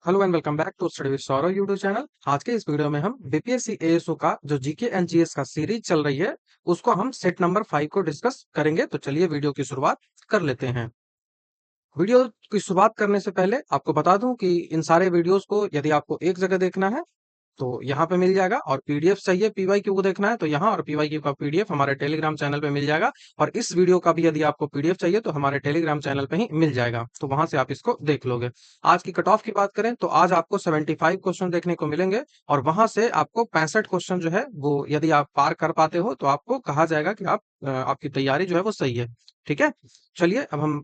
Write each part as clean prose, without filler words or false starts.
Hello and welcome back to study with Saurav YouTube channel. आज के इस वीडियो में हम बीपीएससी एएसओ का जो जीके एंड जीएस का सीरीज चल रही है उसको हम सेट नंबर 5 को डिस्कस करेंगे। तो चलिए वीडियो की शुरुआत कर लेते हैं। वीडियो की शुरुआत करने से पहले आपको बता दूं कि इन सारे वीडियोस को यदि आपको एक जगह देखना है तो यहाँ पे मिल जाएगा, और पीडीएफ चाहिए पीवाईक्यू को देखना है तो यहाँ, और पीवाईक्यू का पीडीएफ हमारे टेलीग्राम चैनल पे मिल जाएगा। और इस वीडियो का भी यदि आपको पीडीएफ चाहिए तो हमारे टेलीग्राम चैनल पे ही मिल जाएगा, तो वहां से आप इसको देख लोगे। आज की कट ऑफ की बात करें तो आज आपको 75 क्वेश्चन देखने को मिलेंगे, और वहां से आपको 65 क्वेश्चन जो है वो यदि आप पार कर पाते हो तो आपको कहा जाएगा कि आपकी तैयारी जो है वो सही है। ठीक है, चलिए अब हम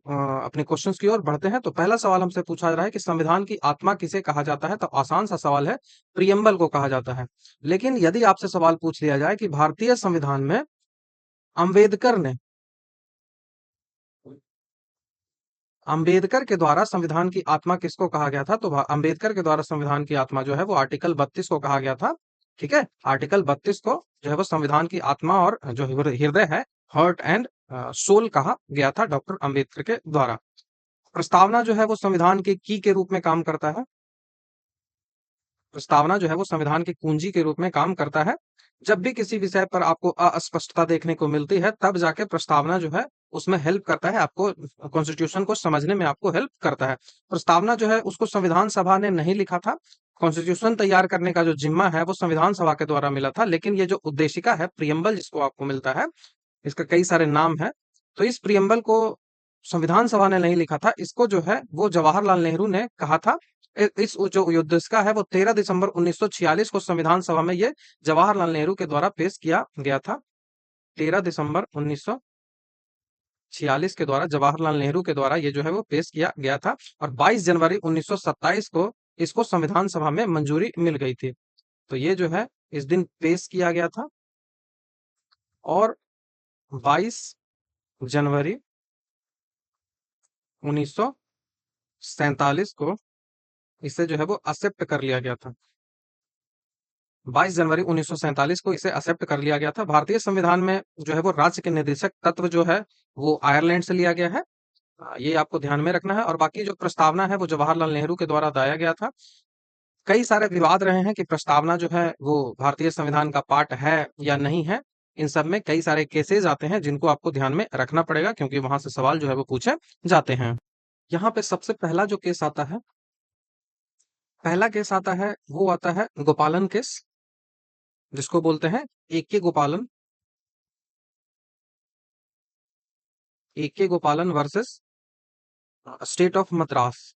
अपने क्वेश्चंस की ओर बढ़ते हैं। तो पहला सवाल हमसे पूछा जा रहा है कि संविधान की आत्मा किसे कहा जाता है। तो आसान सा सवाल है, प्रियम्बल को कहा जाता है। लेकिन यदि आपसे सवाल पूछ लिया जाए कि भारतीय संविधान में अंबेडकर ने अंबेडकर के द्वारा संविधान की आत्मा किसको कहा गया था, तो अंबेडकर के द्वारा संविधान की आत्मा जो है वो आर्टिकल 32 को कहा गया था। ठीक है, आर्टिकल 32 को जो है वो संविधान की आत्मा और जो हृदय है, हार्ट एंड सोल कहा गया था डॉक्टर अंबेडकर के द्वारा। प्रस्तावना जो है वो संविधान के की के रूप में काम करता है। प्रस्तावना जो है वो संविधान की कुंजी के रूप में काम करता है। जब भी किसी विषय पर आपको अस्पष्टता देखने को मिलती है तब जाके प्रस्तावना जो है उसमें हेल्प करता है, आपको कॉन्स्टिट्यूशन को समझने में आपको हेल्प करता है। प्रस्तावना जो है उसको संविधान सभा ने नहीं लिखा था। कॉन्स्टिट्यूशन तैयार करने का जो जिम्मा है वो संविधान सभा के द्वारा मिला था, लेकिन ये जो उद्देशिका है, प्रियम्बल जिसको आपको मिलता है, इसका कई सारे नाम है। तो इस प्रियम्बल को संविधान सभा ने नहीं लिखा था, इसको जो है वो जवाहरलाल नेहरू ने कहा था। इस जो उद्देशिका है वो 13 दिसंबर 1946 को संविधान सभा में ये जवाहरलाल नेहरू के द्वारा पेश किया गया था। 13 दिसंबर 1946 के द्वारा जवाहरलाल नेहरू के द्वारा ये जो है वो पेश किया गया था, और 22 जनवरी 1927 को इसको संविधान सभा में मंजूरी मिल गई थी। तो ये जो है इस दिन पेश किया गया था, और 22 जनवरी 1947 को इसे जो है वो एक्सेप्ट कर लिया गया था। 22 जनवरी 1947 को इसे एक्सेप्ट कर लिया गया था। भारतीय संविधान में जो है वो राज्य के निर्देशक तत्व जो है वो आयरलैंड से लिया गया है। ये आपको ध्यान में रखना है। और बाकी जो प्रस्तावना है वो जवाहरलाल नेहरू के द्वारा लाया गया था। कई सारे विवाद रहे हैं कि प्रस्तावना जो है वो भारतीय संविधान का पार्ट है या नहीं है। इन सब में कई सारे केसेस आते हैं जिनको आपको ध्यान में रखना पड़ेगा, क्योंकि वहां से सवाल जो है वो पूछे जाते हैं। यहाँ पे सबसे पहला जो केस आता है, पहला केस आता है वो आता है गोपालन केस, जिसको बोलते हैं ए Gopalan. A Gopalan versus state of Madras.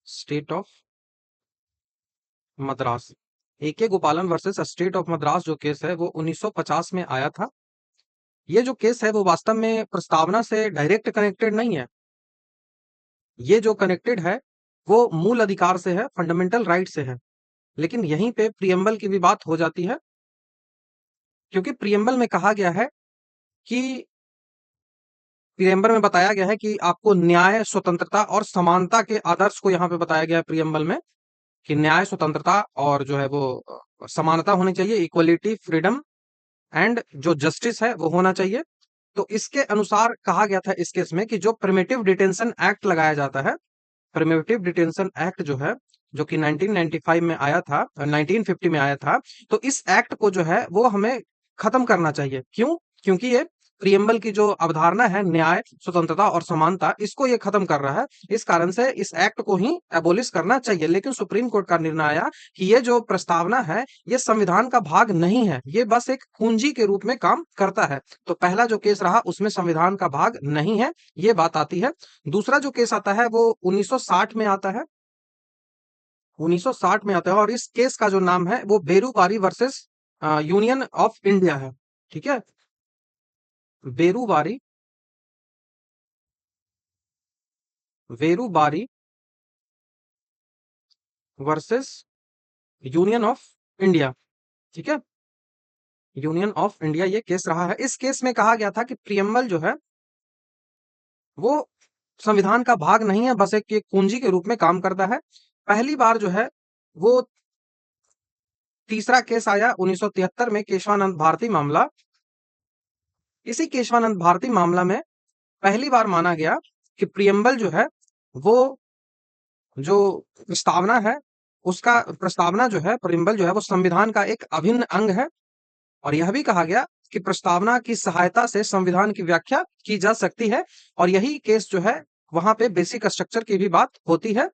State of Madras. A Gopalan versus state of Madras जो केस है वो 1950 में आया था। ये जो केस है वो वास्तव में प्रस्तावना से डायरेक्ट कनेक्टेड नहीं है। ये जो कनेक्टेड है वो मूल अधिकार से है, फंडामेंटल राइट से है। लेकिन यहीं पे प्रियम्बल की भी बात हो जाती है, क्योंकि प्रियम्बल में कहा गया है कि प्रियम्बल में बताया गया है कि आपको न्याय, स्वतंत्रता और समानता के आदर्श को यहाँ पे बताया गया है प्रियम्बल में, कि न्याय, स्वतंत्रता और जो है वो समानता होनी चाहिए, इक्वलिटी, फ्रीडम एंड जो जस्टिस है वो होना चाहिए। तो इसके अनुसार कहा गया था इस केस में कि जो प्रिमेटिव डिटेंशन एक्ट लगाया जाता है, प्रिमेटिव डिटेंशन एक्ट जो है, जो कि 1995 में आया था, 1950 में आया था, तो इस एक्ट को जो है वो हमें खत्म करना चाहिए। क्यों? क्योंकि ये प्रियम्बल की जो अवधारणा है न्याय, स्वतंत्रता और समानता, इसको ये खत्म कर रहा है। इस कारण से इस एक्ट को ही एबोलिश करना चाहिए। लेकिन सुप्रीम कोर्ट का निर्णय आया कि ये जो प्रस्तावना है ये संविधान का भाग नहीं है, ये बस एक कुंजी के रूप में काम करता है। तो पहला जो केस रहा उसमें संविधान का भाग नहीं है, ये बात आती है। दूसरा जो केस आता है वो 1960 में आता है। 1960 में आता है, और इस केस का जो नाम है वो Berubari versus union of India है। ठीक है, Berubari Berubari versus union of India. ठीक है, यूनियन ऑफ इंडिया ये केस रहा है। इस केस में कहा गया था कि प्रियम्बल जो है वो संविधान का भाग नहीं है, बस एक कुंजी के रूप में काम करता है। पहली बार जो है वो तीसरा केस आया 1973 में, केशवानंद भारती मामला। इसी केशवानंद भारती मामला में पहली बार माना गया कि प्रियम्बल जो है वो जो प्रस्तावना है, उसका प्रस्तावना जो है, प्रियम्बल जो है, वो संविधान का एक अभिन्न अंग है। और यह भी कहा गया कि प्रस्तावना की सहायता से संविधान की व्याख्या की जा सकती है। और यही केस जो है, वहां पे बेसिक स्ट्रक्चर की भी बात होती है।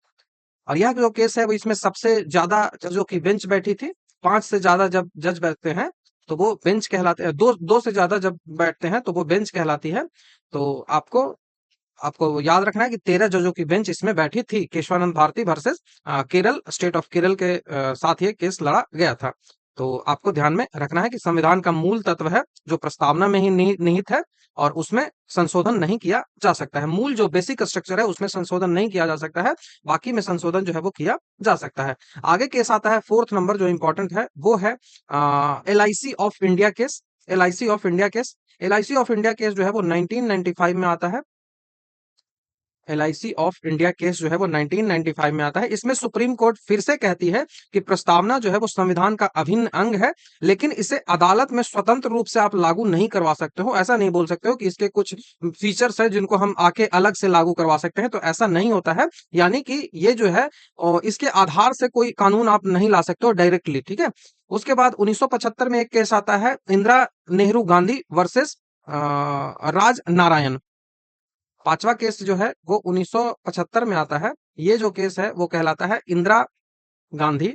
और यह जो केस है, वो इसमें सबसे ज्यादा जजों की बेंच बैठी थी। 5 से ज्यादा जब जज बैठते हैं तो वो बेंच कहलाते हैं। दो से ज्यादा जब बैठते हैं तो वो बेंच कहलाती है। तो आपको आपको याद रखना है कि 13 जजों की बेंच इसमें बैठी थी। Keshavananda Bharati versus Kerala, state of Kerala के साथ ये केस लड़ा गया था। तो आपको ध्यान में रखना है कि संविधान का मूल तत्व है जो प्रस्तावना में ही निहित है, और उसमें संशोधन नहीं किया जा सकता है। मूल जो बेसिक स्ट्रक्चर है उसमें संशोधन नहीं किया जा सकता है, बाकी में संशोधन जो है वो किया जा सकता है। आगे केस आता है, फोर्थ नंबर जो इंपॉर्टेंट है वो है LIC of India case. LIC of India case, LIC of India case जो है वो 1995 में आता है। LIC ऑफ इंडिया केस जो है वो 1995 में आता है। इसमें सुप्रीम कोर्ट फिर से कहती है कि प्रस्तावना जो है वो संविधान का अभिन्न अंग है, लेकिन इसे अदालत में स्वतंत्र रूप से आप लागू नहीं करवा सकते हो। ऐसा नहीं बोल सकते हो कि इसके कुछ फीचर्स है जिनको हम आके अलग से लागू करवा सकते हैं, तो ऐसा नहीं होता है। यानी कि ये जो है इसके आधार से कोई कानून आप नहीं ला सकते हो डायरेक्टली, ठीक है। उसके बाद 1975 में एक केस आता है, इंदिरा नेहरू गांधी वर्सेस राज नारायण। पांचवा केस जो है वो 1975 में आता है। ये जो केस है वो कहलाता है गांधी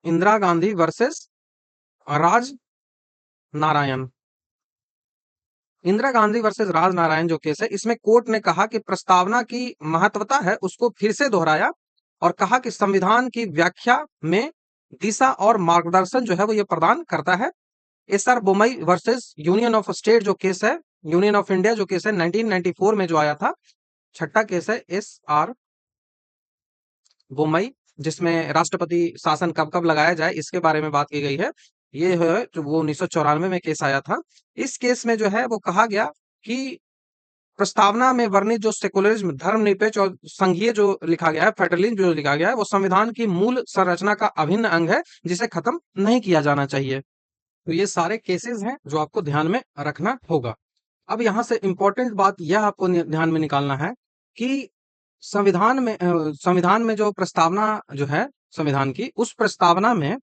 इंदिरा गांधी वर्सेस राज नारायण। इंदिरा गांधी वर्सेस राज नारायण जो केस है, इसमें कोर्ट ने कहा कि प्रस्तावना की महत्वता है उसको फिर से दोहराया, और कहा कि संविधान की व्याख्या में दिशा और मार्गदर्शन जो है वो ये प्रदान करता है। SR Bommai versus union of state जो केस है, यूनियन ऑफ इंडिया जो केस है 1994 में जो आया था। छठा केस है SR बोमई, जिसमें राष्ट्रपति शासन कब कब लगाया जाए इसके बारे में बात की गई है। ये है जो वो 1994 में केस आया था। इस केस में जो है वो कहा गया कि प्रस्तावना में वर्णित जो सेकुलरिज्म, धर्मनिरपेक्ष और संघीय जो लिखा गया है, फेडरलिज्म जो लिखा गया है, वो संविधान की मूल संरचना का अभिन्न अंग है जिसे खत्म नहीं किया जाना चाहिए। तो ये सारे केसेस हैं जो आपको ध्यान में रखना होगा। अब यहाँ से इंपॉर्टेंट बात यह आपको ध्यान में निकालना है कि संविधान में जो प्रस्तावना जो है संविधान की, उस प्रस्तावना में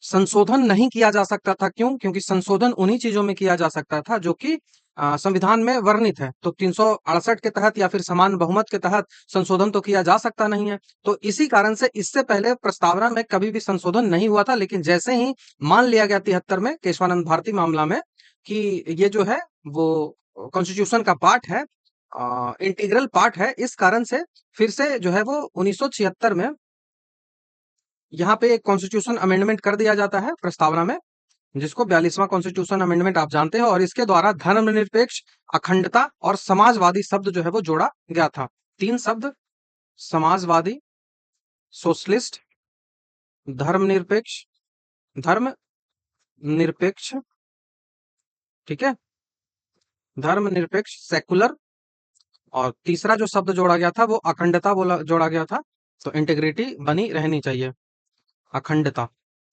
संशोधन नहीं किया जा सकता था। क्यों? क्योंकि संशोधन उन्हीं चीजों में किया जा सकता था जो कि संविधान में वर्णित है। तो 368 के तहत या फिर समान बहुमत के तहत संशोधन तो किया जा सकता नहीं है। तो इसी कारण से इससे पहले प्रस्तावना में कभी भी संशोधन नहीं हुआ था। लेकिन जैसे ही मान लिया गया 73 में केशवानंद भारती मामला में कि ये जो है वो कॉन्स्टिट्यूशन का पार्ट है, इंटीग्रल पार्ट है, इस कारण से फिर से जो है वो 1976 में यहाँ पे एक कॉन्स्टिट्यूशन अमेंडमेंट कर दिया जाता है प्रस्तावना में, जिसको 42वां कॉन्स्टिट्यूशन अमेंडमेंट आप जानते हो। और इसके द्वारा धर्मनिरपेक्ष, अखंडता और समाजवादी शब्द जो है वो जोड़ा गया था। 3 शब्द, समाजवादी, सोशलिस्ट, धर्मनिरपेक्ष, धर्मनिरपेक्ष, ठीक है, धर्मनिरपेक्ष, सेकुलर, और तीसरा जो शब्द जोड़ा गया था वो अखंडता बोला जोड़ा गया था। तो इंटीग्रिटी बनी रहनी चाहिए, अखंडता,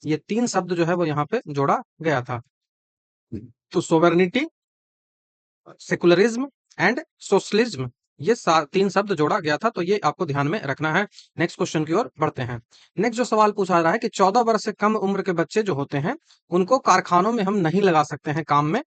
ये 3 शब्द जो है वो यहाँ पे जोड़ा गया था। तो सोवर्निटी, सेकुलरिज्म एंड सोशलिज्म, ये 3 शब्द जोड़ा गया था। तो ये आपको ध्यान में रखना है। नेक्स्ट क्वेश्चन की ओर बढ़ते हैं। नेक्स्ट जो सवाल पूछा रहा है कि 14 वर्ष से कम उम्र के बच्चे जो होते हैं उनको कारखानों में हम नहीं लगा सकते हैं काम में,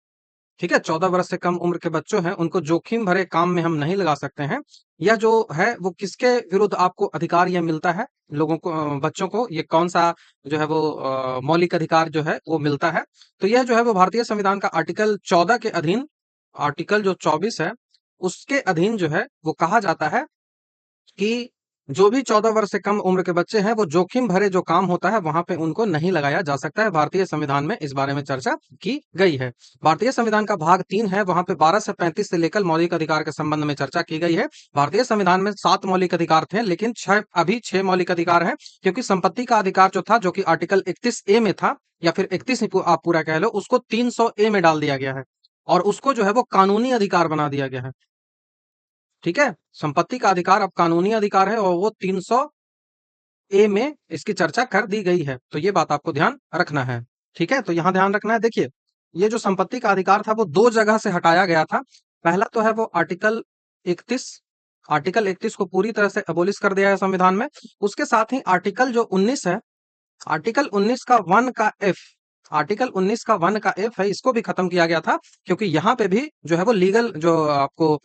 ठीक है। 14 वर्ष से कम उम्र के बच्चों हैं उनको जोखिम भरे काम में हम नहीं लगा सकते हैं। यह जो है वो किसके विरुद्ध आपको अधिकार यह मिलता है, लोगों को, बच्चों को, ये कौन सा जो है वो मौलिक अधिकार जो है वो मिलता है? तो यह जो है वो भारतीय संविधान का आर्टिकल 14 के अधीन, आर्टिकल जो 24 है उसके अधीन जो है वो कहा जाता है कि जो भी 14 वर्ष से कम उम्र के बच्चे हैं वो जोखिम भरे जो काम होता है वहां पे उनको नहीं लगाया जा सकता है। भारतीय संविधान में इस बारे में चर्चा की गई है। भारतीय संविधान का भाग 3 है, वहां पे 12 से 35 से लेकर मौलिक अधिकार के संबंध में चर्चा की गई है। भारतीय संविधान में 7 मौलिक अधिकार थे, लेकिन अभी 6 मौलिक अधिकार है, क्योंकि संपत्ति का अधिकार जो था, जो कि आर्टिकल 31A में था, या फिर 31 आप पूरा कह लो, उसको 300A में डाल दिया गया है और उसको जो है वो कानूनी अधिकार बना दिया गया है, ठीक है। संपत्ति का अधिकार अब कानूनी अधिकार है और वो 300A में इसकी चर्चा कर दी गई है। तो ये बात आपको ध्यान रखना है, ठीक है। तो यहां ध्यान रखना है। देखिए, ये जो संपत्ति का अधिकार था वो 2 जगह से हटाया गया था। पहला तो है वो आर्टिकल 31 आर्टिकल 31 को पूरी तरह से अबोलिश कर दिया है संविधान में। उसके साथ ही आर्टिकल जो 19 है, आर्टिकल 19 का 1 का एफ, आर्टिकल 19 का 1 का एफ है, इसको भी खत्म किया गया था, क्योंकि यहाँ पे भी जो है वो लीगल जो आपको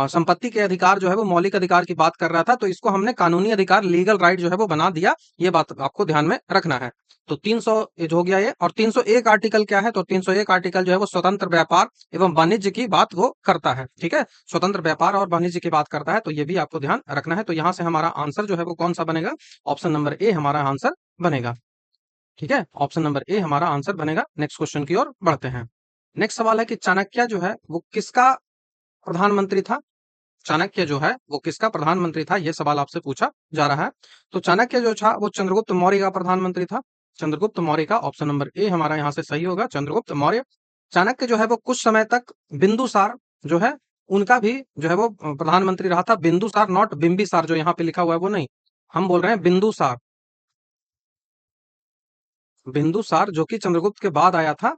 संपत्ति के अधिकार जो है वो मौलिक अधिकार की बात कर रहा था, तो इसको हमने कानूनी अधिकार, लीगल राइट जो है वो बना दिया। ये बात आपको ध्यान में रखना है। तो 300 जो हो गया ये, और 301 आर्टिकल क्या है, तो 301 आर्टिकल जो है वो स्वतंत्र व्यापार एवं वाणिज्य की बात वो करता है। ठीक है, स्वतंत्र व्यापार और वाणिज्य की बात करता है, तो ये भी आपको ध्यान रखना है। तो यहाँ से हमारा आंसर जो है वो कौन सा बनेगा, ऑप्शन नंबर ए हमारा आंसर बनेगा। ठीक है, ऑप्शन नंबर ए हमारा आंसर बनेगा। नेक्स्ट क्वेश्चन की ओर बढ़ते हैं। नेक्स्ट सवाल है कि चाणक्य जो है वो किसका प्रधानमंत्री था। चाणक्य जो है वो किसका प्रधानमंत्री था, ये सवाल आपसे पूछा जा रहा है। तो चाणक्य जो था वो चंद्रगुप्त मौर्य का प्रधानमंत्री था। चंद्रगुप्त मौर्य का ऑप्शन नंबर ए हमारा यहाँ से सही होगा, चंद्रगुप्त मौर्य। चाणक्य जो है वो कुछ समय तक बिंदुसार जो है उनका भी जो है वो प्रधानमंत्री रहा था। बिंदुसार, नॉट बिंबिसार जो यहाँ पे लिखा हुआ है वो नहीं, हम बोल रहे हैं बिंदुसार। बिंदुसार जो कि चंद्रगुप्त के बाद आया था,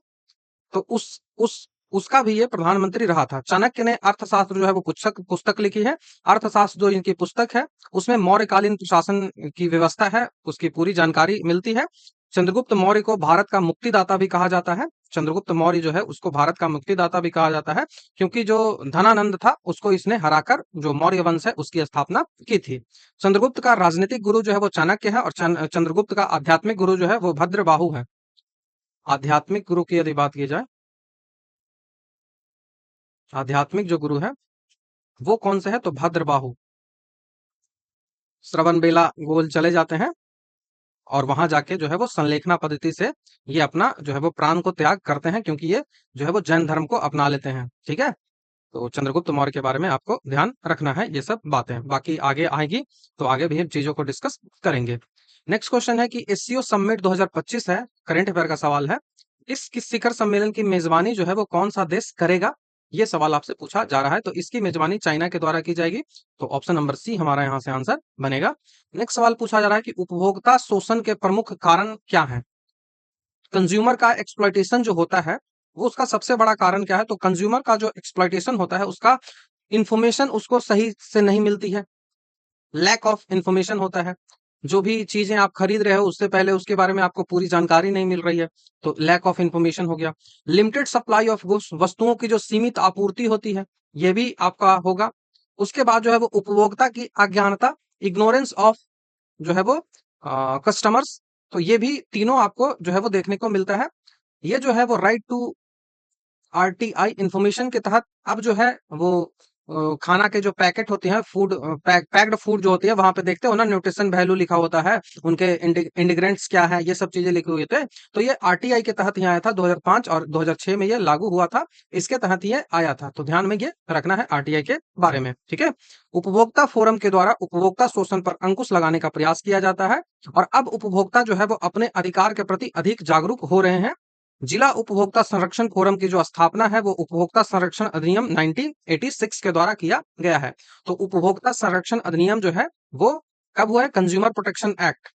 तो उस उसका भी ये प्रधानमंत्री रहा था। चाणक्य ने अर्थशास्त्र जो है वो पुस्तक पुस्तक लिखी है। अर्थशास्त्र जो इनकी पुस्तक है उसमें मौर्यकालीन प्रशासन की व्यवस्था है, उसकी पूरी जानकारी मिलती है। चंद्रगुप्त मौर्य को भारत का मुक्तिदाता भी कहा जाता है। चंद्रगुप्त मौर्य जो है उसको भारत का मुक्तिदाता भी कहा जाता है, क्योंकि जो धनानंद था उसको इसने हराकर जो मौर्य वंश है उसकी स्थापना की थी। चंद्रगुप्त का राजनीतिक गुरु जो है वो चाणक्य है, और चंद्रगुप्त का आध्यात्मिक गुरु जो है वो भद्रबाहु है। आध्यात्मिक गुरु की यदि बात की जाए, आध्यात्मिक जो गुरु है वो कौन से है, तो भद्रबाहु। श्रवण बेला गोल चले जाते हैं और वहां जाके जो है वो संलेखना पद्धति से ये अपना जो है वो प्राण को त्याग करते हैं, क्योंकि ये जो है वो जैन धर्म को अपना लेते हैं। ठीक है, तो चंद्रगुप्त मौर्य के बारे में आपको ध्यान रखना है। ये सब बातें बाकी आगे आएगी, तो आगे भी हम चीजों को डिस्कस करेंगे। नेक्स्ट क्वेश्चन है कि एससीओ समिट 2025 है, करंट अफेयर का सवाल है। इस किस शिखर सम्मेलन की मेजबानी जो है वो कौन सा देश करेगा, ये सवाल आपसे पूछा जा रहा है। तो इसकी मेजबानी चाइना के द्वारा की जाएगी, तो ऑप्शन नंबर सी हमारा यहाँ से आंसर बनेगा। नेक्स्ट सवाल पूछा जा रहा है कि उपभोक्ता शोषण के प्रमुख कारण क्या है। कंज्यूमर का एक्सप्लॉइटेशन जो होता है वो उसका सबसे बड़ा कारण क्या है, तो कंज्यूमर का जो एक्सप्लॉइटेशन होता है उसका इंफॉर्मेशन उसको सही से नहीं मिलती है, लैक ऑफ इंफॉर्मेशन होता है। जो भी चीजें आप खरीद रहे हो उससे पहले उसके बारे में आपको पूरी जानकारी नहीं मिल रही है, तो लैक ऑफ इंफॉर्मेशन हो गया। लिमिटेड सप्लाई ऑफ गुड्स, वस्तुओं की जो सीमित आपूर्ति होती है, ये भी आपका होगा। उसके बाद जो है वो उपभोक्ता की अज्ञानता, इग्नोरेंस ऑफ जो है वो कस्टमर्स, तो ये भी तीनों आपको जो है वो देखने को मिलता है। ये जो है वो राइट टू आरटीआई इंफॉर्मेशन के तहत अब जो है वो खाना के जो पैकेट होते हैं, फूड पैक्ड फूड जो होती है, वहां पे देखते हो ना न्यूट्रिशन वैल्यू लिखा होता है, उनके इंडिग्रेंट्स क्या है, ये सब चीजें लिखी हुई थे। तो ये आरटीआई के तहत ही आया था 2005 और 2006 में ये लागू हुआ था, इसके तहत ये आया था। तो ध्यान में ये रखना है आरटीआई के बारे में। ठीक है, उपभोक्ता फोरम के द्वारा उपभोक्ता शोषण पर अंकुश लगाने का प्रयास किया जाता है, और अब उपभोक्ता जो है वो अपने अधिकार के प्रति अधिक जागरूक हो रहे हैं। जिला उपभोक्ता संरक्षण फोरम की जो स्थापना है वो उपभोक्ता संरक्षण अधिनियम 1986 के द्वारा किया गया है। तो उपभोक्ता संरक्षण अधिनियम जो है वो कब हुआ है, कंज्यूमर प्रोटेक्शन एक्ट,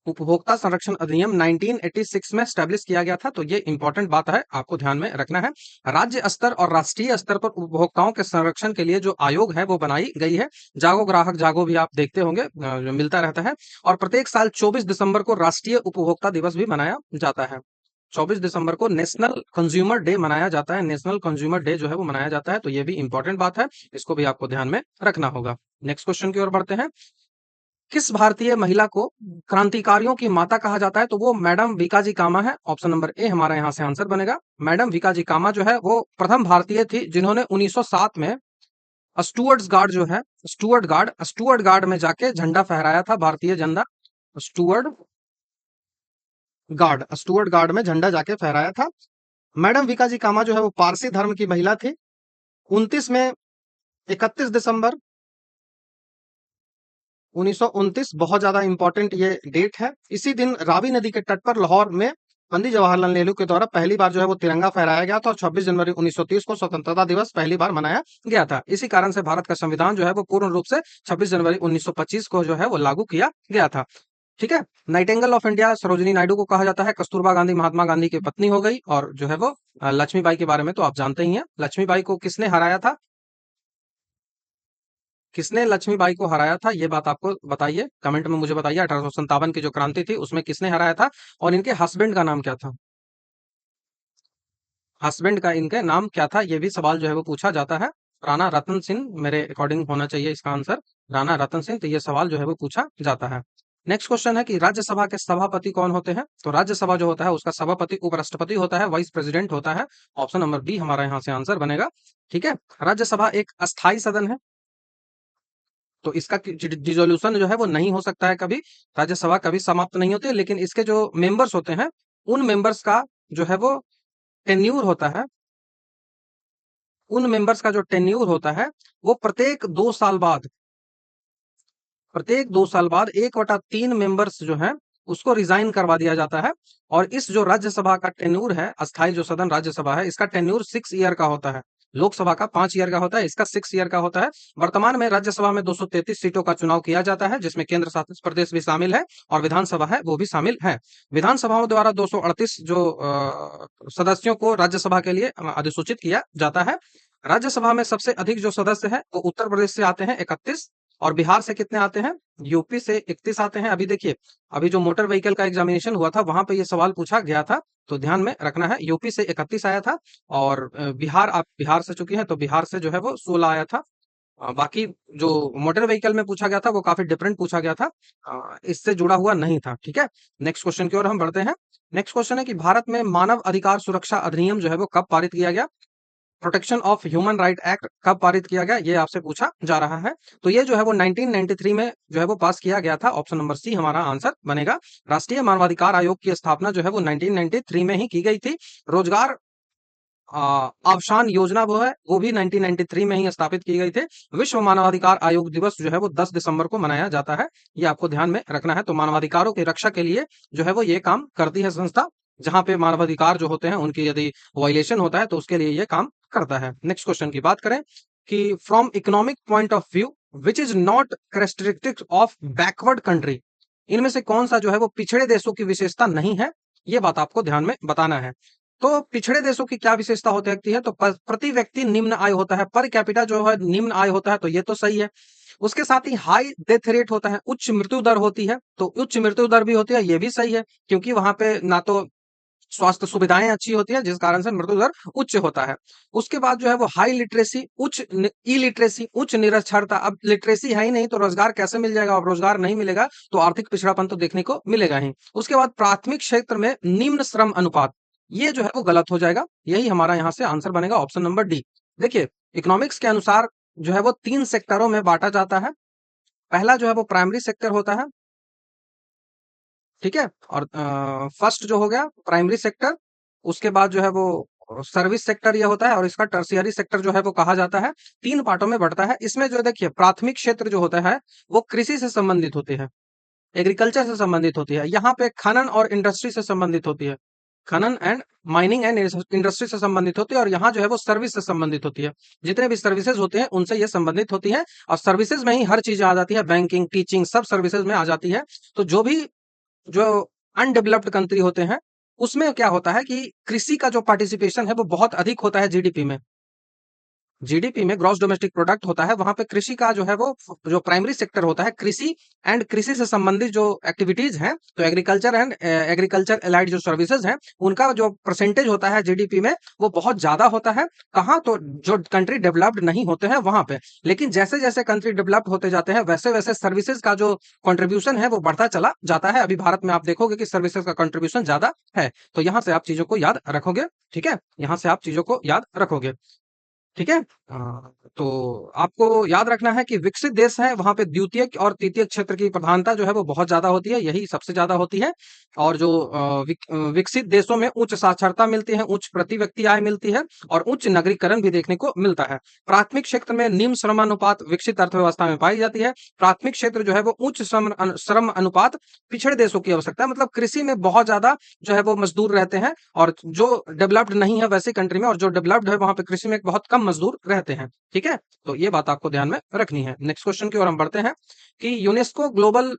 उपभोक्ता संरक्षण अधिनियम 1986 में स्टैब्लिश किया गया था। तो ये इंपॉर्टेंट बात है, आपको ध्यान में रखना है। राज्य स्तर और राष्ट्रीय स्तर पर उपभोक्ताओं के संरक्षण के लिए जो आयोग है वो बनाई गई है। जागो ग्राहक जागो भी आप देखते होंगे, जो मिलता रहता है। और प्रत्येक साल 24 दिसंबर को राष्ट्रीय उपभोक्ता दिवस भी मनाया जाता है। 24 दिसंबर को नेशनल कंज्यूमर डे मनाया जाता है, नेशनल कंज्यूमर डे जो है वो मनाया जाता है। तो ये भी इंपॉर्टेंट बात है, इसको भी आपको ध्यान में रखना होगा। नेक्स्ट क्वेश्चन की ओर बढ़ते हैं। किस भारतीय महिला को क्रांतिकारियों की माता कहा जाता है, तो वो मैडम भीकाजी कामा है। ऑप्शन नंबर ए हमारा यहाँ से आंसर बनेगा। मैडम भीकाजी कामा जो है वो प्रथम भारतीय थी जिन्होंने 1907 में स्टुअर्ट्स गार्ड जो है, स्टुअर्ट गार्ड में जाके झंडा फहराया था, भारतीय झंडा। स्टुअर्ट स्टुअर्ट गार्ड में झंडा जाके फहराया था। मैडम भीकाजी कामा जो है वो पारसी धर्म की महिला थी। 29 में 31 दिसंबर 1929 बहुत ज्यादा इंपॉर्टेंट ये डेट है। इसी दिन रावी नदी के तट पर लाहौर में पंडित जवाहरलाल नेहरू के द्वारा पहली बार जो है वो तिरंगा फहराया गया था, और 26 जनवरी 1930 को स्वतंत्रता दिवस पहली बार मनाया गया था। इसी कारण से भारत का संविधान जो है वो पूर्ण रूप से 26 जनवरी 1925 को जो है वो लागू किया गया था। ठीक है, Nightingale of India Sarojini Naidu को कहा जाता है। कस्तूरबा गांधी महात्मा गांधी की पत्नी हो गई, और जो है वो लक्ष्मीबाई के बारे में तो आप जानते ही हैं। लक्ष्मीबाई को किसने हराया था, किसने लक्ष्मीबाई को हराया था, ये बात आपको बताइए, कमेंट में मुझे बताइए। 1857 की जो क्रांति थी उसमें किसने हराया था, और इनके हस्बैंड का नाम क्या था, हस्बैंड का इनके नाम क्या था, ये भी सवाल जो है वो पूछा जाता है। राणा रतन सिंह मेरे अकॉर्डिंग होना चाहिए इसका आंसर, राणा रतन सिंह, तो ये सवाल जो है वो पूछा जाता है। नेक्स्ट क्वेश्चन है कि राज्यसभा के सभापति कौन होते हैं, तो राज्यसभा जो होता है उसका सभापति उपराष्ट्रपति होता है, वाइस प्रेसिडेंट होता है। ऑप्शन नंबर बी हमारा यहाँ से आंसर बनेगा। ठीक है, राज्यसभा एक अस्थाई सदन है, तो इसका डिसोल्यूशन जो है वो नहीं हो सकता है कभी, राज्यसभा कभी समाप्त नहीं होती, लेकिन इसके जो मेंबर्स होते हैं उन मेंबर्स का जो है वो टेन्यूर होता है, उन मेंबर्स का जो टेन्यूर होता है वो प्रत्येक 2 साल बाद 1/3 मेंबर्स जो है उसको रिजाइन करवा दिया जाता है। और इस जो राज्यसभा का टेन्यूर है, अस्थाई जो सदन राज्यसभा है, इसका टेन्यूर 6 ईयर का होता है। लोकसभा का 5 ईयर का होता है, इसका 6 ईयर का होता है। वर्तमान में राज्यसभा में 233 सीटों का चुनाव किया जाता है, जिसमें केंद्र शासित प्रदेश भी शामिल है और विधानसभा है वो भी शामिल है। विधानसभाओं द्वारा 238 जो सदस्यों को राज्यसभा के लिए अधिसूचित किया जाता है। राज्यसभा में सबसे अधिक जो सदस्य है वो उत्तर प्रदेश से आते हैं 31, और बिहार से कितने आते हैं, यूपी से 31 आते हैं। अभी देखिए, अभी जो मोटर व्हीकल का एग्जामिनेशन हुआ था वहां पे ये सवाल पूछा गया था, तो ध्यान में रखना है, यूपी से 31 आया था। और बिहार, आप बिहार से चुकी हैं तो बिहार से जो है वो 16 आया था। बाकी जो मोटर व्हीकल में पूछा गया था वो काफी डिफरेंट पूछा गया था, इससे जुड़ा हुआ नहीं था। ठीक है, नेक्स्ट क्वेश्चन की ओर हम बढ़ते हैं। नेक्स्ट क्वेश्चन है कि भारत में मानव अधिकार सुरक्षा अधिनियम जो है वो कब पारित किया गया, protection of human right act कब पारित किया गया, ये आपसे पूछा जा रहा है। तो ये जो है वो 1993 में जो है वो पास किया गया था। ऑप्शन नंबर सी हमारा आंसर बनेगा। राष्ट्रीय मानवाधिकार आयोग की स्थापना जो है वो 1993 में ही की गई थी। रोजगार आबशान योजना वो है वो भी 1993 में ही स्थापित की गई थी। विश्व मानवाधिकार आयोग दिवस जो है वो 10 दिसंबर को मनाया जाता है, ये आपको ध्यान में रखना है। तो मानवाधिकारों की रक्षा के लिए जो है वो ये काम करती है संस्था, जहां पे मानवाधिकार जो होते हैं उनकी यदि वायलेशन होता है तो उसके लिए ये काम करता है। नेक्स्ट क्वेश्चन की बात करें कि from economic point of view which is not characteristic of backward country, इनमें से कौन सा जो है वो पिछड़े देशों की विशेषता नहीं है, ये बात आपको ध्यान में बताना है। तो पिछड़े देशों की क्या विशेषता होती है, तो प्रति व्यक्ति निम्न आय होता है, पर कैपिटा जो है निम्न आय होता है, तो ये तो सही है। उसके साथ ही हाई डेथ रेट होता है, उच्च मृत्यु दर होती है, तो उच्च मृत्यु दर भी होती है, ये भी सही है, क्योंकि वहां पे ना तो स्वास्थ्य सुविधाएं अच्छी होती है जिस कारण से मृत्यु दर उच्च होता है। उसके बाद जो है वो हाई लिटरेसी, इलिटरेसी, उच्च निरक्षरता। अब लिटरेसी है ही नहीं तो रोजगार कैसे मिल जाएगा, और रोजगार नहीं मिलेगा तो आर्थिक पिछड़ापन तो देखने को मिलेगा ही। उसके बाद प्राथमिक क्षेत्र में निम्न श्रम अनुपात, ये जो है वो गलत हो जाएगा, यही हमारा यहाँ से आंसर बनेगा, ऑप्शन नंबर डी। देखिए, इकोनॉमिक्स के अनुसार जो है वो 3 सेक्टरों में बांटा जाता है। पहला जो है वो प्राइमरी सेक्टर होता है, ठीक है, और फर्स्ट जो हो गया प्राइमरी सेक्टर, उसके बाद जो है वो सर्विस सेक्टर ये होता है, और इसका टर्शियरी सेक्टर जो है वो कहा जाता है। 3 पार्टों में बढ़ता है। इसमें जो देखिए प्राथमिक क्षेत्र जो होता है वो कृषि से संबंधित होते हैं, एग्रीकल्चर से संबंधित होती है। यहाँ पे खनन और इंडस्ट्री से संबंधित होती है, खनन एंड माइनिंग एंड इंडस्ट्री से संबंधित होती है। और यहाँ जो है वो सर्विस से संबंधित होती है, जितने भी सर्विसेज होते हैं उनसे ये संबंधित होती है। और सर्विसेज में ही हर चीज आ जाती है, बैंकिंग, टीचिंग, सब सर्विसेज में आ जाती है। तो जो अनडेवलप्ड कंट्री होते हैं उसमें क्या होता है कि कृषि का जो पार्टिसिपेशन है वो बहुत अधिक होता है जीडीपी में। जीडीपी में ग्रॉस डोमेस्टिक प्रोडक्ट होता है, वहां पे कृषि का जो है वो जो प्राइमरी सेक्टर होता है, कृषि एंड कृषि से संबंधित जो एक्टिविटीज हैं, तो एग्रीकल्चर एंड एग्रीकल्चर एलाइड जो सर्विसेज हैं उनका जो परसेंटेज होता है जीडीपी में वो बहुत ज्यादा होता है। कहाँ, तो जो कंट्री डेवलप्ड नहीं होते हैं वहां पे। लेकिन जैसे जैसे कंट्री डेवलप्ड होते जाते हैं वैसे वैसे सर्विसेज का जो कंट्रीब्यूशन है वो बढ़ता चला जाता है। अभी भारत में आप देखोगे कि सर्विसेज का कंट्रीब्यूशन ज्यादा है, तो यहाँ से आप चीजों को याद रखोगे। ठीक है, यहाँ से आप चीजों को याद रखोगे। ठीक है, तो आपको याद रखना है कि विकसित देश है वहां पे द्वितीयक और तृतीयक क्षेत्र की प्रधानता जो है वो बहुत ज्यादा होती है, यही सबसे ज्यादा होती है। और जो विकसित देशों में उच्च साक्षरता मिलती है, उच्च प्रति व्यक्ति आय मिलती है, और उच्च नगरीकरण भी देखने को मिलता है। प्राथमिक क्षेत्र में निम्न श्रमानुपात विकसित अर्थव्यवस्था में पाई जाती है। प्राथमिक क्षेत्र जो है वो उच्च श्रम अनुपात पिछड़े देशों की आवश्यकता है, मतलब कृषि में बहुत ज्यादा जो है वो मजदूर रहते हैं, और जो डेवलप्ड नहीं है वैसी कंट्री में, और जो डेवलप्ड है वहां पे कृषि में बहुत कम मजदूर रहते हैं। ठीक है, तो ये बात आपको ध्यान में रखनी है। नेक्स्ट क्वेश्चन की ओर हम बढ़ते हैं कि यूनेस्को ग्लोबल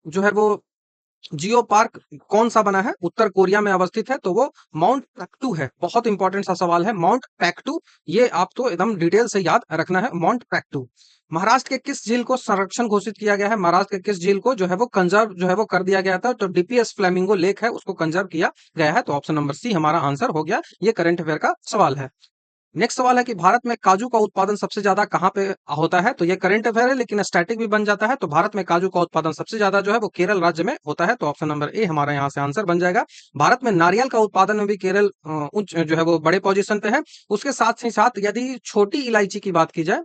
जो है वो जियो पार्क कौन सा बना है? उत्तर कोरिया में अवस्थित है, तो वो माउंट पैक्टू है। बहुत इंपॉर्टेंट सा सवाल है, माउंट पैक्टू। ये आपको एकदम डिटेल से याद रखना है, माउंट पैक्टू। महाराष्ट्र के किस झील को संरक्षण घोषित किया गया है? महाराष्ट्र के किस झील को जो है वो कंजर्व जो है वो कर दिया गया था? तो डीपीएस फ्लेमिंगो लेक है, उसको कंजर्व किया गया है। तो ऑप्शन नंबर सी हमारा आंसर हो गया। ये करंट अफेयर का सवाल है। नेक्स्ट सवाल है कि भारत में काजू का उत्पादन सबसे ज्यादा कहाँ पे होता है? तो ये करंट अफेयर है, लेकिन स्टैटिक भी बन जाता है। तो भारत में काजू का उत्पादन सबसे ज्यादा जो है वो केरल राज्य में होता है। तो ऑप्शन नंबर ए हमारा यहाँ से आंसर बन जाएगा। भारत में नारियल का उत्पादन में भी केरल उच्च जो है वो बड़े पोजीशन पे है। उसके साथ ही साथ यदि छोटी इलायची की बात की जाए,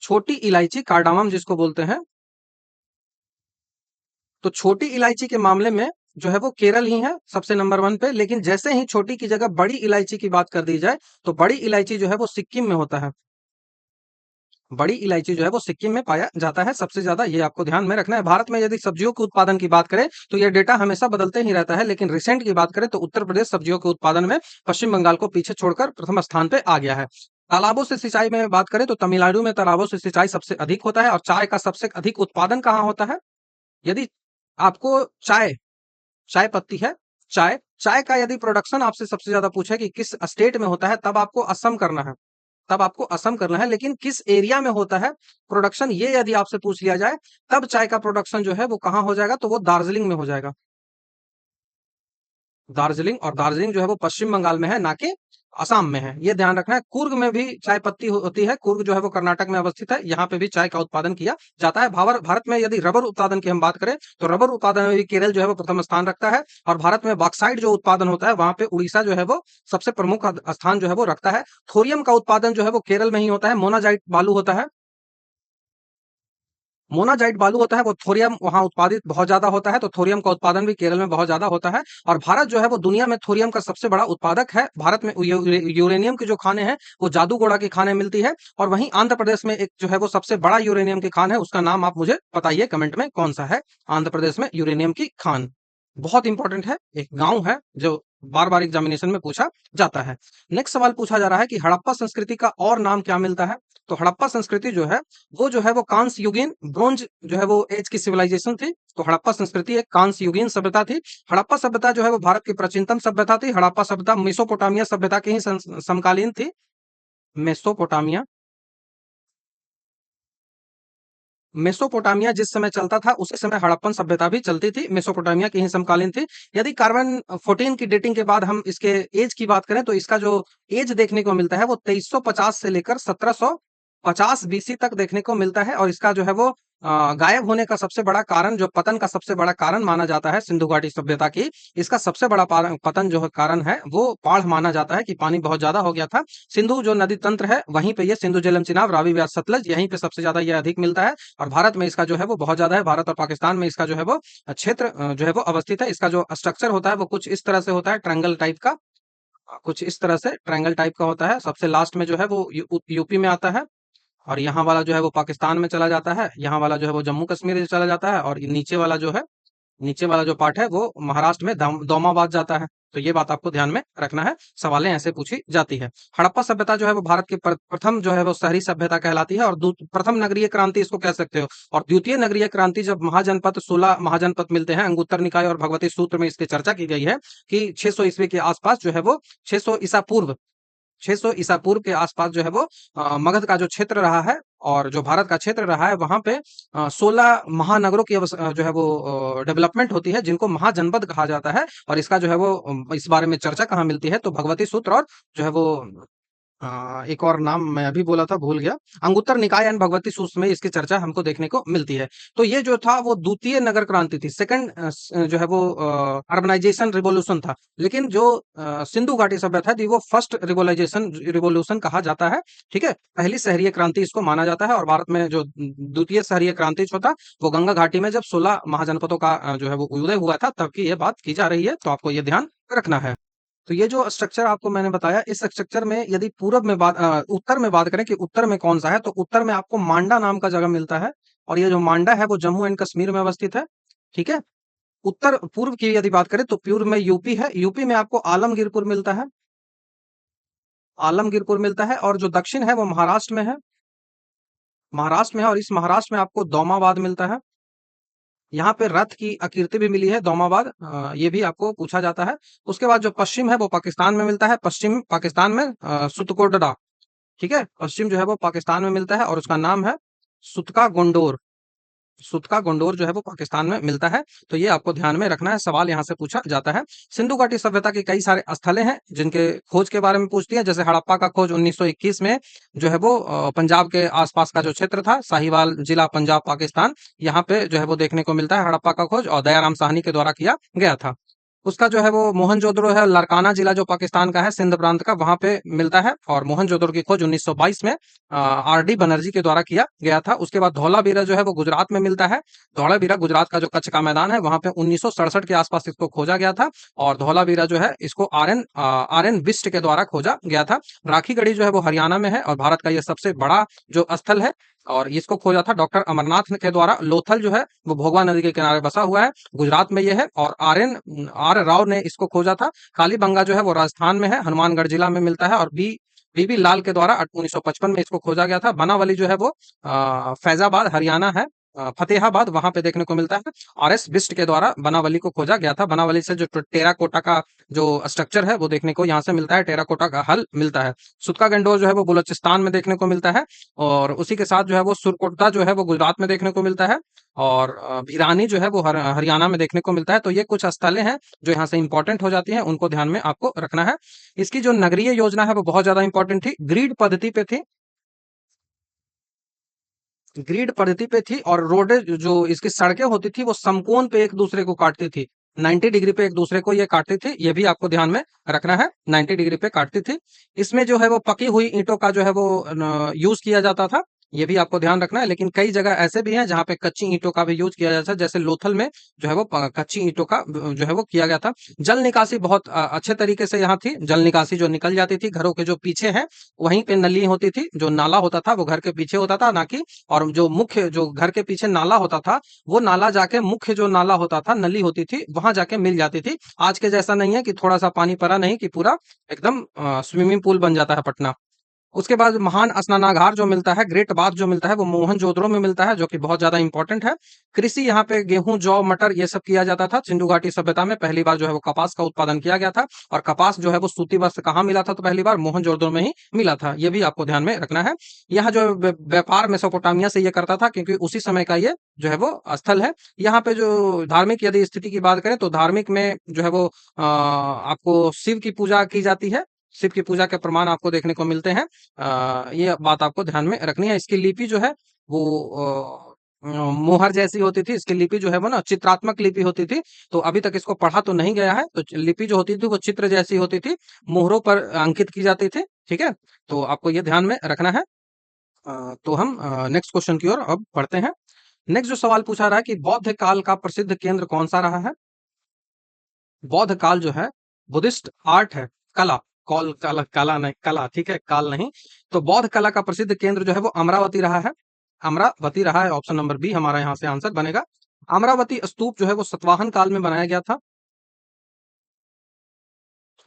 छोटी इलायची कार्डामम जिसको बोलते हैं, तो छोटी इलायची के मामले में जो है वो केरल ही है सबसे नंबर वन पे। लेकिन जैसे ही छोटी की जगह बड़ी इलायची की बात कर दी जाए, तो बड़ी इलायची जो है वो सिक्किम में होता है। बड़ी इलायची जो है वो सिक्किम में पाया जाता है सबसे ज्यादा। ये आपको ध्यान में रखना है। भारत में यदि सब्जियों के उत्पादन की बात करें तो ये डेटा हमेशा बदलते ही रहता है, लेकिन रिसेंट की बात करें तो उत्तर प्रदेश सब्जियों के उत्पादन में पश्चिम बंगाल को पीछे छोड़कर प्रथम स्थान पे आ गया है। तालाबों से सिंचाई में बात करें तो तमिलनाडु में तालाबों से सिंचाई सबसे अधिक होता है। और चाय का सबसे अधिक उत्पादन कहाँ होता है? यदि आपको चाय, चाय पत्ती है, चाय, चाय का यदि प्रोडक्शन आपसे सबसे ज्यादा पूछे कि किस स्टेट में होता है, तब आपको असम करना है। तब आपको असम करना है। लेकिन किस एरिया में होता है प्रोडक्शन, ये यदि आपसे पूछ लिया जाए, तब चाय का प्रोडक्शन जो है वो कहाँ हो जाएगा? तो वो दार्जिलिंग में हो जाएगा। दार्जिलिंग, और दार्जिलिंग जो है वो पश्चिम बंगाल में है, ना कि असम में है। ये ध्यान रखना है। कुर्ग में भी चाय पत्ती होती है। कुर्ग जो है वो कर्नाटक में अवस्थित है। यहाँ पे भी चाय का उत्पादन किया जाता है। भारत में यदि रबर उत्पादन की हम बात करें तो रबर उत्पादन में भी केरल जो है वो प्रथम स्थान रखता है। और भारत में बॉक्साइट जो उत्पादन होता है, वहां पे उड़ीसा जो है वो सबसे प्रमुख स्थान जो है वो रखता है। थोरियम का उत्पादन जो है वो केरल में ही होता है। मोनाजाइट बालू होता है, मोनाजाइट बालू होता है, वो थोरियम वहां उत्पादित बहुत ज्यादा होता है। तो थोरियम का उत्पादन भी केरल में बहुत ज्यादा होता है। और भारत जो है वो दुनिया में थोरियम का सबसे बड़ा उत्पादक है। भारत में यूरेनियम की जो खानें हैं वो जादूगोड़ा की खानें मिलती है। और वहीं आंध्र प्रदेश में एक जो है वो सबसे बड़ा यूरेनियम की खान है, उसका नाम आप मुझे बताइए कमेंट में, कौन सा है आंध्र प्रदेश में यूरेनियम की खान? बहुत इंपॉर्टेंट है, एक गांव है जो बार बार एग्जामिनेशन में पूछा जाता है। नेक्स्ट सवाल पूछा जा रहा है कि हड़प्पा संस्कृति का और नाम क्या मिलता है? तो हड़प्पा संस्कृति जो है वो जो है वो कांस्य युगीन ब्रोंज जो है वो एज की सिविलाइजेशन थी। तो हड़प्पा संस्कृति एक कांस्य युगीन सभ्यता थी। हड़प्पा सभ्यता जो है वो भारत की प्राचीनतम सभ्यता थी। हड़प्पा सभ्यता मेसोपोटामिया सभ्यता के ही समकालीन थी। मेसोपोटामिया, मेसोपोटामिया जिस समय चलता था उसी समय हड़प्पन सभ्यता भी चलती थी। मेसोपोटामिया की ही समकालीन थी। यदि कार्बन 14 की डेटिंग के बाद हम इसके एज की बात करें तो इसका जो एज देखने को मिलता है वो 2350 से लेकर 1750 बीसी तक देखने को मिलता है। और इसका जो है वो गायब होने का सबसे बड़ा कारण, जो पतन का सबसे बड़ा कारण माना जाता है सिंधु घाटी सभ्यता की, इसका सबसे बड़ा पतन जो कारण है वो बाढ़ माना जाता है कि पानी बहुत ज्यादा हो गया था। सिंधु जो नदी तंत्र है वहीं पे ये सिंधु झेलम चिनाब रावी व्यास सतलज, यहीं पे सबसे ज्यादा ये अधिक मिलता है। और भारत में इसका जो है वो बहुत ज्यादा है। भारत और पाकिस्तान में इसका जो है वो क्षेत्र जो है वो अवस्थित है। इसका जो स्ट्रक्चर होता है वो कुछ इस तरह से होता है, ट्रायंगल टाइप का, कुछ इस तरह से ट्रायंगल टाइप का होता है। सबसे लास्ट में जो है वो यूपी में आता है। और यहाँ वाला जो है वो पाकिस्तान में चला जाता है। यहाँ वाला जो है वो जम्मू कश्मीर चला जाता है। और नीचे वाला जो है, नीचे वाला जो पार्ट है वो महाराष्ट्र में दोमाबाद जाता है। तो ये बात आपको ध्यान में रखना है, सवालें ऐसे पूछी जाती है। हड़प्पा सभ्यता जो है वो भारत की प्रथम जो है वो शहरी सभ्यता कहलाती है। और प्रथम नगरीय क्रांति इसको कह सकते हो। और द्वितीय नगरीय क्रांति जब महाजनपद, 16 महाजनपद मिलते हैं, अंगुत्तर निकाय और भगवती सूत्र में इसकी चर्चा की गई है कि 600 ईस्वी के आसपास जो है वो 600 ईसा पूर्व, 600 ईसा पूर्व के आसपास जो है वो मगध का जो क्षेत्र रहा है और जो भारत का क्षेत्र रहा है, वहां पे 16 महानगरों की जो है वो डेवलपमेंट होती है, जिनको महाजनपद कहा जाता है। और इसका जो है वो इस बारे में चर्चा कहाँ मिलती है? तो भगवती सूत्र और जो है वो एक और नाम मैं अभी बोला था, भूल गया, अंगुत्तर निकाय एंड भगवती सूत्र में इसकी चर्चा हमको देखने को मिलती है। तो ये जो था वो द्वितीय नगर क्रांति थी, सेकंड जो है वो अर्बनाइजेशन रिवोल्यूशन था। लेकिन जो सिंधु घाटी सभ्यता थी वो फर्स्ट रिवोल्यूशन कहा जाता है। ठीक है, पहली शहरीय क्रांति इसको माना जाता है। और भारत में जो द्वितीय शहरीय क्रांति जो था वो गंगा घाटी में जब 16 महाजनपदों का जो है वो उदय हुआ था, तब की ये बात की जा रही है। तो आपको ये ध्यान रखना है। तो ये जो स्ट्रक्चर आपको मैंने बताया, इस स्ट्रक्चर में यदि पूरब में उत्तर में बात करें कि उत्तर में कौन सा है, तो उत्तर में आपको मांडा नाम का जगह मिलता है। और ये जो मांडा है वो जम्मू एंड कश्मीर में अवस्थित है। ठीक है। उत्तर पूर्व की यदि बात करें तो पूर्व में यूपी है। यूपी में आपको आलमगीरपुर मिलता है, आलमगीरपुर मिलता है। और जो दक्षिण है वो महाराष्ट्र में है, महाराष्ट्र में है। और इस महाराष्ट्र में आपको दोमाबाद मिलता है। यहाँ पे रथ की आकृति भी मिली है दोमाबाद, ये भी आपको पूछा जाता है। उसके बाद जो पश्चिम है वो पाकिस्तान में मिलता है, पश्चिम पाकिस्तान में सुतकोटडा, ठीक है, पश्चिम जो है वो पाकिस्तान में मिलता है और उसका नाम है सुतका गोंडोर। सुतका गोंडोर जो है वो पाकिस्तान में मिलता है। तो ये आपको ध्यान में रखना है, सवाल यहाँ से पूछा जाता है। सिंधु घाटी सभ्यता के कई सारे स्थलें हैं जिनके खोज के बारे में पूछती है, जैसे हड़प्पा का खोज 1921 में जो है वो पंजाब के आसपास का जो क्षेत्र था, साहिवाल जिला, पंजाब, पाकिस्तान, यहाँ पे जो है वो देखने को मिलता है हड़प्पा का खोज, और दयाराम साहनी के द्वारा किया गया था। उसका जो है वो मोहनजोदड़ो है, लारकाना जिला जो पाकिस्तान का है, सिंध प्रांत का, वहां पे मिलता है। और मोहनजोदड़ो की खोज 1922 में आर डी बनर्जी के द्वारा किया गया था। उसके बाद धौलावीरा जो है वो गुजरात में मिलता है। धौलावीरा गुजरात का जो कच्छ का मैदान है, वहां पे 1967 के आसपास इसको खोजा गया था। और धौलावीरा जो है इसको आर एन बिस्ट के द्वारा खोजा गया था। राखीगढ़ी जो है वो हरियाणा में है और भारत का यह सबसे बड़ा जो स्थल है, और इसको खोजा था डॉक्टर अमरनाथ के द्वारा। लोथल जो है वो भोगवा नदी के किनारे बसा हुआ है, गुजरात में यह है। और आर राव ने इसको खोजा था। कालीबंगा जो है वो राजस्थान में है, हनुमानगढ़ जिला में मिलता है। और बीबी लाल के द्वारा 1955 में इसको खोजा गया था। बनावली जो है वो फैजाबाद हरियाणा है, फतेहाबाद, वहां पे देखने को मिलता है। आर एस बिस्ट के द्वारा बनावली को खोजा गया था। बनावली से जो टेराकोटा का जो स्ट्रक्चर है वो देखने को यहाँ से मिलता है, टेराकोटा का हल मिलता है। सुतका गंडोर जो है वो बलूचिस्तान में देखने को मिलता है। और उसी के साथ जो है वो सुरकोटदा जो है वो गुजरात में देखने को मिलता है। और भिरानी जो है वो हरियाणा में देखने को मिलता है। तो ये कुछ स्थलें हैं जो यहाँ से इंपॉर्टेंट हो जाती हैं, उनको ध्यान में आपको रखना है। इसकी जो नगरीय योजना है वो बहुत ज्यादा इंपॉर्टेंट थी, ग्रिड पद्धति पे थी, ग्रिड पद्धति पे थी। और रोडें जो इसकी सड़कें होती थी वो समकोण पे एक दूसरे को काटती थी, 90 डिग्री पे एक दूसरे को ये काटती थी, ये भी आपको ध्यान में रखना है, 90 डिग्री पे काटती थी। इसमें जो है वो पकी हुई ईंटों का जो है वो यूज किया जाता था, ये भी आपको ध्यान रखना है। लेकिन कई जगह ऐसे भी हैं जहाँ पे कच्ची ईंटों का भी यूज किया जाता है, जैसे लोथल में जो है वो कच्ची ईंटों का जो है वो किया गया था। जल निकासी बहुत अच्छे तरीके से यहाँ थी। जल निकासी जो निकल जाती थी घरों के जो पीछे है, वहीं पे नली होती थी। जो नाला होता था वो घर के पीछे होता था, ना कि, और जो मुख्य जो घर के पीछे नाला होता था, वो नाला जाके मुख्य जो नाला होता था, नली होती थी, वहां जाके मिल जाती थी। आज के जैसा नहीं है कि थोड़ा सा पानी पड़ा नहीं कि पूरा एकदम स्विमिंग पूल बन जाता है पटना। उसके बाद महान स्नानागार जो मिलता है, ग्रेट बाथ जो मिलता है, वो मोहनजोदड़ो में मिलता है, जो कि बहुत ज्यादा इंपॉर्टेंट है। कृषि यहाँ पे गेहूं, जौ, मटर ये सब किया जाता था। सिंधु घाटी सभ्यता में पहली बार जो है वो कपास का उत्पादन किया गया था। और कपास जो है वो सूती वस्त्र कहाँ मिला था, तो पहली बार मोहनजोदड़ो में ही मिला था, ये भी आपको ध्यान में रखना है। यहाँ जो व्यापार मेसोपोटामिया से ये करता था, क्योंकि उसी समय का ये जो है वो स्थल है। यहाँ पे जो धार्मिक यदि स्थिति की बात करें तो धार्मिक में जो है वो आपको शिव की पूजा की जाती है, शिव की पूजा के प्रमाण आपको देखने को मिलते हैं। ये बात आपको ध्यान में रखनी है। इसकी लिपि जो है वो मोहर जैसी होती थी। इसकी लिपि जो है वो ना चित्रात्मक लिपि होती थी। तो अभी तक इसको पढ़ा तो नहीं गया है। तो लिपि जो होती थी वो चित्र जैसी होती थी, मोहरों पर अंकित की जाती थी, ठीक है। तो आपको ये ध्यान में रखना है। तो हम नेक्स्ट क्वेश्चन की ओर अब बढ़ते हैं। नेक्स्ट जो सवाल पूछा रहा है कि बौद्ध काल का प्रसिद्ध केंद्र कौन सा रहा है। बौद्ध काल जो है बुद्धिस्ट आर्ट है, कला, कॉल कला, कला नहीं, कला, ठीक है, काल नहीं। तो बौद्ध कला का प्रसिद्ध केंद्र जो है वो अमरावती रहा है, अमरावती रहा है। ऑप्शन नंबर बी हमारा यहाँ से आंसर बनेगा। अमरावती स्तूप जो है वो सातवाहन काल में बनाया गया था।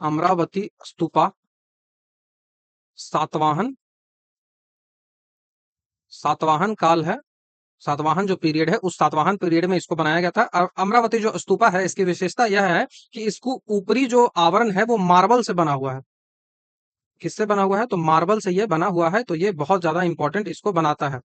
अमरावती स्तूपा सातवाहन, सातवाहन काल है, सातवाहन जो पीरियड है उस सातवाहन पीरियड में इसको बनाया गया था। और अमरावती जो स्तूपा है इसकी विशेषता यह है कि इसको ऊपरी जो आवरण है वो मार्बल से बना हुआ है। किससे बना हुआ है, तो मार्बल से ये बना हुआ है। तो ये बहुत ज्यादा इंपॉर्टेंट इसको बनाता है,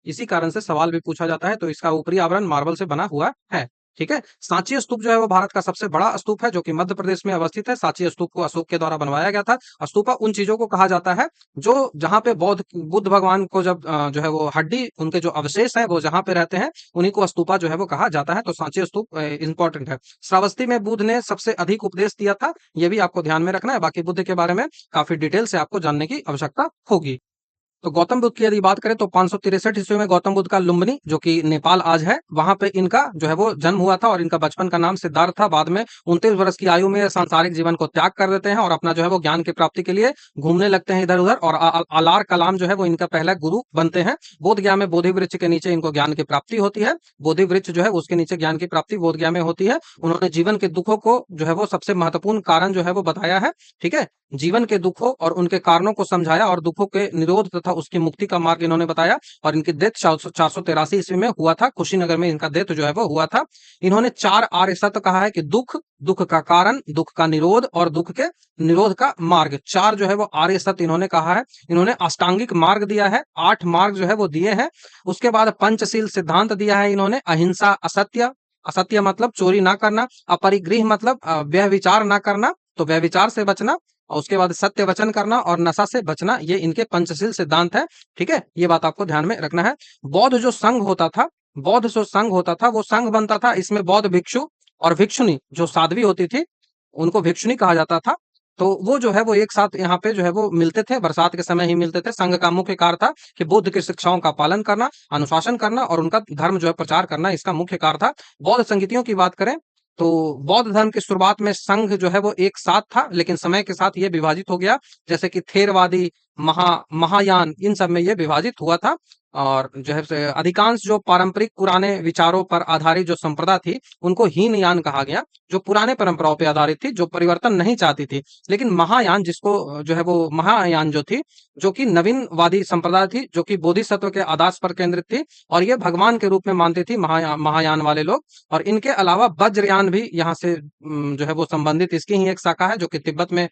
इसी कारण से सवाल भी पूछा जाता है। तो इसका ऊपरी आवरण मार्बल से बना हुआ है, ठीक है। सांची स्तूप जो है वो भारत का सबसे बड़ा स्तूप है, जो कि मध्य प्रदेश में अवस्थित है। सांची स्तूप को अशोक के द्वारा बनवाया गया था। स्तूपा उन चीजों को कहा जाता है जो जहां पे बुद्ध भगवान को जब जो है वो हड्डी, उनके जो अवशेष है वो जहां पे रहते हैं, उन्हीं को स्तूपा जो है वो कहा जाता है। तो सांची स्तूप इंपॉर्टेंट है। श्रावस्ती में बुद्ध ने सबसे अधिक उपदेश दिया था, ये भी आपको ध्यान में रखना है। बाकी बुद्ध के बारे में काफी डिटेल से आपको जानने की आवश्यकता होगी। तो गौतम बुद्ध की यदि बात करें तो 563 ईस्वी में गौतम बुद्ध का लुम्बिनी, जो कि नेपाल आज है, वहां पे इनका जो है वो जन्म हुआ था। और इनका बचपन का नाम सिद्धार्थ था। बाद में 29 वर्ष की आयु में सांसारिक जीवन को त्याग कर देते हैं और अपना जो है वो ज्ञान की प्राप्ति के लिए घूमने लगते हैं इधर उधर। और अलार कलाम जो है वो इनका पहला गुरु बनते हैं। बोध गया में बोधि वृक्ष के नीचे इनको ज्ञान की प्राप्ति होती है। बोधि वृक्ष जो है उसके नीचे ज्ञान की प्राप्ति बोध गया में होती है। उन्होंने जीवन के दुखों को जो है वो सबसे महत्वपूर्ण कारण जो है वो बताया है, ठीक है। जीवन के दुखों और उनके कारणों को समझाया और दुखों के निरोध तथा था उसकी मुक्ति का मार्ग इन्होंने बताया। और इनकी डेथ 483 ईस्वी में हुआ था, कुशीनगर में इनका डेथ जो है वो हुआ था। इन्होंने 4 आर्य सत्य कहा है कि दुख, दुख का कारण, दुख का निरोध और दुख के निरोध का मार्ग। 4 जो है वो आर्य सत्य इन्होंने कहा है। इन्होंने अष्टांगिक मार्ग दिया है, 8 मार्ग जो है वो दिए हैं। उसके बाद पंचशील सिद्धांत दिया है इन्होंने, अहिंसा, असत्य, असत्य मतलब चोरी ना करना, अपरिग्रह मतलब व्यभिचार ना करना, तो व्यभिचार से बचना, और उसके बाद सत्य वचन करना और नशा से बचना, ये इनके पंचशील सिद्धांत है। ठीक है, ये बात आपको ध्यान में रखना है। बौद्ध जो संघ होता था, बौद्ध जो संघ होता था वो संघ बनता था, इसमें बौद्ध भिक्षु और भिक्षुणी जो साध्वी होती थी उनको भिक्षुणी कहा जाता था। तो वो जो है वो एक साथ यहाँ पे जो है वो मिलते थे, बरसात के समय ही मिलते थे। संघ का मुख्य कार्य था कि बुद्ध की शिक्षाओं का पालन करना, अनुशासन करना और उनका धर्म जो है प्रचार करना, इसका मुख्य कार्य था। बौद्ध संगीतियों की बात करें तो बौद्ध धर्म की शुरुआत में संघ जो है वो एक साथ था, लेकिन समय के साथ ये विभाजित हो गया। जैसे कि थेरवादी, महायान, इन सब में ये विभाजित हुआ था। और जो है अधिकांश जो पारंपरिक पुराने विचारों पर आधारित जो संप्रदाय थी उनको हीनयान कहा गया, जो पुराने परंपराओं पर आधारित थी, जो परिवर्तन नहीं चाहती थी। लेकिन महायान, जिसको जो है वो महायान जो थी, जो कि नवीनवादी संप्रदाय थी, जो कि बोधिसत्व के आदर्श पर केंद्रित थी और ये भगवान के रूप में मानती थी महायान वाले लोग। और इनके अलावा वज्रयान भी यहाँ से जो है वो संबंधित, इसकी ही एक शाखा है जो कि तिब्बत में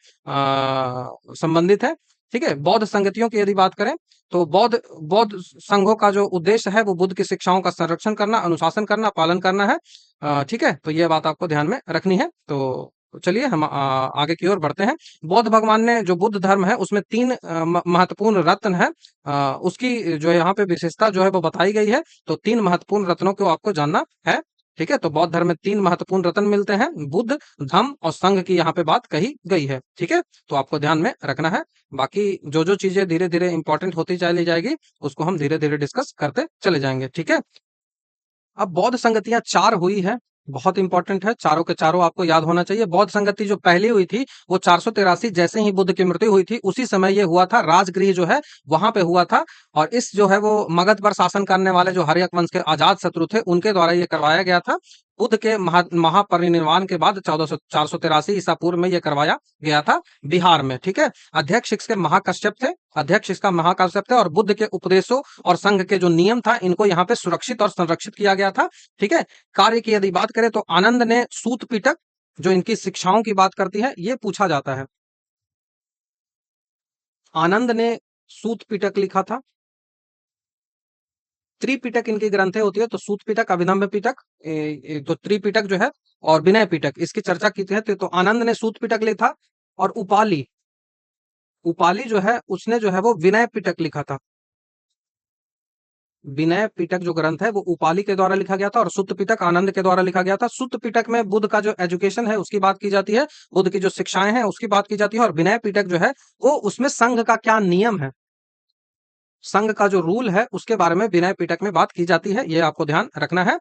संबंधित है। ठीक है, बौद्ध संगतियों की यदि बात करें तो बौद्ध बौद्ध संघों का जो उद्देश्य है वो बुद्ध की शिक्षाओं का संरक्षण करना, अनुशासन करना, पालन करना है। ठीक है, तो ये बात आपको ध्यान में रखनी है। तो चलिए हम आगे की ओर बढ़ते हैं। बौद्ध भगवान ने जो बुद्ध धर्म है उसमें 3 महत्वपूर्ण रत्न है, उसकी जो यहाँ पे विशेषता जो है वो बताई गई है। तो 3 महत्वपूर्ण रत्नों को आपको जानना है। ठीक है, तो बौद्ध धर्म में 3 महत्वपूर्ण रत्न मिलते हैं, बुद्ध, धम्म और संघ की यहाँ पे बात कही गई है। ठीक है, तो आपको ध्यान में रखना है। बाकी जो जो चीजें धीरे धीरे इंपॉर्टेंट होती चली जाएगी उसको हम धीरे धीरे डिस्कस करते चले जाएंगे। ठीक है, अब बौद्ध संगतियां 4 हुई है, बहुत इंपॉर्टेंट है, चारों के चारों आपको याद होना चाहिए। बौद्ध संगति जो पहली हुई थी वो 483 जैसे ही बुद्ध की मृत्यु हुई थी उसी समय ये हुआ था, राजगृह जो है वहां पे हुआ था। और इस जो है वो मगध पर शासन करने वाले जो हर्यक वंश के अजात शत्रु थे उनके द्वारा ये करवाया गया था। बुद्ध के महापरिनिर्वाण के बाद 483 ईसा पूर्व में ये करवाया गया था बिहार में। ठीक है, अध्यक्ष इसके महाकश्यप थे, अध्यक्ष इसका महाकश्यप थे और बुद्ध के उपदेशों और संघ के जो नियम था इनको यहाँ पे सुरक्षित और संरक्षित किया गया था। ठीक है, कार्य की यदि बात करें तो आनंद ने सूत पिटक जो इनकी शिक्षाओं की बात करती है ये पूछा जाता है। आनंद ने सूत पिटक लिखा था। त्रिपिटक इनकी ग्रंथें होती है, तो सूत पिटक, अभिधम्म पिटक, तो त्रिपिटक जो है और विनय पिटक, इसकी चर्चा की है। तो आनंद ने सूत पिटक लिखा और उपाली, उपाली जो है उसने जो है वो विनय पिटक लिखा था। विनय पिटक जो ग्रंथ है वो उपाली के द्वारा लिखा गया था और सुत्त पिटक आनंद के द्वारा लिखा गया था। सुत्त पिटक में बुद्ध का जो एजुकेशन है उसकी बात की जाती है, बुद्ध की जो शिक्षाएं हैं उसकी बात की जाती है। और विनय पिटक जो है वो उसमें संघ का क्या नियम है, संघ का जो रूल है उसके बारे में विनय पिटक में बात की जाती है, ये आपको ध्यान रखना है।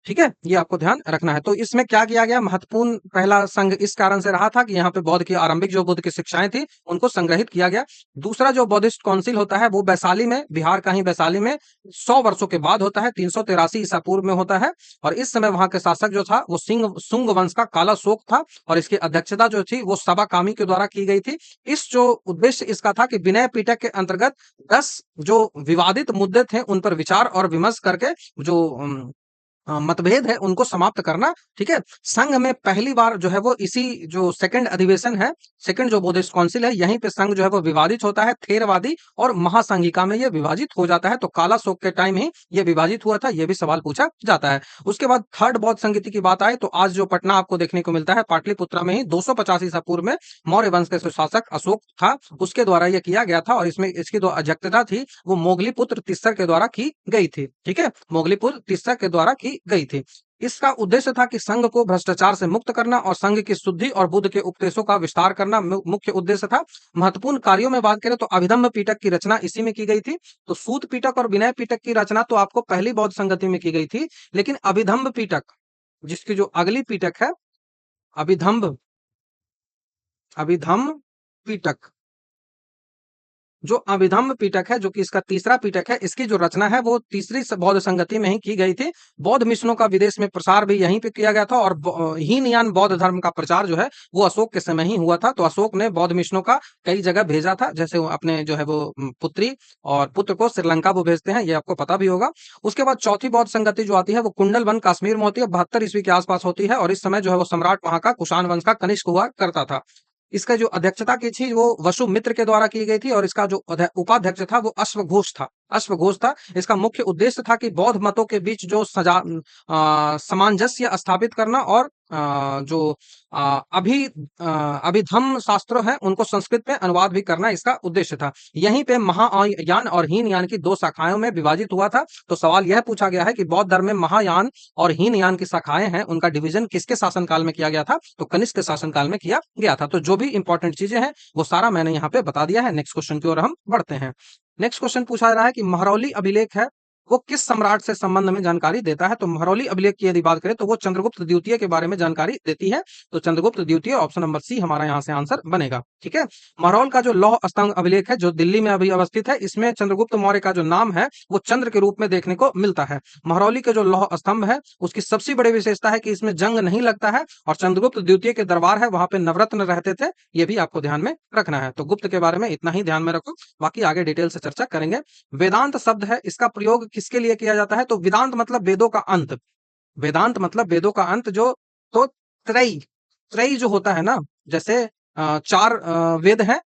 ठीक है, ये आपको ध्यान रखना है। तो इसमें क्या किया गया, महत्वपूर्ण पहला संघ इस कारण से रहा था कि यहाँ पे बौद्ध की आरंभिक जो बुद्ध की शिक्षाएं थी उनको संग्रहित किया गया। दूसरा जो बौद्धिस्ट काउंसिल होता है वो वैशाली में, बिहार का ही वैशाली में 100 वर्षों के बाद होता है, 383 ईसा पूर्व में होता है। और इस समय वहां के शासक जो था वो सुंग वंश का काला शोक था और इसकी अध्यक्षता जो थी वो सबा कामी के द्वारा की गई थी। इस जो उद्देश्य इसका था कि विनय पिटक के अंतर्गत 10 जो विवादित मुद्दे थे उन पर विचार और विमर्श करके जो मतभेद है उनको समाप्त करना। ठीक है, संघ में पहली बार जो है वो इसी जो सेकंड अधिवेशन है, सेकंड जो बौद्धिस्ट काउंसिल है, यहीं पे संघ जो है वो विभाजित होता है, थेरवादी और महासंघिका में ये विभाजित हो जाता है। तो काला शोक के टाइम ही ये विभाजित हुआ था, ये भी सवाल पूछा जाता है। उसके बाद थर्ड बौद्ध संगति की बात आए तो आज जो पटना आपको देखने को मिलता है पाटलिपुत्रा में ही 250 ईसा पूर्व में मौर्य वंश के शासक अशोक था, उसके द्वारा यह किया गया था। और इसमें इसकी जो अध्यक्षता थी वो मोगलीपुत्र तिस्सर के द्वारा की गई थी। ठीक है, मोगलीपुत्र तिस्सर के द्वारा की गई थी। इसका उद्देश्य था कि संघ को भ्रष्टाचार से मुक्त करना और संघ की शुद्धि और बुद्ध के उपदेशों का विस्तार करना मुख्य उद्देश्य था। महत्वपूर्ण कार्यों में बात करें तो अभिधम्म पिटक की रचना इसी में की गई थी। तो सूत पिटक और विनय पिटक की रचना तो आपको पहली बौद्ध संगति में की गई थी, लेकिन अभिधम्म पिटक जिसकी जो अगली पिटक है, अभिधम्म अभिधम्म पिटक जो अभिधम्म पीटक है, जो कि इसका तीसरा पीटक है, इसकी जो रचना है वो तीसरी बौद्ध संगति में ही की गई थी। बौद्ध मिशनों का विदेश में प्रसार भी यहीं पे किया गया था और हीनयान बौद्ध धर्म का प्रचार जो है वो अशोक के समय ही हुआ था। तो अशोक ने बौद्ध मिशनों का कई जगह भेजा था, जैसे वो अपने जो है वो पुत्री और पुत्र को श्रीलंका वो भेजते हैं, ये आपको पता भी होगा। उसके बाद चौथी बौद्ध संगति जो आती है वो कुंडलवन कश्मीर में होती है, 72 ईस्वी के आसपास होती है और इस समय जो है वो सम्राट वहां का कुषाण वंश का कनिष्क हुआ करता था। इसका जो अध्यक्षता की थी वो वसुमित्र के द्वारा की गई थी और इसका जो उपाध्यक्ष था वो अश्वघोष था। अश्वघोष था। इसका मुख्य उद्देश्य था कि बौद्ध मतों के बीच जो सामंजस्य स्थापित करना और जो अभिधम्म शास्त्र है उनको संस्कृत में अनुवाद भी करना इसका उद्देश्य था। यहीं पे महायान और हीनयान की दो शाखाओं में विभाजित हुआ था। तो सवाल यह पूछा गया है कि बौद्ध धर्म में महायान और हीनयान की शाखाएं हैं, उनका डिवीजन किसके शासनकाल में किया गया था? तो कनिष्क के शासनकाल में किया गया था। तो जो भी इंपॉर्टेंट चीजें हैं वो सारा मैंने यहाँ पे बता दिया है। नेक्स्ट क्वेश्चन की ओर हम बढ़ते हैं। नेक्स्ट क्वेश्चन पूछा जा रहा है कि महरौली अभिलेख है वो किस सम्राट से संबंध में जानकारी देता है? तो महरौली अभिलेख की यदि बात करें तो वो चंद्रगुप्त द्वितीय के बारे में जानकारी देती है। तो चंद्रगुप्त द्वितीय ऑप्शन नंबर सी हमारा यहाँ से आंसर बनेगा। ठीक है। महरौल का जो लौह स्तंभ अभिलेख है जो दिल्ली में अभी अवस्थित है, इसमें चंद्रगुप्त मौर्य का जो नाम है वो चंद्र के रूप में देखने को मिलता है। महरौली के जो लौह स्तंभ है उसकी सबसे बड़ी विशेषता है कि इसमें जंग नहीं लगता है और चंद्रगुप्त द्वितीय के दरबार है वहां पे नवरत्न रहते थे, ये भी आपको ध्यान में रखना है। तो गुप्त के बारे में इतना ही ध्यान में रखो, बाकी आगे डिटेल से चर्चा करेंगे। वेदांत शब्द है, इसका प्रयोग किसके लिए किया जाता है? तो वेदांत मतलब वेदों का अंत। वेदांत मतलब वेदों का अंत। जो तो त्रयी त्रयी जो होता है ना, जैसे चार वेद हैं,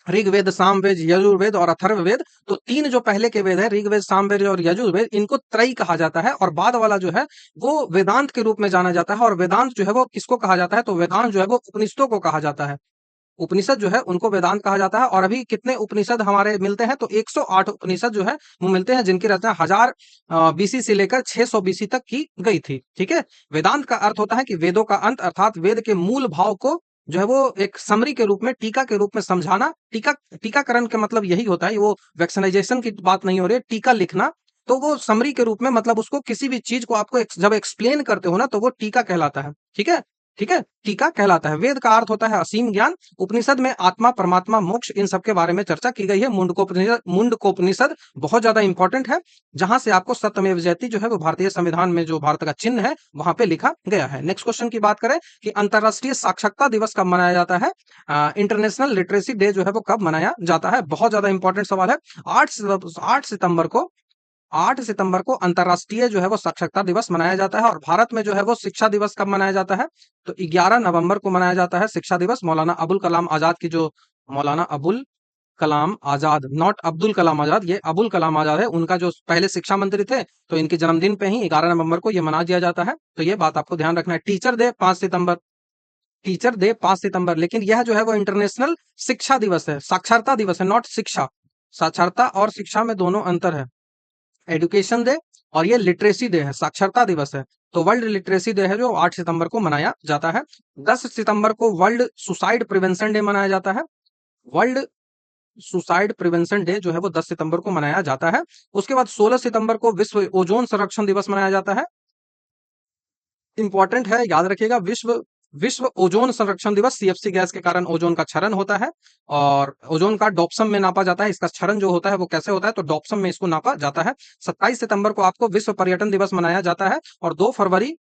ऋग्वेद, सामवेद, यजुर्वेद और अथर्ववेद। तो तीन जो पहले के वेद है ऋग्वेद, सामवेद और यजुर्वेद, इनको त्रयी कहा जाता है और बाद वाला जो है वो वेदांत के रूप में जाना जाता है। और वेदांत जो है वो किसको कहा जाता है? तो वेदांत जो है वो उपनिषदों को कहा जाता है। उपनिषद जो है उनको वेदांत कहा जाता है। और अभी कितने उपनिषद हमारे मिलते हैं? तो 108 उपनिषद जो है वो मिलते हैं, जिनकी रचना 1000 बीसी से लेकर 600 बीसी तक की गई थी। ठीक है। वेदांत का अर्थ होता है कि वेदों का अंत, अर्थात वेद के मूल भाव को जो है वो एक समरी के रूप में, टीका के रूप में समझाना। टीकाकरण का मतलब यही होता है, वो वैक्सीनाइजेशन की बात नहीं हो रही है, टीका लिखना। तो वो समरी के रूप में, मतलब उसको किसी भी चीज को आपको जब एक्सप्लेन करते हो ना तो वो टीका कहलाता है। ठीक है। ठीक है, टीका कहलाता है। वेद का अर्थ होता है असीम ज्ञान। उपनिषद में आत्मा, परमात्मा, मोक्ष, इन सब के बारे में चर्चा की गई है। मुंडकोपनिषद बहुत ज्यादा इंपॉर्टेंट है, जहां से आपको सत्यमेव जयते जो है वो भारतीय संविधान में जो भारत का चिन्ह है वहां पे लिखा गया है। नेक्स्ट क्वेश्चन की बात करें कि अंतरराष्ट्रीय साक्षरता दिवस कब मनाया जाता है? इंटरनेशनल लिटरेसी डे जो है वो कब मनाया जाता है? बहुत ज्यादा इंपॉर्टेंट सवाल है। 8 सितंबर को 8 सितंबर को अंतरराष्ट्रीय जो है वो साक्षरता दिवस मनाया जाता है। और भारत में जो है वो शिक्षा दिवस कब मनाया जाता है? तो 11 नवंबर को मनाया जाता है शिक्षा दिवस। मौलाना अबुल कलाम आजाद की जो, मौलाना अबुल कलाम आजाद, नॉट अब्दुल कलाम आजाद, ये अबुल कलाम आजाद है, उनका जो पहले शिक्षा मंत्री थे, तो इनके जन्मदिन पे ही 11 नवंबर को ये मना दिया जाता है। तो ये बात आपको ध्यान रखना है। टीचर डे 5 सितंबर, टीचर डे 5 सितंबर। लेकिन यह जो है वो इंटरनेशनल शिक्षा दिवस है, साक्षरता दिवस है, नॉट शिक्षा। साक्षरता और शिक्षा में दोनों अंतर है। एजुकेशन डे और ये लिटरेसी डे है, साक्षरता दिवस है। तो वर्ल्ड लिटरेसी डे है जो 8 सितंबर को मनाया जाता है। 10 सितंबर को वर्ल्ड सुसाइड प्रिवेंशन डे मनाया जाता है। वर्ल्ड सुसाइड प्रिवेंशन डे जो है वो 10 सितंबर को मनाया जाता है। उसके बाद 16 सितंबर को विश्व ओजोन संरक्षण दिवस मनाया जाता है। इंपॉर्टेंट है, याद रखिएगा। विश्व विश्व ओजोन संरक्षण दिवस। सीएफसी गैस के कारण ओजोन का क्षरण होता है और ओजोन का डॉप्सम में नापा जाता है। इसका क्षरण जो होता है वो कैसे होता है? तो डॉप्सम में इसको नापा जाता है। 27 सितंबर को आपको विश्व पर्यटन दिवस मनाया जाता है और 2 फरवरी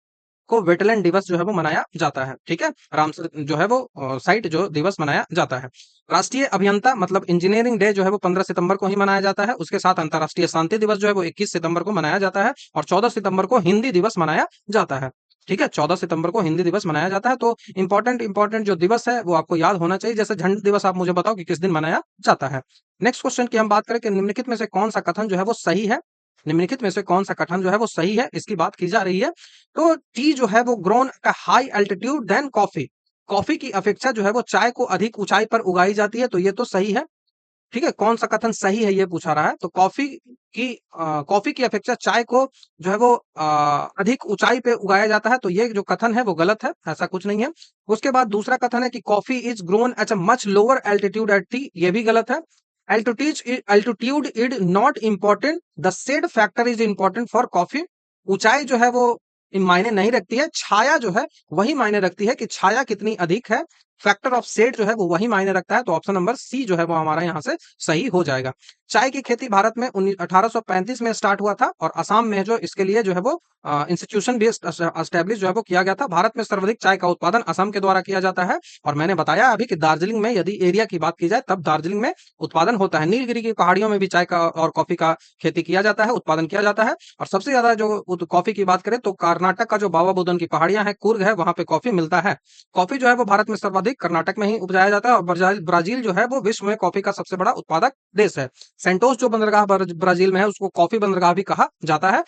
को वेटलैंड दिवस जो है वो मनाया जाता है। ठीक है। रामसर जो है वो साइट जो दिवस मनाया जाता है। राष्ट्रीय अभियंता मतलब इंजीनियरिंग डे जो है वो 15 सितंबर को ही मनाया जाता है। उसके साथ अंतरराष्ट्रीय शांति दिवस जो है वो 21 सितंबर को मनाया जाता है और 14 सितंबर को हिंदी दिवस मनाया जाता है। ठीक है। 14 सितंबर को हिंदी दिवस मनाया जाता है। तो इंपॉर्टेंट जो दिवस है वो आपको याद होना चाहिए। जैसे झंडा दिवस, आप मुझे बताओ कि किस दिन मनाया जाता है। नेक्स्ट क्वेश्चन की हम बात करें कि निम्नलिखित में से कौन सा कथन जो है वो सही है? निम्नलिखित में से कौन सा कथन जो है वो सही है, इसकी बात की जा रही है। तो टी जो है वो grown at high altitude than coffee. Coffee की अपेक्षा जो है वो चाय को अधिक ऊंचाई पर उगाई जाती है, तो ये तो सही है। ठीक है। कौन सा कथन सही है ये पूछा रहा है। तो कॉफी की अपेक्षा चाय को जो है वो अधिक ऊंचाई पे उगाया जाता है, तो ये जो कथन है वो गलत है, ऐसा कुछ नहीं है। उसके बाद दूसरा कथन है कि coffee is grown at a much lower altitude at tea, ये भी गलत है। Altitude is not important, the shade factor is important for coffee. ऊंचाई जो है वो मायने नहीं रखती है, छाया जो है वही मायने रखती है कि छाया कितनी अधिक है। फैक्टर ऑफ सेट जो है वो वही मायने रखता है, तो ऑप्शन नंबर सी जो है वो हमारा यहाँ से सही हो जाएगा। चाय की खेती भारत में 1835 में स्टार्ट हुआ था और असम में जो इसके लिए जो है वो इंस्टीट्यूशन भी एस्टेब्लिश जो है वो किया गया था। भारत में सर्वाधिक चाय का उत्पादन असम के द्वारा किया जाता है और मैंने बताया अभी कि दार्जिलिंग में यदि एरिया की बात की जाए तब दार्जिलिंग में उत्पादन होता है। नीलगिरी की पहाड़ियों में भी चाय का और कॉफी का खेती किया जाता है, उत्पादन किया जाता है। और सबसे ज्यादा जो कॉफी की बात करें तो कर्नाटक का जो बाबा बुदन की पहाड़ियां हैं, कुर्ग है, वहां पे कॉफी मिलता है। कॉफी जो है वो भारत में सर्वाधिक कर्नाटक में ही उपजाया जाता है और ब्राजील जो है वो विश्व में कॉफी का सबसे बड़ा उत्पादक देश है। सेंटोस जो बंदरगाह ब्राजील में है उसको कॉफी बंदरगाह भी कहा जाता है।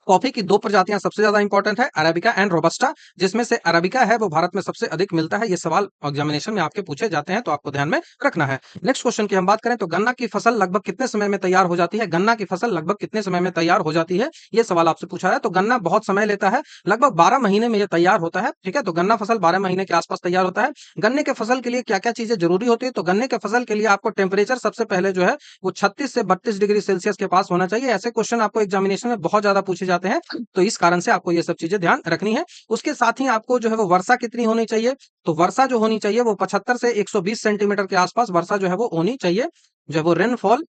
कॉफी की दो प्रजातियां सबसे ज्यादा इंपॉर्टेंट है, अरेबिका एंड रोबस्टा, जिसमें से अरेबिका है वो भारत में सबसे अधिक मिलता है। ये सवाल एग्जामिनेशन में आपके पूछे जाते हैं तो आपको ध्यान में रखना है। नेक्स्ट क्वेश्चन की हम बात करें तो गन्ना की फसल लगभग कितने समय में तैयार हो जाती है? गन्ना की फसल लगभग कितने समय में तैयार हो जाती है, ये सवाल आपसे पूछा है। तो गन्ना बहुत समय लेता है, लगभग 12 महीने में ये तैयार होता है। ठीक है, तो गन्ना फसल 12 महीने के आसपास तैयार होता है। गन्ने के फसल के लिए क्या क्या चीजें जरूरी होती है? तो गन्ने के फसल के लिए आपको टेम्परेचर सबसे पहले जो है वो 36 से 32 डिग्री सेल्सियस के पास होना चाहिए। ऐसे क्वेश्चन आपको एग्जामिनेशन में बहुत ज्यादा पूछे जाते हैं, तो इस कारण से आपको ये सब चीजें ध्यान रखनी है। उसके साथ ही आपको जो है वो वर्षा कितनी होनी चाहिए? तो वर्षा जो होनी चाहिए वो 75 से 120 सेंटीमीटर के आसपास वर्षा जो है वो होनी चाहिए, जो है वो रेनफॉल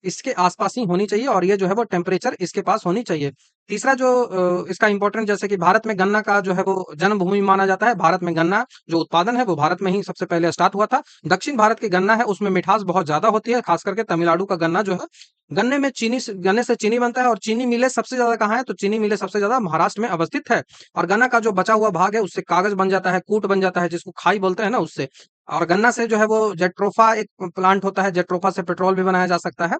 इसके आसपास ही होनी चाहिए और ये जो है वो टेम्परेचर इसके पास होनी चाहिए। तीसरा जो इसका इंपॉर्टेंट, जैसे कि भारत में गन्ना का जो है वो जन्मभूमि माना जाता है। भारत में गन्ना जो उत्पादन है वो भारत में ही सबसे पहले स्टार्ट हुआ था। दक्षिण भारत की गन्ना है उसमें मिठास बहुत ज्यादा होती है, खास करके तमिलनाडु का गन्ना जो है, गन्ने में गन्ने से चीनी बनता है और चीनी मिले सबसे ज्यादा कहाँ है? तो चीनी मिले सबसे ज्यादा महाराष्ट्र में अवस्थित है। और गन्ना का जो बचा हुआ भाग है उससे कागज बन जाता है, कूट बन जाता है, जिसको खाई बोलते हैं ना, उससे। और गन्ना से जो है वो जेट्रोफा एक प्लांट होता है, जेट्रोफा से पेट्रोल भी बनाया जा सकता है,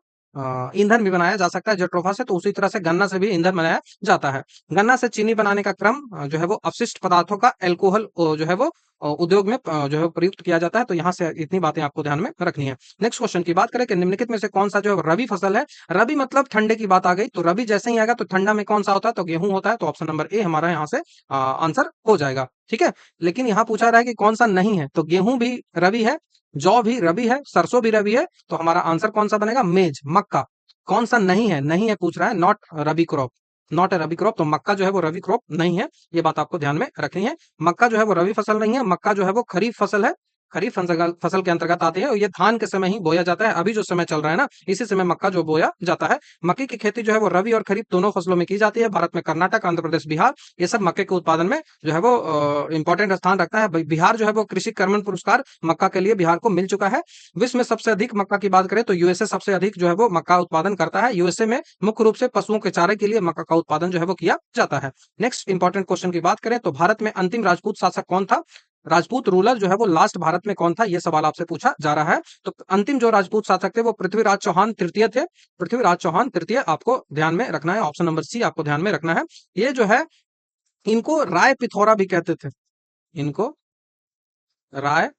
ईंधन भी बनाया जा सकता है जेट्रोफा से। तो उसी तरह से गन्ना से भी ईंधन बनाया जाता है। गन्ना से चीनी बनाने का क्रम जो है वो अपशिष्ट पदार्थों का एल्कोहल जो है वो उद्योग में जो है प्रयुक्त किया जाता है। तो यहाँ से इतनी बातें आपको ध्यान में रखनी है। नेक्स्ट क्वेश्चन की बात करें कि निम्नलिखित में से कौन सा जो है रबी फसल है? रबी मतलब ठंडे की बात आ गई, तो रबी जैसे ही आएगा तो ठंडा में कौन सा होता है? तो गेहूं होता है। तो ऑप्शन नंबर ए हमारा यहाँ से आंसर हो जाएगा। ठीक है, लेकिन यहाँ पूछा रहा है कि कौन सा नहीं है, तो गेहूं भी रबी है, जौ भी रबी है, सरसों भी रबी है। तो हमारा आंसर कौन सा बनेगा? मेज, मक्का। कौन सा नहीं है? नहीं है पूछ रहा है, not rabi crop, not a rabi crop. तो मक्का जो है वो रबी क्रॉप नहीं है, ये बात आपको ध्यान में रखनी है। मक्का जो है वो रबी फसल नहीं है, मक्का जो है वो खरीफ फसल है, खरीफ फसल के अंतर्गत आती है और ये धान के समय ही बोया जाता है। अभी जो समय चल रहा है ना, इसी समय मक्का जो बोया जाता है। मक्के की खेती जो है वो रबी और खरीफ दोनों फसलों में की जाती है। भारत में कर्नाटक, आंध्र प्रदेश, बिहार, ये सब मक्के के उत्पादन में जो है वो इंपॉर्टेंट स्थान रखता है। बिहार जो है वो कृषि कर्मण पुरस्कार मक्का के लिए बिहार को मिल चुका है। विश्व में सबसे अधिक मक्का की बात करें तो यूएसए सबसे अधिक जो है वो मक्का उत्पादन करता है। यूएसए में मुख्य रूप से पशुओं के चारे के लिए मक्का का उत्पादन जो है वो किया जाता है। नेक्स्ट इंपॉर्टेंट क्वेश्चन की बात करें तो भारत में अंतिम राजपूत शासक कौन था? राजपूत रूलर जो है वो लास्ट भारत में कौन था, ये सवाल आपसे पूछा जा रहा है। तो अंतिम जो राजपूत शासक थे वो पृथ्वीराज चौहान तृतीय थे। पृथ्वीराज चौहान तृतीय आपको ध्यान में रखना है, ऑप्शन नंबर सी आपको ध्यान में रखना है। ये जो है इनको राय पिथौरा भी कहते थे, इनको राय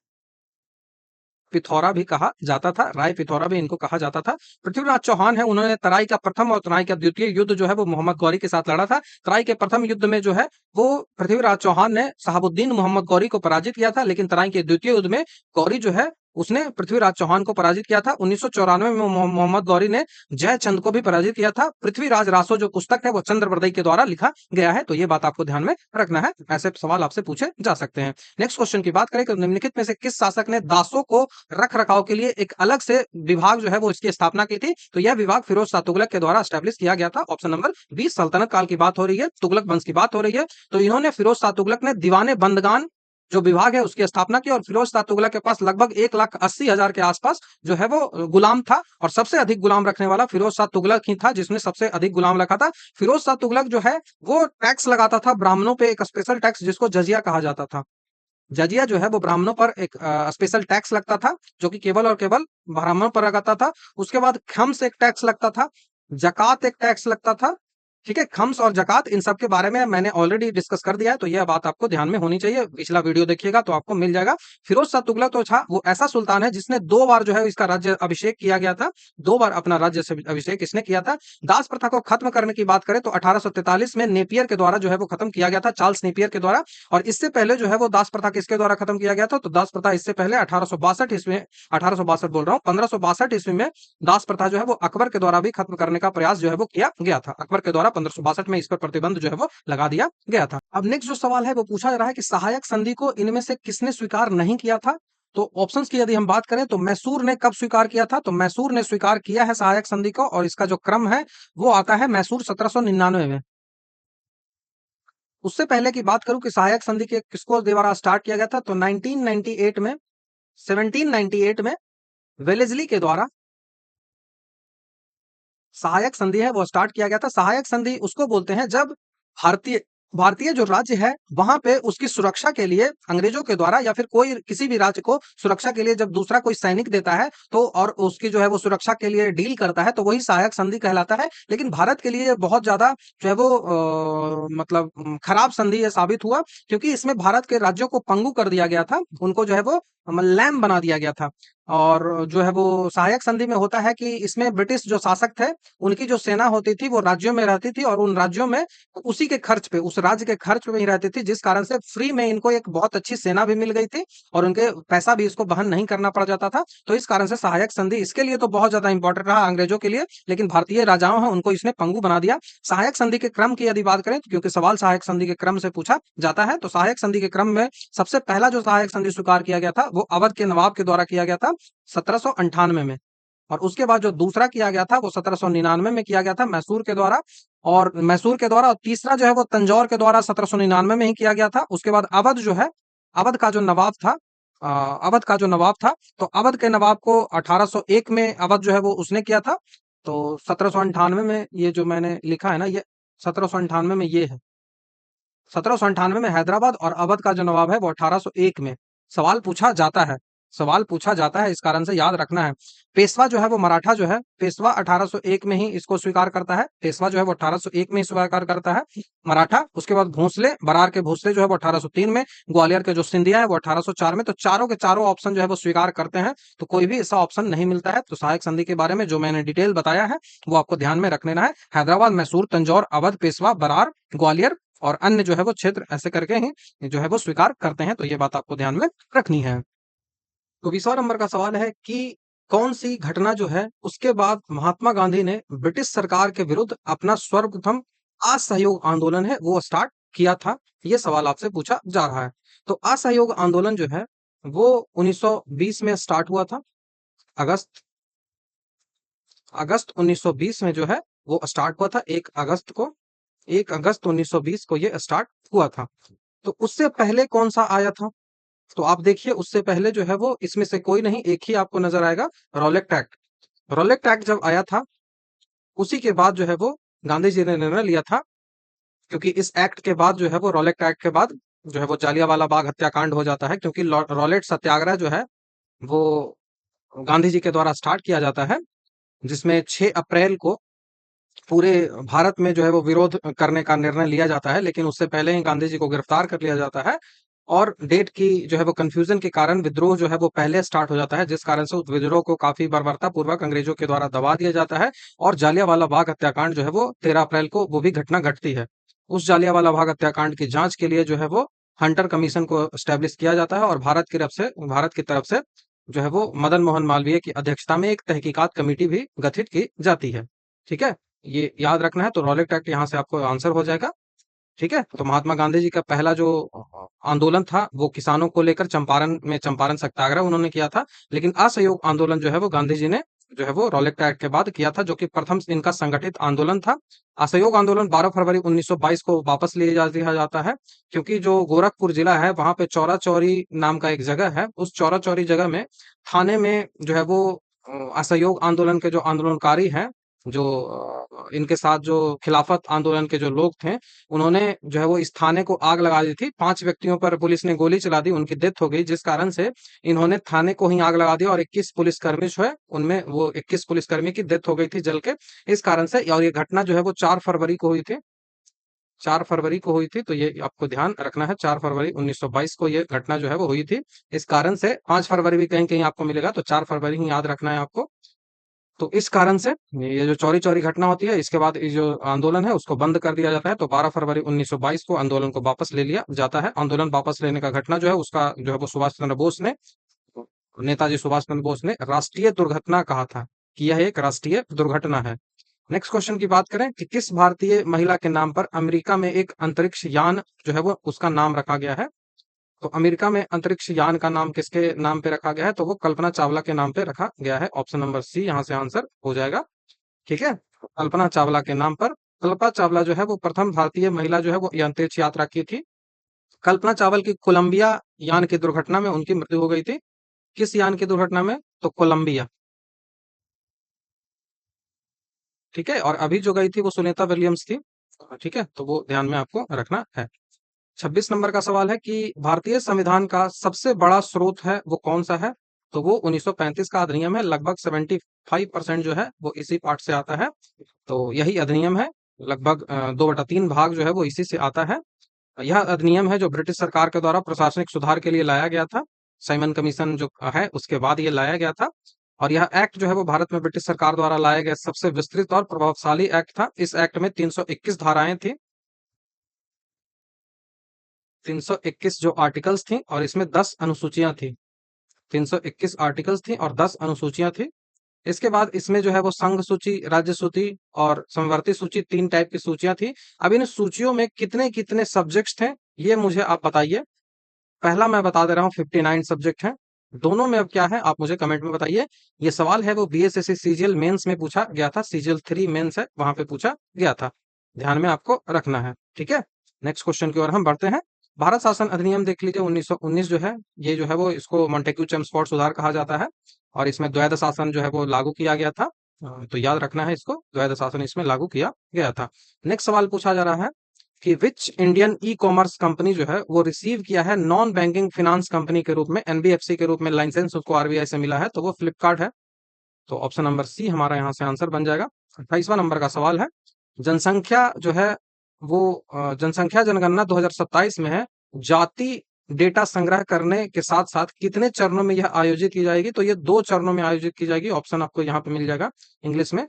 पिथौरा भी कहा जाता था, राय पिथौरा भी इनको कहा जाता था। पृथ्वीराज चौहान है, उन्होंने तराई का प्रथम और तराई का द्वितीय युद्ध जो है वो मोहम्मद गौरी के साथ लड़ा था। तराई के प्रथम युद्ध में जो है वो पृथ्वीराज चौहान ने शहाबुद्दीन मोहम्मद गौरी को पराजित किया था, लेकिन तराई के द्वितीय युद्ध में गौरी जो है उसने पृथ्वीराज चौहान को पराजित किया था। 1994 में मोहम्मद गौरी ने जयचंद को भी पराजित किया था। पृथ्वीराज रासो जो पुस्तक है वो चंद्रबरदई के द्वारा लिखा गया है, तो ये बात आपको ध्यान में रखना है, ऐसे सवाल आपसे पूछे जा सकते हैं। नेक्स्ट क्वेश्चन की बात करें तो निम्नलिखित में से किस शासक ने दासों को रख रखाव के लिए एक अलग से विभाग जो है वो इसकी स्थापना की थी? तो यह विभाग फिरोज शाह तुगलक के द्वारा स्टैब्लिश किया गया था। ऑप्शन नंबर 20 सल्तनत काल की बात हो रही है, तुगलक वंश की बात हो रही है। तो इन्होंने फिरोज शाह तुगलक ने दीवाने बंदगान जो विभाग है उसकी स्थापना की और फिरोज शाह तुगलक के पास लगभग 1,80,000 के आसपास जो है वो गुलाम था और सबसे अधिक गुलाम रखने वाला फिरोज शाह तुगलक ही था, जिसने सबसे अधिक गुलाम रखा था। फिरोज शाह तुगलक जो है वो टैक्स लगाता था ब्राह्मणों पे, एक स्पेशल टैक्स जिसको जजिया कहा जाता था। जजिया जो है वो ब्राह्मणों पर एक स्पेशल टैक्स लगता था जो कि केवल और केवल ब्राह्मणों पर लगाता था। उसके बाद खम्स एक टैक्स लगता था, जकात एक टैक्स लगता था। ठीक है, खम्स और जकात इन सब के बारे में मैंने ऑलरेडी डिस्कस कर दिया है, तो यह बात आपको ध्यान में होनी चाहिए। पिछला वीडियो देखिएगा तो आपको मिल जाएगा। फिरोज शाह तुगलक तो था वो ऐसा सुल्तान है जिसने 2 बार जो है इसका राज्य अभिषेक किया गया था, 2 बार अपना राज्य से अभिषेक इसने किया था। दास प्रथा को खत्म करने की बात करें तो 1843 में नेपियर के द्वारा जो है वो खत्म किया गया था, चार्ल्स नेपियर के द्वारा। और इससे पहले जो है वो दास प्रथा किसके द्वारा खत्म किया गया था? तो दास प्रथा इससे पहले 1862 ईस्वी, 1862 बोल रहा हूँ, 1562 ईस्वी में दास प्रथा जो है वो अकबर के द्वारा भी खत्म करने का प्रयास जो है वो किया गया था। अकबर के द्वारा 1562 में इस पर प्रतिबंध जो है वो लगा दिया गया था। अब नेक्स्ट जो सवाल है वो पूछा जा रहा है कि सहायक संधि को इनमें से किसने स्वीकार नहीं किया था। तो ऑप्शंस की यदि हम बात करें तो मैसूर ने कब स्वीकार किया था, तो मैसूर ने स्वीकार किया है सहायक संधि को, और इसका जो क्रम है वो आता है मैसूर 1799 में। उससे पहले की बात करूं कि सहायक संधि के किसको द्वारा स्टार्ट किया गया था, तो 1998 में 1798 में वेलेस्ली के द्वारा सहायक संधि है वो स्टार्ट किया गया था। सहायक संधि उसको बोलते हैं जब भारतीय भारतीय जो राज्य है वहां पे उसकी सुरक्षा के लिए अंग्रेजों के द्वारा या फिर कोई किसी भी राज्य को सुरक्षा के लिए जब दूसरा कोई सैनिक देता है तो और उसकी जो है वो सुरक्षा के लिए डील करता है तो वही सहायक संधि कहलाता है। लेकिन भारत के लिए बहुत ज्यादा जो है वो मतलब खराब संधि ये साबित हुआ, क्योंकि इसमें भारत के राज्यों को पंगु कर दिया गया था, उनको जो है वो लैम बना दिया गया था। और जो है वो सहायक संधि में होता है कि इसमें ब्रिटिश जो शासक थे उनकी जो सेना होती थी वो राज्यों में रहती थी, और उन राज्यों में उसी के खर्च पे, उस राज्य के खर्च पे ही रहती थी, जिस कारण से फ्री में इनको एक बहुत अच्छी सेना भी मिल गई थी और उनके पैसा भी इसको वहन नहीं करना पड़ जाता था। तो इस कारण से सहायक संधि इसके लिए तो बहुत ज्यादा इंपॉर्टेंट रहा अंग्रेजों के लिए, लेकिन भारतीय राजाओं हैं उनको इसने पंगु बना दिया। सहायक संधि के क्रम की यदि बात करें तो क्योंकि सवाल सहायक संधि के क्रम से पूछा जाता है, तो सहायक संधि के क्रम में सबसे पहला जो सहायक संधि स्वीकार किया गया था वो अवध के नवाब के द्वारा किया गया था 1798 में। और उसके बाद जो दूसरा किया गया था वो 1799 में किया गया था मैसूर के द्वारा, और मैसूर के द्वारा, और तीसरा जो है वो तंजौर के द्वारा 1799 में ही किया गया था। उसके बाद अवध जो है, अवध का जो नवाब था, अवध का जो नवाब था, तो अवध के नवाब को 1801 में अवध जो है वो उसने किया था। तो 1798 में ये जो मैंने लिखा है ना, ये 1798 में ये है, 1798 में हैदराबाद, और अवध का जो नवाब है वो 1801 में। सवाल पूछा जाता है, सवाल पूछा जाता है, इस कारण से याद रखना है। पेशवा जो है वो मराठा जो है, पेशवा 1801 में ही इसको स्वीकार करता है, पेशवा जो है वो 1801 में ही स्वीकार करता है मराठा। उसके बाद भोसले, बरार के भोसले जो है वो 1803 में, ग्वालियर के जो सिंधिया है वो 1804 में। तो चारों के चारों ऑप्शन जो है वो स्वीकार करते हैं, तो कोई भी ऐसा ऑप्शन नहीं मिलता है। तो सहायक संधि के बारे में जो मैंने डिटेल बताया है वो आपको ध्यान में रख लेना है। हैदराबाद, मैसूर, तंजौर, अवध, पेशवा, बरार, ग्वालियर और अन्य जो है वो क्षेत्र ऐसे करके ही जो है वो स्वीकार करते हैं। तो ये बात आपको ध्यान में रखनी है। तो 20वां नंबर का सवाल है कि कौन सी घटना जो है उसके बाद महात्मा गांधी ने ब्रिटिश सरकार के विरुद्ध अपना सर्वप्रथम असहयोग आंदोलन है वो स्टार्ट किया था। ये सवाल आपसे पूछा जा रहा है। तो असहयोग आंदोलन जो है वो 1920 में स्टार्ट हुआ था। अगस्त अगस्त 1920 में जो है वो स्टार्ट हुआ था, 1 अगस्त को, 1 अगस्त 1920 को ये स्टार्ट हुआ था। तो उससे पहले कौन सा आया था, तो आप देखिए उससे पहले जो है वो इसमें से कोई नहीं, एक ही आपको नजर आएगा, रॉलेक्ट एक्ट। रॉलेक्ट एक्ट जब आया था उसी के बाद जो है वो गांधी जी ने निर्णय लिया था, क्योंकि इस एक्ट के बाद जो है वो, रॉलेक्ट एक्ट के बाद जो है वो जालियांवाला बाग हत्याकांड हो जाता है, क्योंकि रॉलेट सत्याग्रह जो है वो गांधी जी के द्वारा स्टार्ट किया जाता है, जिसमें 6 अप्रैल को पूरे भारत में जो है वो विरोध करने का निर्णय लिया जाता है, लेकिन उससे पहले ही गांधी जी को गिरफ्तार कर लिया जाता है। और डेट की जो है वो कंफ्यूजन के कारण विद्रोह जो है वो पहले स्टार्ट हो जाता है, जिस कारण से उस विद्रोह को काफी बर्बरता पूर्वक अंग्रेजों के द्वारा दबा दिया जाता है। और जालियांवाला बाग हत्याकांड जो है वो 13 अप्रैल को वो भी घटना घटती है। उस जालियांवाला बाग हत्याकांड की जांच के लिए जो है वो हंटर कमीशन को स्टैब्लिश किया जाता है, और भारत की तरफ से जो है वो मदन मोहन मालवीय की अध्यक्षता में एक तहकीकात कमेटी भी गठित की जाती है। ठीक है, ये याद रखना है। तो रॉलेट एक्ट यहाँ से आपको आंसर हो जाएगा। ठीक है, तो महात्मा गांधी जी का पहला जो आंदोलन था वो किसानों को लेकर चंपारण में चंपारण सत्याग्रह उन्होंने किया था। लेकिन असहयोग आंदोलन जो है वो गांधी जी ने जो है वो रॉलेट एक्ट के बाद किया था, जो कि प्रथम इनका संगठित आंदोलन था। असहयोग आंदोलन 12 फरवरी 1922 को वापस लिया जाता है, क्योंकि जो गोरखपुर जिला है वहां पे चौरा चौरी नाम का एक जगह है, उस चौरा चौरी जगह में थाने में जो है वो असहयोग आंदोलन के जो आंदोलनकारी हैं, जो इनके साथ जो खिलाफत आंदोलन के जो लोग थे, उन्होंने जो है वो इस थाने को आग लगा दी थी। 5 व्यक्तियों पर पुलिस ने गोली चला दी, उनकी डेथ हो गई, जिस कारण से इन्होंने थाने को ही आग लगा दिया, और 21 पुलिसकर्मी जो है उनमें वो 21 पुलिसकर्मी की डेथ हो गई थी जल के। इस कारण से, और ये घटना जो है वो 4 फरवरी को हुई थी, 4 फरवरी को हुई थी। तो ये आपको ध्यान रखना है, 4 फरवरी 1922 को ये घटना जो है वो हुई थी। इस कारण से 5 फरवरी भी कहीं कहीं आपको मिलेगा, तो 4 फरवरी ही याद रखना है आपको। तो इस कारण से ये जो चौरी चौरी घटना होती है, इसके बाद ये जो आंदोलन है उसको बंद कर दिया जाता है। तो 12 फरवरी 1922 को आंदोलन को वापस ले लिया जाता है। आंदोलन वापस लेने का घटना जो है उसका जो है वो सुभाष चंद्र बोस ने, नेताजी सुभाष चंद्र बोस ने राष्ट्रीय दुर्घटना कहा था, कि यह एक राष्ट्रीय दुर्घटना है। नेक्स्ट क्वेश्चन की बात करें कि किस भारतीय महिला के नाम पर अमेरिका में एक अंतरिक्ष यान जो है वो उसका नाम रखा गया है। तो अमेरिका में अंतरिक्ष यान का नाम किसके नाम पे रखा गया है, तो वो कल्पना चावला के नाम पे रखा गया है। ऑप्शन नंबर सी यहाँ से आंसर हो जाएगा। ठीक है, कल्पना चावला के नाम पर। कल्पना चावला जो है वो प्रथम भारतीय महिला जो है वो ये अंतरिक्ष यात्रा की थी। कल्पना चावल की कोलंबिया यान की दुर्घटना में उनकी मृत्यु हो गई थी। किस यान की दुर्घटना में, तो कोलंबिया। ठीक है, और अभी जो गई थी वो सुनीता विलियम्स थी। ठीक है, तो वो ध्यान में आपको रखना है। 26 नंबर का सवाल है कि भारतीय संविधान का सबसे बड़ा स्रोत है वो कौन सा है, तो वो 1935 का अधिनियम है। लगभग 75% जो है वो इसी पार्ट से आता है। तो यही अधिनियम है। लगभग 2/3 भाग जो है वो इसी से आता है। यह अधिनियम है जो ब्रिटिश सरकार के द्वारा प्रशासनिक सुधार के लिए लाया गया था। साइमन कमीशन जो है उसके बाद ये लाया गया था। और यह एक्ट जो है वो भारत में ब्रिटिश सरकार द्वारा लाया गया सबसे विस्तृत और प्रभावशाली एक्ट था। इस एक्ट में 321 धाराएं थी, 321 जो आर्टिकल्स थी, और इसमें 10 अनुसूचियां थी। 321 आर्टिकल्स थी और 10 अनुसूचियां थी। इसके बाद इसमें जो है वो संघ सूची, राज्य सूची और समवर्ती सूची, 3 टाइप की सूचियां थी। अब इन सूचियों में कितने कितने सब्जेक्ट्स थे ये मुझे आप बताइए। पहला मैं बता दे रहा हूँ 59 सब्जेक्ट हैं। दोनों में अब क्या है आप मुझे कमेंट में बताइए। ये सवाल है वो बीएसएससी सीजीएल मेंस में पूछा गया था। सीजीएल 3 मेंस है, वहां पे पूछा गया था। ध्यान में आपको रखना है। ठीक है, नेक्स्ट क्वेश्चन की ओर हम बढ़ते हैं। भारत शासन अधिनियम देख लीजिए 1919 जो है, ये जो है वो इसको मॉन्टेग्यू चेम्सफोर्ड सुधार कहा जाता है। और इसमें द्वैध शासन जो है वो लागू किया गया था। तो याद रखना है इसको, द्वैध शासन इसमें लागू किया गया था। नेक्स्ट सवाल पूछा जा रहा है कि which Indian e commerce company जो है वो रिसीव किया है नॉन बैंकिंग फाइनेंस कंपनी के रूप में, एनबीएफसी के रूप में लाइसेंस उसको आरबीआई से मिला है, तो वो फ्लिपकार्ट है। तो ऑप्शन नंबर सी हमारा यहाँ से आंसर बन जाएगा। 28वां नंबर का सवाल है, जनसंख्या जो है वो जनसंख्या जनगणना 2027 में है, जाति डेटा संग्रह करने के साथ साथ कितने चरणों में यह आयोजित की जाएगी, तो ये 2 चरणों में आयोजित की जाएगी। ऑप्शन आपको यहाँ पे मिल जाएगा इंग्लिश में,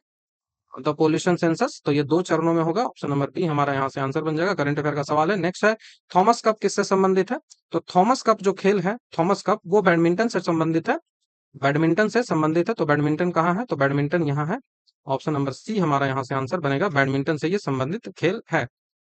द पॉल्यूशन सेंसस। तो ये 2 चरणों में होगा। ऑप्शन नंबर बी हमारा यहाँ से आंसर बन जाएगा। करंट अफेयर का सवाल है। नेक्स्ट है, थॉमस कप किससे संबंधित है, तो थॉमस कप जो खेल है, थॉमस कप वो बैडमिंटन से संबंधित है। बैडमिंटन से संबंधित है, तो बैडमिंटन कहाँ है, तो बैडमिंटन यहाँ है। ऑप्शन नंबर सी हमारा यहाँ से आंसर बनेगा, बैडमिंटन से ये संबंधित खेल है।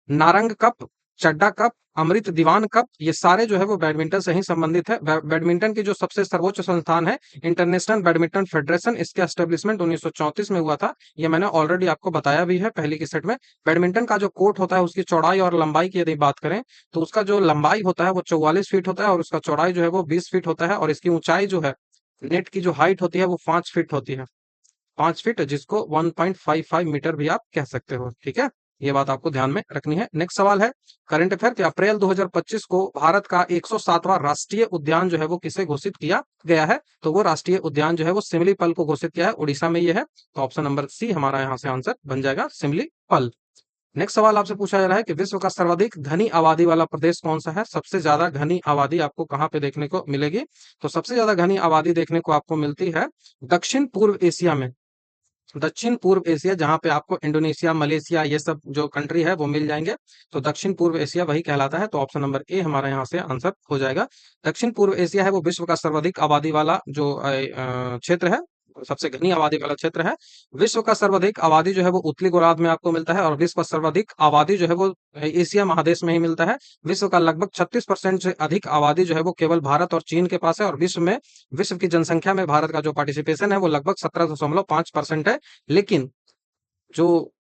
नारंग कप, चड्डा कप, अमृत दीवान कप, ये सारे जो है वो बैडमिंटन से ही संबंधित है। बैडमिंटन की जो सबसे सर्वोच्च संस्थान है इंटरनेशनल बैडमिंटन फेडरेशन, इसके एस्टेब्लिशमेंट 1934 में हुआ था। ये मैंने ऑलरेडी आपको बताया भी है पहली की सेट में। बैडमिंटन का जो कोर्ट होता है उसकी चौड़ाई और लंबाई की यदि बात करें तो उसका जो लंबाई होता है वो 44 फीट होता है और उसका चौड़ाई जो है वो 20 फीट होता है। और इसकी ऊंचाई जो है, नेट की जो हाइट होती है वो 5 फीट होती है। 5 फीट, जिसको 1.55 मीटर भी आप कह सकते हो। ठीक है, ये बात आपको ध्यान में रखनी है। नेक्स्ट सवाल है करंट अफेयर कि अप्रैल 2025 को भारत का 107वां राष्ट्रीय उद्यान जो है वो किसे घोषित किया गया है, तो वो राष्ट्रीय उद्यान जो है वो सिमलीपल को घोषित किया है, उड़ीसा में ये है। तो ऑप्शन नंबर सी हमारा यहाँ से आंसर बन जाएगा, सिमलीपल। नेक्स्ट सवाल आपसे पूछा जा रहा है कि विश्व का सर्वाधिक घनी आबादी वाला प्रदेश कौन सा है। सबसे ज्यादा घनी आबादी आपको कहाँ पे देखने को मिलेगी, तो सबसे ज्यादा घनी आबादी देखने को आपको मिलती है दक्षिण पूर्व एशिया में। दक्षिण पूर्व एशिया, जहां पे आपको इंडोनेशिया, मलेशिया, ये सब जो कंट्री है वो मिल जाएंगे। तो दक्षिण पूर्व एशिया वही कहलाता है। तो ऑप्शन नंबर ए हमारा यहाँ से आंसर हो जाएगा। दक्षिण पूर्व एशिया है वो विश्व का सर्वाधिक आबादी वाला जो क्षेत्र है, सबसे घनी आबादी वाला क्षेत्र है। विश्व का सर्वाधिक आबादी जो है वो उत्तरी गोलार्ध में आपको मिलता है, और विश्व का सर्वाधिक आबादी जो है वो एशिया महादेश में ही मिलता है। विश्व का लगभग 36% से अधिक आबादी जो है वो केवल भारत और चीन के पास है। और विश्व की जनसंख्या में भारत का जो पार्टिसिपेशन है वो लगभग 17.5% है। लेकिन जो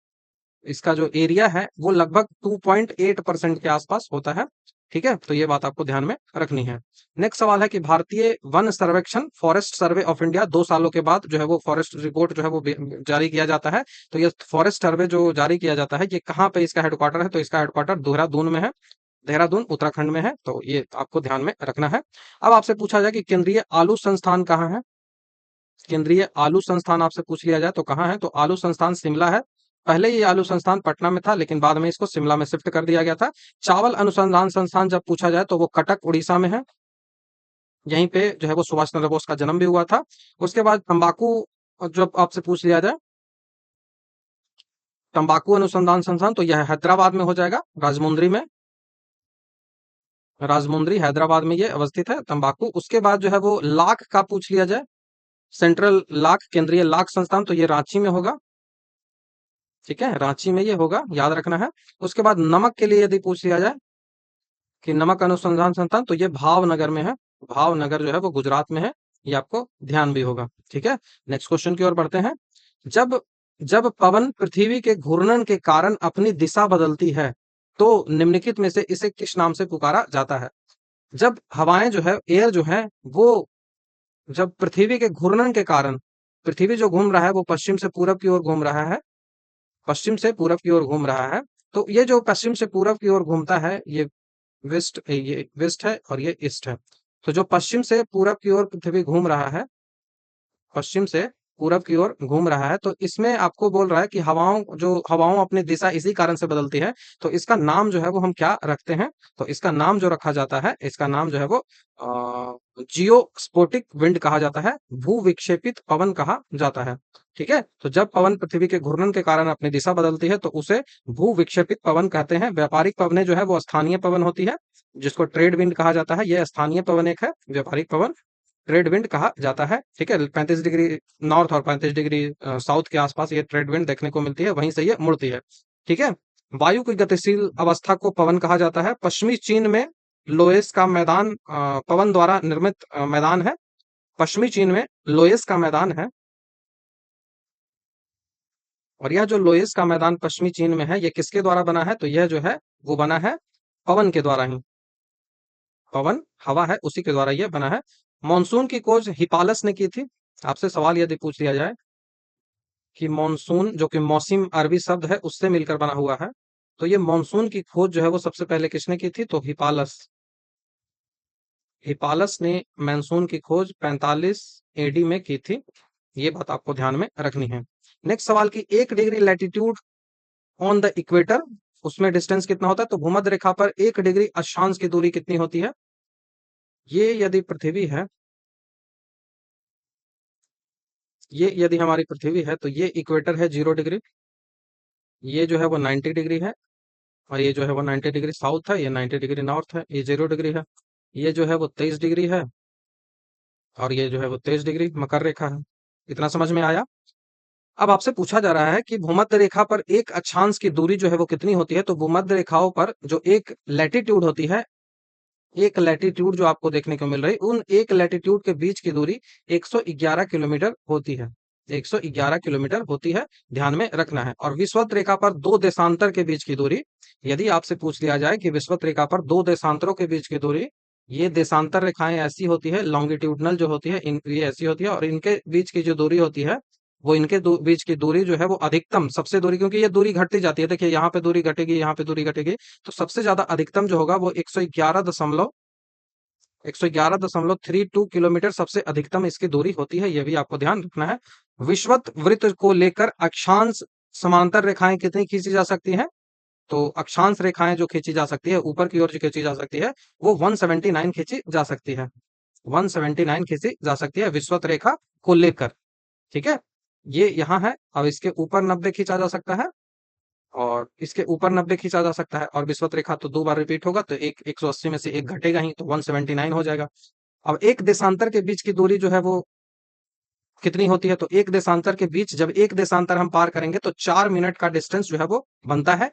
इसका जो एरिया है वो लगभग 2.8% के आसपास होता है। ठीक है, तो ये बात आपको ध्यान में रखनी है। नेक्स्ट सवाल है कि भारतीय वन सर्वेक्षण, फॉरेस्ट सर्वे ऑफ इंडिया, 2 सालों के बाद जो है वो फॉरेस्ट रिपोर्ट जो है वो जारी किया जाता है। तो ये फॉरेस्ट सर्वे जो जारी किया जाता है ये कहाँ पे इसका हेडक्वार्टर है, तो इसका हेडक्वार्टर देहरादून में है। देहरादून उत्तराखंड में है। तो ये आपको ध्यान में रखना है। अब आपसे पूछा जाए कि केंद्रीय आलू संस्थान कहाँ है। केंद्रीय आलू संस्थान आपसे पूछ लिया जाए तो कहाँ है, तो आलू संस्थान शिमला है। पहले ये आलू संस्थान पटना में था, लेकिन बाद में इसको शिमला में शिफ्ट कर दिया गया था। चावल अनुसंधान संस्थान जब पूछा जाए तो वो कटक उड़ीसा में है। यहीं पे जो है वो सुभाष चंद्र बोस का जन्म भी हुआ था। उसके बाद तंबाकू जब आपसे पूछ लिया जाए, तंबाकू अनुसंधान संस्थान, तो यह हैदराबाद में हो जाएगा, राजमुंद्री में। राजमुंद्री हैदराबाद में ये अवस्थित है तंबाकू। उसके बाद जो है वो लाख का पूछ लिया जाए, सेंट्रल लाख, केंद्रीय लाख संस्थान, तो ये रांची में होगा। ठीक है, रांची में ये होगा, याद रखना है। उसके बाद नमक के लिए यदि पूछ लिया जाए कि नमक अनुसंधान संस्थान, तो ये भावनगर में है। भावनगर जो है वो गुजरात में है, ये आपको ध्यान भी होगा। ठीक है, नेक्स्ट क्वेश्चन की ओर बढ़ते हैं। जब जब पवन पृथ्वी के घूर्णन के कारण अपनी दिशा बदलती है, तो निम्नलिखित में से इसे किस नाम से पुकारा जाता है? जब हवाएं जो है, एयर जो है, वो जब पृथ्वी के घूर्णन के कारण, पृथ्वी जो घूम रहा है वो पश्चिम से पूरब की ओर घूम रहा है, पश्चिम से पूरब की ओर घूम रहा है। तो ये जो पश्चिम से पूरब की ओर घूमता है, ये वेस्ट है और ये ईस्ट है। तो जो पश्चिम से पूरब की ओर पृथ्वी घूम रहा है, पश्चिम से पूरब की ओर घूम रहा है, तो इसमें आपको बोल रहा है कि हवाओं अपनी दिशा इसी कारण से बदलती है। तो इसका नाम जो है वो हम क्या रखते हैं? तो इसका नाम जो रखा जाता है, इसका नाम जो है वो जियोस्पोटिक विंड कहा जाता है, भू विक्षेपित पवन कहा जाता है। ठीक है, तो जब पवन पृथ्वी के घूर्णन के कारण अपनी दिशा बदलती है, तो उसे भू विक्षेपित पवन कहते हैं। व्यापारिक पवनें जो है वो स्थानीय पवन होती है, जिसको ट्रेड विंड कहा जाता है। यह स्थानीय पवन एक है, व्यापारिक पवन ट्रेड विंड कहा जाता है। ठीक है, 35 डिग्री नॉर्थ और 35 डिग्री साउथ के आसपास ये ट्रेड विंड देखने को मिलती है, वहीं से ये मुड़ती है। ठीक है, वायु की गतिशील अवस्था को पवन कहा जाता है। पश्चिमी चीन में लोएस का मैदान पवन द्वारा निर्मित मैदान है। पश्चिमी चीन में लोएस का मैदान है, और यह जो लोएस का मैदान पश्चिमी चीन में है, ये किसके द्वारा बना है? तो यह जो है वो बना है पवन के द्वारा ही। पवन हवा है, उसी के द्वारा यह बना है। मॉनसून की खोज हिपालस ने की थी। आपसे सवाल यदि पूछ लिया जाए कि मॉनसून जो कि मौसम अरबी शब्द है उससे मिलकर बना हुआ है, तो ये मॉनसून की खोज जो है वो सबसे पहले किसने की थी? तो हिपालस। हिपालस ने मानसून की खोज 45 एडी में की थी। ये बात आपको ध्यान में रखनी है। नेक्स्ट सवाल की 1 degree latitude on the equator, उसमें डिस्टेंस कितना होता है? तो भूमध्य रेखा पर 1 डिग्री अक्षांश की दूरी कितनी होती है? ये यदि पृथ्वी है, ये यदि हमारी पृथ्वी है, तो ये इक्वेटर है 0 डिग्री, ये जो है वो 90 डिग्री है, और ये जो है वो 90 डिग्री साउथ है, ये 90 डिग्री नॉर्थ है, ये 0 डिग्री है। ये जो है वो 23 डिग्री है, और ये जो है वो 23 डिग्री मकर रेखा है। इतना समझ में आया? अब आपसे पूछा जा रहा है कि भूमध्य रेखा पर एक अक्षांश की दूरी जो है वो कितनी होती है? तो भूमध्य रेखाओं पर जो एक लैटिट्यूड होती है, एक लैटिट्यूड जो आपको देखने को मिल रही, उन एक लैटिट्यूड के बीच की दूरी 111 किलोमीटर होती है। 111 किलोमीटर होती है, ध्यान में रखना है। और विषुवत रेखा पर दो देशांतर के बीच की दूरी, यदि आपसे पूछ लिया जाए कि विषुवत रेखा पर दो देशांतरों के बीच की दूरी, ये देशांतर रेखाएं ऐसी होती है, लॉन्गिट्यूडनल जो होती है, ये ऐसी होती है, और इनके बीच की जो दूरी होती है, वो इनके बीच की दूरी जो है वो अधिकतम सबसे दूरी, क्योंकि ये दूरी घटती जाती है। देखिए, यहाँ पे दूरी घटेगी, यहाँ पे दूरी घटेगी, तो सबसे ज्यादा अधिकतम जो होगा वो 111.32 किलोमीटर सबसे अधिकतम इसकी दूरी होती है। यह भी आपको ध्यान रखना है। विषुवत वृत्त को लेकर अक्षांश समांतर रेखाएं कितनी खींची जा सकती हैं? तो अक्षांश रेखाएं जो खींची जा सकती है, ऊपर की ओर जो खींची जा सकती है, वो 179 खींची जा सकती है। 179 खींची जा सकती है विषुवत रेखा को लेकर। ठीक है, ये यहाँ है। अब इसके ऊपर 90 खींचा जा सकता है, और इसके ऊपर 90 खींचा जा सकता है, और विषुवत रेखा तो 2 बार रिपीट होगा, तो एक 180 में से एक घटेगा ही, तो 179 हो जाएगा। अब एक देशांतर के बीच की दूरी जो है वो कितनी होती है? तो एक देशांतर के बीच, जब एक देशांतर हम पार करेंगे तो 4 मिनट का डिस्टेंस जो है वो बनता है।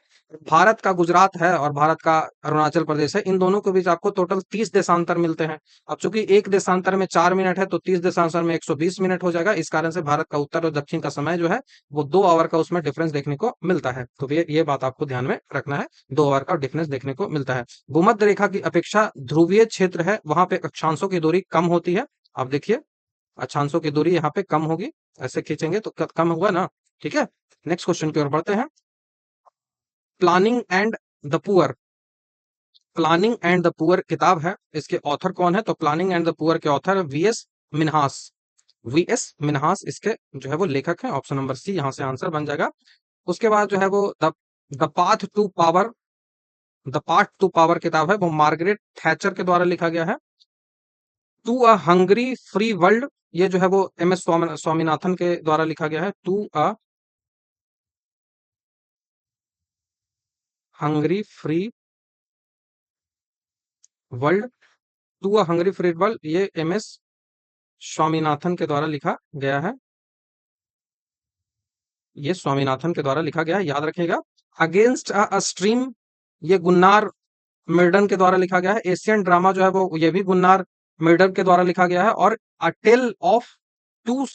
भारत का गुजरात है और भारत का अरुणाचल प्रदेश है, इन दोनों के बीच आपको टोटल 30 देशांतर मिलते हैं। अब चूंकि एक देशांतर में 4 मिनट है, तो 30 देशांतर में 120 मिनट हो जाएगा। इस कारण से भारत का उत्तर और दक्षिण का समय जो है वो 2 आवर का उसमें डिफरेंस देखने को मिलता है। तो ये बात आपको ध्यान में रखना है, 2 आवर का डिफरेंस देखने को मिलता है। भूमध्य रेखा की अपेक्षा ध्रुवीय क्षेत्र है, वहां पे अक्षांशों की दूरी कम होती है। आप देखिए, अक्षांशों की दूरी यहाँ पे कम होगी, ऐसे खींचेंगे तो कम हुआ ना। ठीक है, नेक्स्ट क्वेश्चन की ओर बढ़ते हैं। Planning and the poor, planning and the poor किताब है, इसके ऑथर कौन है? तो प्लानिंग एंड द पुअर के author V S Minhas. V S Minhas इसके जो है वो लेखक है। ऑप्शन नंबर सी यहाँ से आंसर बन जाएगा। उसके बाद जो है वो the path to power, the path to power किताब है, वो मार्गरेट थैचर के द्वारा लिखा गया है। To a hungry free world, ये जो है वो एम एस स्वामीनाथन के द्वारा लिखा गया है। To a hungry free world, to a hungry free world, M S एस स्वामीनाथन के द्वारा लिखा गया है। ये स्वामीनाथन के द्वारा लिखा गया है, याद रखिएगा। अगेंस्ट अ स्ट्रीम, ये गुन्नार मिर्डन के द्वारा लिखा गया है। एशियन ड्रामा जो है वो ये भी गुन्नार मिर्डन के द्वारा लिखा गया है। और अ टेल ऑफ टू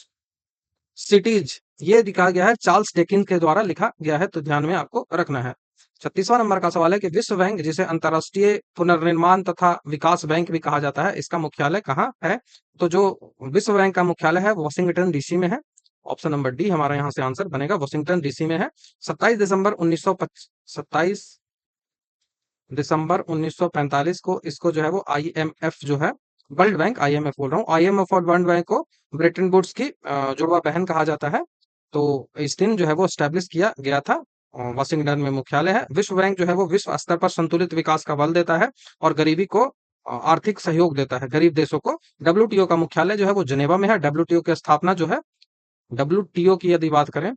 सिटीज, ये लिखा गया है चार्ल्स डिकेंस के द्वारा लिखा गया है, तो ध्यान में आपको रखना है। 36वां नंबर का सवाल है कि विश्व बैंक, जिसे अंतर्राष्ट्रीय पुनर्निर्माण तथा विकास बैंक भी कहा जाता है, इसका मुख्यालय कहाँ है? तो जो विश्व बैंक का मुख्यालय है वॉशिंगटन डीसी में है। ऑप्शन नंबर डी हमारा यहाँ से आंसर बनेगा, वॉशिंगटन डीसी में है। 27 दिसंबर 1945 को इसको जो है वो आईएमएफ जो है, वर्ल्ड बैंक, आईएमएफ बोल रहा हूँ, आईएमएफ और वर्ल्ड बैंक को ब्रिटेन वुड्स की जुड़वा बहन कहा जाता है। तो इस दिन जो है वो स्टैब्लिश किया गया था। वाशिंगटन में मुख्यालय है। विश्व बैंक जो है वो विश्व स्तर पर संतुलित विकास का बल देता है और गरीबी को आर्थिक सहयोग देता है, गरीब देशों को। डब्ल्यूटीओ का मुख्यालय जो है वो जिनेवा में है। डब्ल्यूटीओ की स्थापना जो है, डब्ल्यूटीओ की यदि बात करें,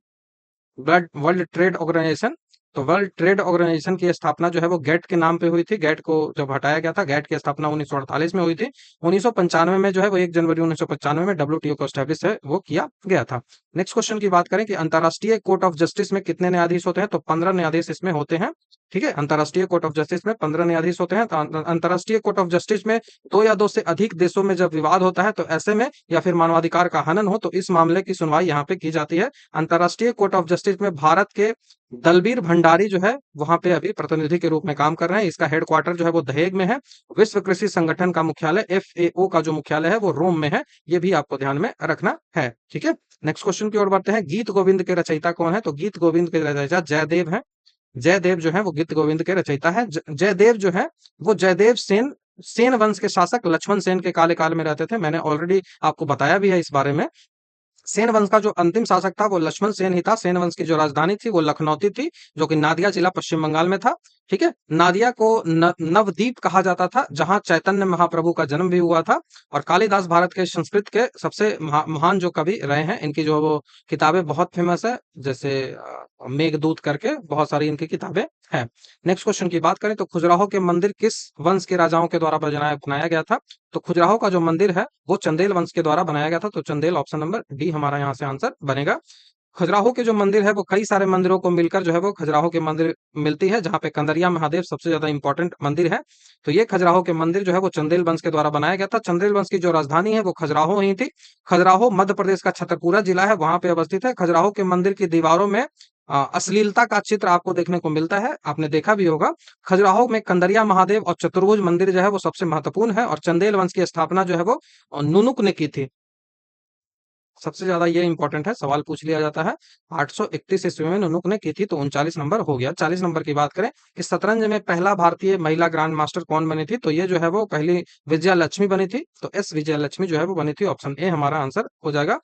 वर्ल्ड वर्ल्ड ट्रेड ऑर्गेनाइजेशन, तो वर्ल्ड ट्रेड ऑर्गेनाइजेशन की स्थापना जो है वो गेट के नाम पे हुई थी। गेट को जब हटाया गया था, गेट की स्थापना 1948 में हुई थी। 1995 में जो है वो 1 जनवरी 1995 में डब्ल्यूटीओ को एस्टैब्लिश है वो किया गया था। नेक्स्ट क्वेश्चन की बात करें कि अंतर्राष्ट्रीय कोर्ट ऑफ जस्टिस में कितने न्यायाधीश होते हैं? तो 15 न्यायाधीश इसमें होते हैं। ठीक है, अंतर्राष्ट्रीय कोर्ट ऑफ जस्टिस में 15 न्यायाधीश होते हैं। तो अंतर्राष्ट्रीय कोर्ट ऑफ जस्टिस में दो या दो से अधिक देशों में जब विवाद होता है, तो ऐसे में, या फिर मानवाधिकार का हनन हो, तो इस मामले की सुनवाई यहाँ पे की जाती है। अंतर्राष्ट्रीय कोर्ट ऑफ जस्टिस में भारत के दलबीर भंडारी जो है वहां पे अभी प्रतिनिधि के रूप में काम कर रहे हैं। इसका हेडक्वार्टर जो है वो दहेग में है। विश्व कृषि संगठन का मुख्यालय, एफएओ का जो मुख्यालय है वो रोम में है। ये भी आपको ध्यान में रखना है। ठीक है, नेक्स्ट क्वेश्चन की ओर बढ़ते हैं। गीत गोविंद के रचयिता कौन है? तो गीत गोविंद के रचयिता जयदेव है। जयदेव जो है वो गीत गोविंद के रचयिता है। जयदेव जो है वो जयदेव सेन, सेन वंश के शासक लक्ष्मण सेन के काले काल में रहते थे। मैंने ऑलरेडी आपको बताया भी है इस बारे में। सेन वंश का जो अंतिम शासक था वो लक्ष्मण सेन ही था। सेन वंश की जो राजधानी थी वो लखनौती थी, जो कि नादिया जिला पश्चिम बंगाल में था। ठीक है, नादिया को नवद्वीप कहा जाता था, जहां चैतन्य महाप्रभु का जन्म भी हुआ था। और कालिदास भारत के संस्कृत के सबसे महान जो कवि रहे हैं। इनकी जो वो किताबें बहुत फेमस है, जैसे मेघदूत करके बहुत सारी इनकी किताबें हैं। नेक्स्ट क्वेश्चन की बात करें तो खजुराहो के मंदिर किस वंश के राजाओं के द्वारा बनाया गया था? तो खजुराहो का जो मंदिर है वो चंदेल वंश के द्वारा बनाया गया था। तो चंदेल, ऑप्शन नंबर डी हमारा यहाँ से आंसर बनेगा। खजुराहो के जो मंदिर है वो कई सारे मंदिरों को मिलकर जो है वो खजुराहो के मंदिर मिलती है, जहाँ पे कंदरिया महादेव सबसे ज्यादा इंपॉर्टेंट मंदिर है। तो ये खजुराहो के मंदिर जो है वो चंदेल वंश के द्वारा बनाया गया था। चंदेल वंश की जो राजधानी है वो खजुराहो ही थी। खजुराहो मध्य प्रदेश का छतरपुरा जिला है, वहां पे अवस्थित है। खजुराहो के मंदिर की दीवारों में अश्लीलता का चित्र आपको देखने को मिलता है, आपने देखा भी होगा। खजुराहो में कंदरिया महादेव और चतुर्भुज मंदिर जो है वो सबसे महत्वपूर्ण है। और चंदेल वंश की स्थापना जो है वो नुनुक ने की थी। सबसे ज्यादा ये इंपॉर्टेंट है, सवाल पूछ लिया जाता है। 831 ईस्वी में नुनुक ने की थी, तो 39 नंबर हो गया। 40 नंबर की बात करें कि शतरंज में पहला भारतीय महिला ग्रैंड मास्टर कौन बनी थी? तो ये जो है वो पहली विजया लक्ष्मी बनी थी। तो एस विजया लक्ष्मी जो है वो बनी थी। ऑप्शन ए हमारा आंसर हो जाएगा।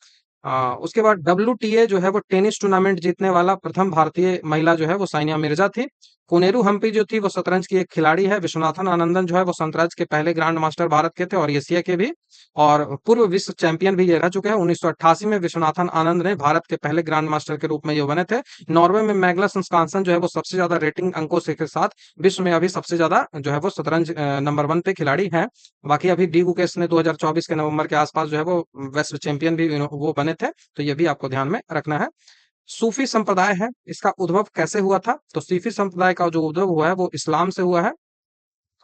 उसके बाद डब्ल्यूटीए जो है वो टेनिस टूर्नामेंट जीतने वाला प्रथम भारतीय महिला जो है वो सानिया मिर्जा थी। कोनेरू हम्पी जो थी वो शतरंज की एक खिलाड़ी है। विश्वनाथन आनंदन जो है वो शतरंज के पहले ग्रैंड मास्टर भारत के थे और एशिया के भी, और पूर्व विश्व चैंपियन भी ये रह चुके हैं। 1988 में विश्वनाथन आनंद ने भारत के पहले ग्रैंड मास्टर के रूप में ये बने थे। नॉर्वे में मैग्नस कार्लसन जो है वो सबसे ज्यादा रेटिंग अंकों से के साथ विश्व में अभी सबसे ज्यादा जो है वो शतरंज नंबर 1 पे खिलाड़ी है। बाकी अभी डी गुकेश ने 2024 के नवंबर के आसपास जो है वो विश्व चैंपियन भी वो बने थे। तो ये भी आपको ध्यान में रखना है। सूफी संप्रदाय है, इसका उद्भव कैसे हुआ था? तो सूफी संप्रदाय का जो उद्भव हुआ है वो इस्लाम से हुआ है।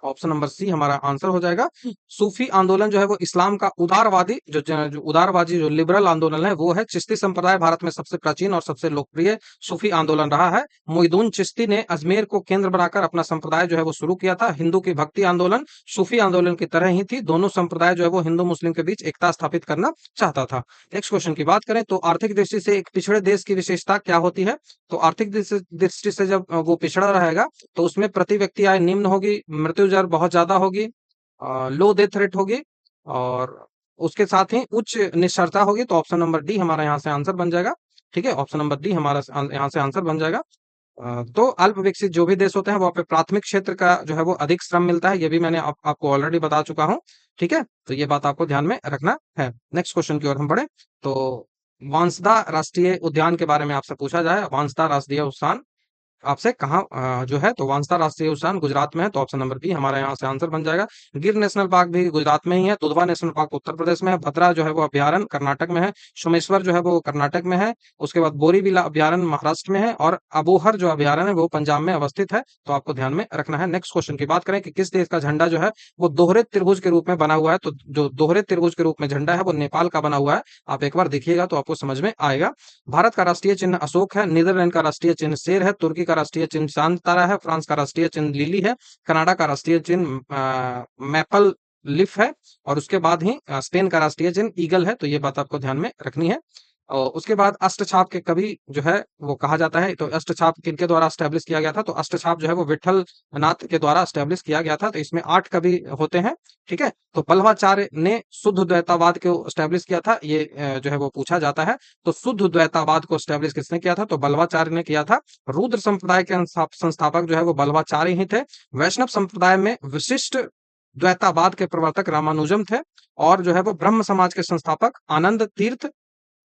ऑप्शन नंबर सी हमारा आंसर हो जाएगा। सूफी आंदोलन जो है वो इस्लाम का उदारवादी जो उदारवादी जो लिबरल आंदोलन है वो है। चिश्ती संप्रदाय भारत में सबसे प्राचीन और सबसे लोकप्रिय सूफी आंदोलन रहा है। मोइनुद्दीन चिश्ती ने अजमेर को केंद्र बनाकर अपना संप्रदाय जो है वो शुरू किया था। हिंदू की भक्ति आंदोलन सूफी आंदोलन की तरह ही थी। दोनों संप्रदाय जो है वो हिंदू मुस्लिम के बीच एकता स्थापित करना चाहता था। नेक्स्ट क्वेश्चन की बात करें तो आर्थिक दृष्टि से एक पिछड़े देश की विशेषता क्या होती है? तो आर्थिक दृष्टि से जब वो पिछड़ा रहेगा तो उसमें प्रति व्यक्ति आय निम्न होगी, मृत्यु दर बहुत ज्यादा होगी, लो डेथ रेट होगी, और उसके साथ ही उच्च निरक्षरता होगी। तो ऑप्शन नंबर डी हमारा यहाँ से आंसर बन जाएगा। ठीक है, ऑप्शन नंबर डी हमारा यहाँ से आंसर बन जाएगा। तो अल्प विकसित जो भी देश होते हैं वहाँ पे प्राथमिक क्षेत्र का जो है वो अधिक श्रम मिलता है। ये भी मैंने आपको ऑलरेडी बता चुका हूँ। ठीक है, तो ये बात आपको ध्यान में रखना है। नेक्स्ट क्वेश्चन की ओर हम बढ़े तो वांसदा राष्ट्रीय उद्यान के बारे में आपसे पूछा जाए। वांसदा राष्ट्रीय उद्यान आपसे कहाँ जो है तो वांसदा राष्ट्रीय उद्यान गुजरात में है, तो ऑप्शन नंबर बी हमारा यहाँ से आंसर बन जाएगा। गिर नेशनल पार्क भी गुजरात में ही है, दुधवा नेशनल पार्क उत्तर प्रदेश में है, भद्रा जो है वो अभ्यारण्य कर्नाटक में है, सोमेश्वर जो है वो कर्नाटक में है, उसके बाद बोरीविला अभ्यारण्य महाराष्ट्र में है, और अबोहर जो अभ्यारण्य है वो पंजाब में अवस्थित है, तो आपको ध्यान में रखना है। नेक्स्ट क्वेश्चन की बात करें कि किस देश का झंडा जो है वो दोहरे त्रिभुज के रूप में बना हुआ है, तो जो दोहरे त्रिभुज के रूप में झंडा है वो नेपाल का बना हुआ है। आप एक बार देखिएगा तो आपको समझ में आएगा। भारत का राष्ट्रीय चिन्ह अशोक है, नीदरलैंड का राष्ट्रीय चिन्ह शेर है, तुर्की का राष्ट्रीय चिन्ह चांद तारा है, फ्रांस का राष्ट्रीय चिन्ह लिली है, कनाडा का राष्ट्रीय चिन्ह मैपल लिफ है, और उसके बाद ही स्पेन का राष्ट्रीय चिन्ह ईगल है, तो ये बात आपको ध्यान में रखनी है। और उसके बाद अष्टछाप के कवि जो है वो कहा जाता है, तो अष्टछाप किनके द्वारा स्टैब्लिश किया गया था, तो अष्टछाप जो है वो विठल नाथ के द्वारा स्टैब्लिश किया गया था, तो इसमें 8 कवि होते हैं। ठीक है, तो बल्लभाचार्य ने शुद्ध द्वैतावाद को स्टैब्लिश किया था, ये जो है वो पूछा जाता है। तो शुद्ध द्वैतावाद को स्टैब्लिश किसने किया था, तो बल्लभाचार्य ने किया था। रुद्र संप्रदाय के संस्थापक जो है वो बल्लभाचार्य ही थे। वैष्णव संप्रदाय में विशिष्ट द्वैतावाद के प्रवर्तक रामानुजम थे, और जो है वो ब्रह्म समाज के संस्थापक आनंद तीर्थ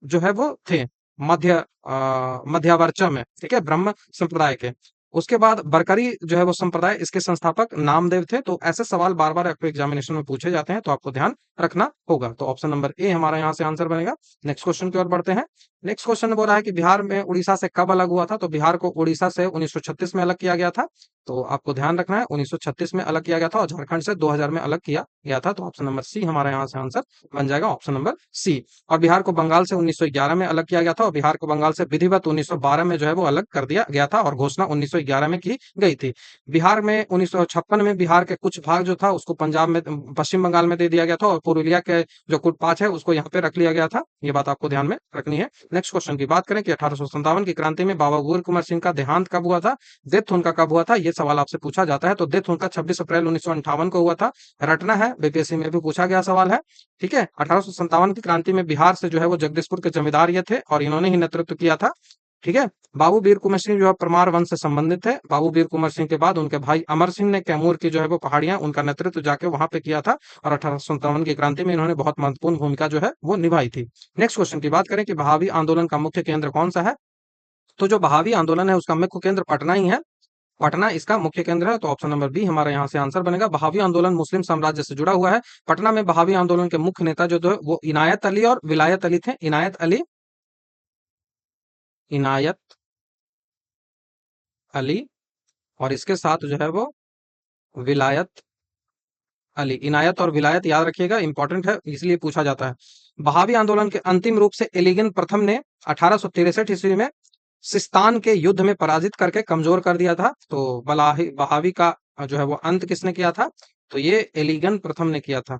जो है वो थे मध्यावर्चा में। ठीक है, ब्रह्म संप्रदाय के। उसके बाद बरकरी जो है वो संप्रदाय, इसके संस्थापक नामदेव थे। तो ऐसे सवाल बार बार आपको एग्जामिनेशन में पूछे जाते हैं, तो आपको ध्यान रखना होगा। तो ऑप्शन नंबर ए हमारा यहाँ से आंसर बनेगा। नेक्स्ट क्वेश्चन की ओर बढ़ते हैं। नेक्स्ट क्वेश्चन बोल रहा है कि बिहार में उड़ीसा से कब अलग हुआ था, तो बिहार को उड़ीसा से 1936 में अलग किया गया था। तो आपको ध्यान रखना है 1936 में अलग किया गया था, और झारखंड से 2000 में अलग किया गया था। तो ऑप्शन नंबर सी हमारा यहाँ से आंसर बन जाएगा, ऑप्शन नंबर सी। और बिहार को बंगाल से 1911 में अलग किया गया था, और बिहार को बंगाल से विधिवत 1912 में जो है वो अलग कर दिया गया था, और घोषणा 1911 में की गई थी। बिहार में 1956 में बिहार के कुछ भाग जो था उसको पंजाब में, पश्चिम बंगाल में दे दिया गया था, और पुरुलिया के जो कुटपाच है उसको यहाँ पे रख लिया गया था। ये बात आपको ध्यान में रखनी है। नेक्स्ट क्वेश्चन की बात करें कि 1857 की क्रांति में बाबा गुरु कुमार सिंह का देहांत कब हुआ था, डेथ उनका कब हुआ था, ये सवाल आपसे पूछा जाता है। तो डेथ उनका 26 अप्रैल 1958 को हुआ था। रटना है, बीपीएससी में भी पूछा गया सवाल है। ठीक है, 1857 की क्रांति में बिहार से जो है वो जगदीशपुर के जमींदार ये थे, और इन्होंने ही नेतृत्व किया था। ठीक है, बाबू वीर कुंवर सिंह जो है परमार वंश से संबंधित है। बाबू वीर कुंवर सिंह के बाद उनके भाई अमर सिंह ने कैमूर की जो है वो पहाड़ियां, उनका नेतृत्व जाके वहां पे किया था, और 1857 की क्रांति में इन्होंने बहुत महत्वपूर्ण भूमिका जो है वो निभाई थी। नेक्स्ट क्वेश्चन की बात करें कि बहावी आंदोलन का मुख्य केंद्र कौन सा है, तो जो बहावी आंदोलन है उसका मुख्य केंद्र पटना ही है। पटना इसका मुख्य केंद्र है, तो ऑप्शन नंबर बी हमारा यहाँ से आंसर बनेगा। बहावी आंदोलन मुस्लिम साम्राज्य से जुड़ा हुआ है। पटना में बहावी आंदोलन के मुख्य नेता जो थे वो इनायत अली और विलायत अली थे। इनायत अली, और इसके साथ जो है वो विलायत अली। इनायत और विलायत याद रखिएगा, इंपॉर्टेंट है, इसलिए पूछा जाता है। बहावी आंदोलन के अंतिम रूप से एलिगन प्रथम ने 1863 ईस्वी में सिस्तान के युद्ध में पराजित करके कमजोर कर दिया था। तो बहावी का जो है वो अंत किसने किया था, तो ये एलिगन प्रथम ने किया था।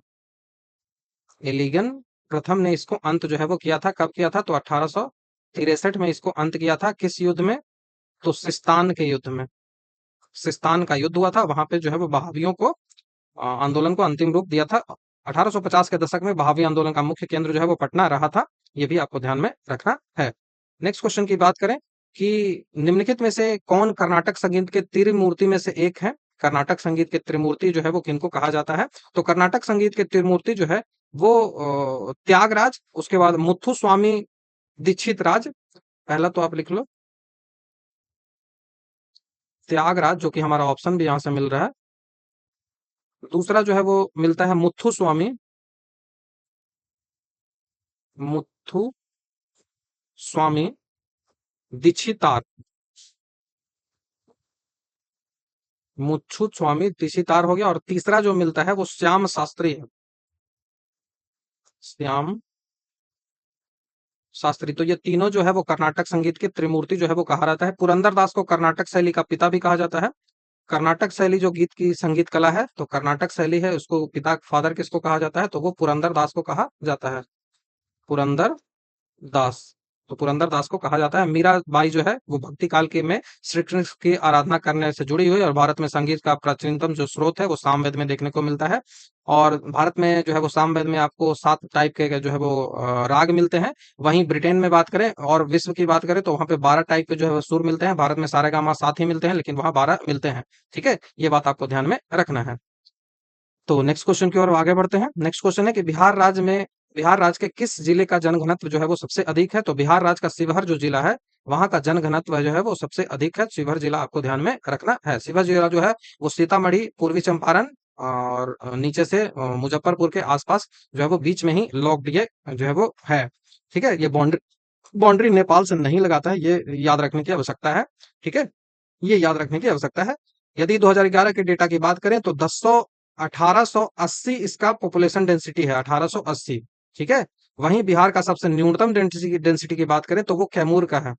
एलिगन प्रथम ने इसको अंत जो है वो किया था, कब किया था, तो 1863 में इसको अंत किया था। किस युद्ध में, तो सिस्तान के युद्ध में। सिस्तान का युद्ध हुआ था, वहां पे जो है वो बहावियों को आंदोलन को अंतिम रूप दिया था। 1850 के दशक में बहावी आंदोलन का मुख्य केंद्र जो है वो पटना रहा था। ये भी आपको ध्यान में रखना है। नेक्स्ट क्वेश्चन की बात करें कि निम्नलिखित में से कौन कर्नाटक संगीत के त्रिमूर्ति में से एक है। कर्नाटक संगीत के त्रिमूर्ति जो है वो किनको कहा जाता है, तो कर्नाटक संगीत के त्रिमूर्ति जो है वो त्यागराज, उसके बाद मुथु स्वामी दीक्षित राज, पहला तो आप लिख लो त्यागराज, जो कि हमारा ऑप्शन भी यहाँ से मिल रहा है। दूसरा जो है वो मिलता है मुथु स्वामी दीक्षितार, मुथु स्वामी दीक्षितार हो गया। और तीसरा जो मिलता है वो श्याम शास्त्री है, श्याम शास्त्री। तो ये तीनों जो है वो कर्नाटक संगीत के त्रिमूर्ति जो है वो कहा जाता है। पुरंदर दास को कर्नाटक शैली का पिता भी कहा जाता है। कर्नाटक शैली जो गीत की संगीत कला है, तो कर्नाटक शैली है, उसको पिता फादर किसको कहा जाता है, तो वो पुरंदर दास को कहा जाता है। पुरंदर दास, तो पुरंदर दास को कहा जाता है। मीराबाई जो है वो भक्ति काल के में श्री कृष्ण की आराधना करने से जुड़ी हुई, और भारत में संगीत का प्राचीनतम जो स्रोत है वो सामवेद में देखने को मिलता है। और भारत में जो है वो सामवेद में आपको 7 टाइप के जो है वो राग मिलते हैं। वहीं ब्रिटेन में बात करें और विश्व की बात करें तो वहां पे 12 टाइप के जो है वो सुर मिलते हैं। भारत में सारेगामा 7 ही मिलते हैं, लेकिन वहां 12 मिलते हैं। ठीक है, ये बात आपको ध्यान में रखना है। तो नेक्स्ट क्वेश्चन की ओर आगे बढ़ते हैं। नेक्स्ट क्वेश्चन है कि बिहार राज्य के किस जिले का जनघनत्व जो है वो सबसे अधिक है, तो बिहार राज्य का शिवहर जो जिला है वहां का जनघनत्व जो है वो सबसे अधिक है। शिवहर जिला आपको ध्यान में रखना है। शिवहर जिला जो है वो सीतामढ़ी, पूर्वी चंपारण और नीचे से मुजफ्फरपुर के आसपास जो है वो बीच में ही लॉक्ड ये जो है वो है। ठीक है, ये बाउंड्री बाउंड्री नेपाल से नहीं लगाता है, ये याद रखने की आवश्यकता है। ठीक है, ये याद रखने की आवश्यकता है। यदि 2011 के डेटा की बात करें तो 1880 इसका पॉपुलेशन डेंसिटी है, 1880। ठीक है, वहीं बिहार का सबसे न्यूनतम डेंसिटी की बात करें तो वो कैमूर का है।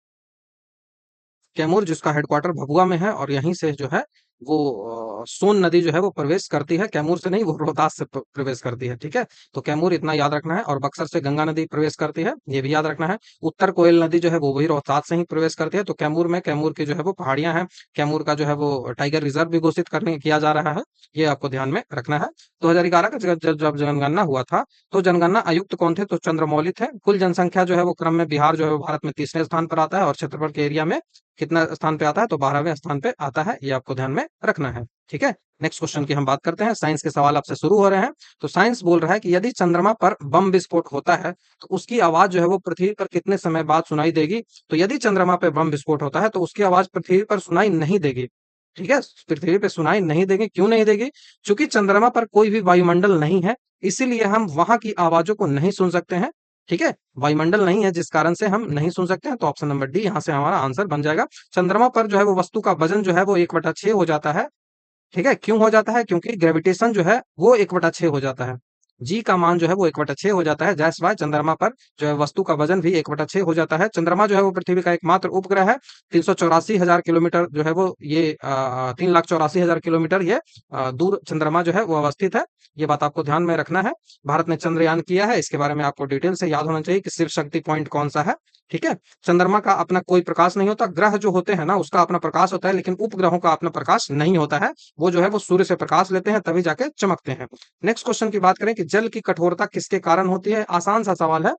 कैमूर जिसका हेडक्वार्टर भभुआ में है और यहीं से जो है वो सोन नदी जो है वो प्रवेश करती है। कैमूर से नहीं, वो रोहतास से प्रवेश करती है। ठीक है, तो कैमूर इतना याद रखना है। और बक्सर से गंगा नदी प्रवेश करती है, ये भी याद रखना है। उत्तर कोयल नदी जो है वो वही रोहतास से ही प्रवेश करती है। तो कैमूर में कैमूर की जो है वो पहाड़ियां हैं। कैमूर का जो है वो टाइगर रिजर्व भी घोषित करने किया जा रहा है, ये आपको ध्यान में रखना है। 2011 का जब जनगणना हुआ था तो जनगणना आयुक्त कौन थे? तो चंद्रमौली थे। कुल जनसंख्या जो है वो क्रम में बिहार जो है वो भारत में तीसरे स्थान पर आता है और क्षेत्रफल के एरिया में कितना स्थान पे आता है? तो 12वें स्थान पे आता है, ये आपको ध्यान में रखना है। ठीक है, नेक्स्ट क्वेश्चन की हम बात करते हैं। साइंस के सवाल आपसे शुरू हो रहे हैं। तो साइंस बोल रहा है कि यदि चंद्रमा पर बम विस्फोट होता है तो उसकी आवाज जो है वो पृथ्वी पर कितने समय बाद सुनाई देगी? तो यदि चंद्रमा पे बम विस्फोट होता है तो उसकी आवाज पृथ्वी पर सुनाई नहीं देगी। ठीक है, पृथ्वी पे सुनाई नहीं देगी। क्यों नहीं देगी? क्योंकि चंद्रमा पर कोई भी वायुमंडल नहीं है, इसीलिए हम वहां की आवाजों को नहीं सुन सकते हैं। ठीक है, वायुमंडल नहीं है जिस कारण से हम नहीं सुन सकते हैं। तो ऑप्शन नंबर डी यहाँ से हमारा आंसर बन जाएगा। चंद्रमा पर जो है वो वस्तु का वजन जो है वो 1/6 हो जाता है। ठीक है, क्यों हो जाता है? क्योंकि ग्रेविटेशन जो है वो 1/6 हो जाता है। जी का मान जो है वो 1/6 हो जाता है। दैट्स व्हाई चंद्रमा पर जो है वस्तु का वजन भी 1/6 हो जाता है। चंद्रमा जो है वो पृथ्वी का एकमात्र उपग्रह है। 384,000 किलोमीटर जो है वो ये 3,84,000 किलोमीटर ये दूर चंद्रमा जो है वो अवस्थित है। ये बात आपको ध्यान में रखना है। भारत ने चंद्रयान किया है, इसके बारे में आपको डिटेल से याद होना चाहिए कि शिव शक्ति पॉइंट कौन सा है। ठीक है, चंद्रमा का अपना कोई प्रकाश नहीं होता। ग्रह जो होते हैं ना उसका अपना प्रकाश होता है, लेकिन उपग्रहों का अपना प्रकाश नहीं होता है। वो जो है वो सूर्य से प्रकाश लेते हैं तभी जाके चमकते हैं। नेक्स्ट क्वेश्चन की बात करें कि जल की कठोरता किसके कारण होती है? आसान सा सवाल है।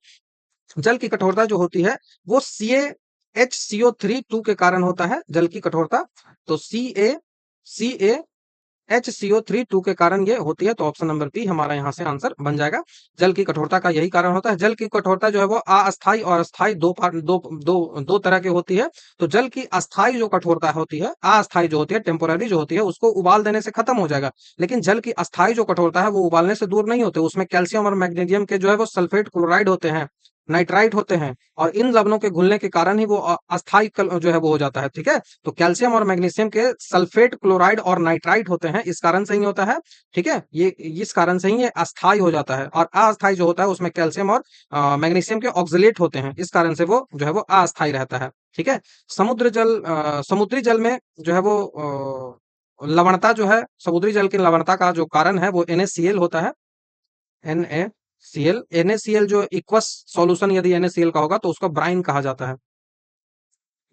जल की कठोरता जो होती है वो CaHCO3 के कारण होता है, जल की कठोरता। तो CaCO3 के कारण ये होती है। तो ऑप्शन नंबर बी हमारा यहाँ से आंसर बन जाएगा। जल की कठोरता का यही कारण होता है। जल की कठोरता जो है वो अस्थाई और अस्थाई दो पार्ट दो तरह की होती है। तो जल की अस्थाई जो कठोरता होती है, अस्थाई जो होती है, टेम्पोररी जो होती है, उसको उबाल देने से खत्म हो जाएगा। लेकिन जल की अस्थाई जो कठोरता है वो उबालने से दूर नहीं होते। उसमें कैल्शियम और मैग्नीशियम के जो है वो सल्फेट क्लोराइड होते हैं, नाइट्राइट होते हैं, और इन लवणों के घुलने के कारण ही वो अस्थाई जो है वो हो जाता है। ठीक है, तो कैल्शियम और मैग्नीशियम के सल्फेट क्लोराइड और नाइट्राइट होते हैं, इस कारण से ही होता है। ठीक है, ये इस कारण से ही ये अस्थाई हो जाता है। और अस्थाई जो होता है उसमें कैल्शियम और मैग्नीशियम के ऑक्सलेट होते हैं, इस कारण से वो जो है वो अस्थाई रहता है। ठीक है, समुद्री जल में जो है वो लवणता जो है, समुद्री जल की लवणता का जो कारण है वो NaCl होता है। NaCl जो इक्वस सॉल्यूशन यदि NaCl का होगा तो उसको ब्राइन कहा जाता है,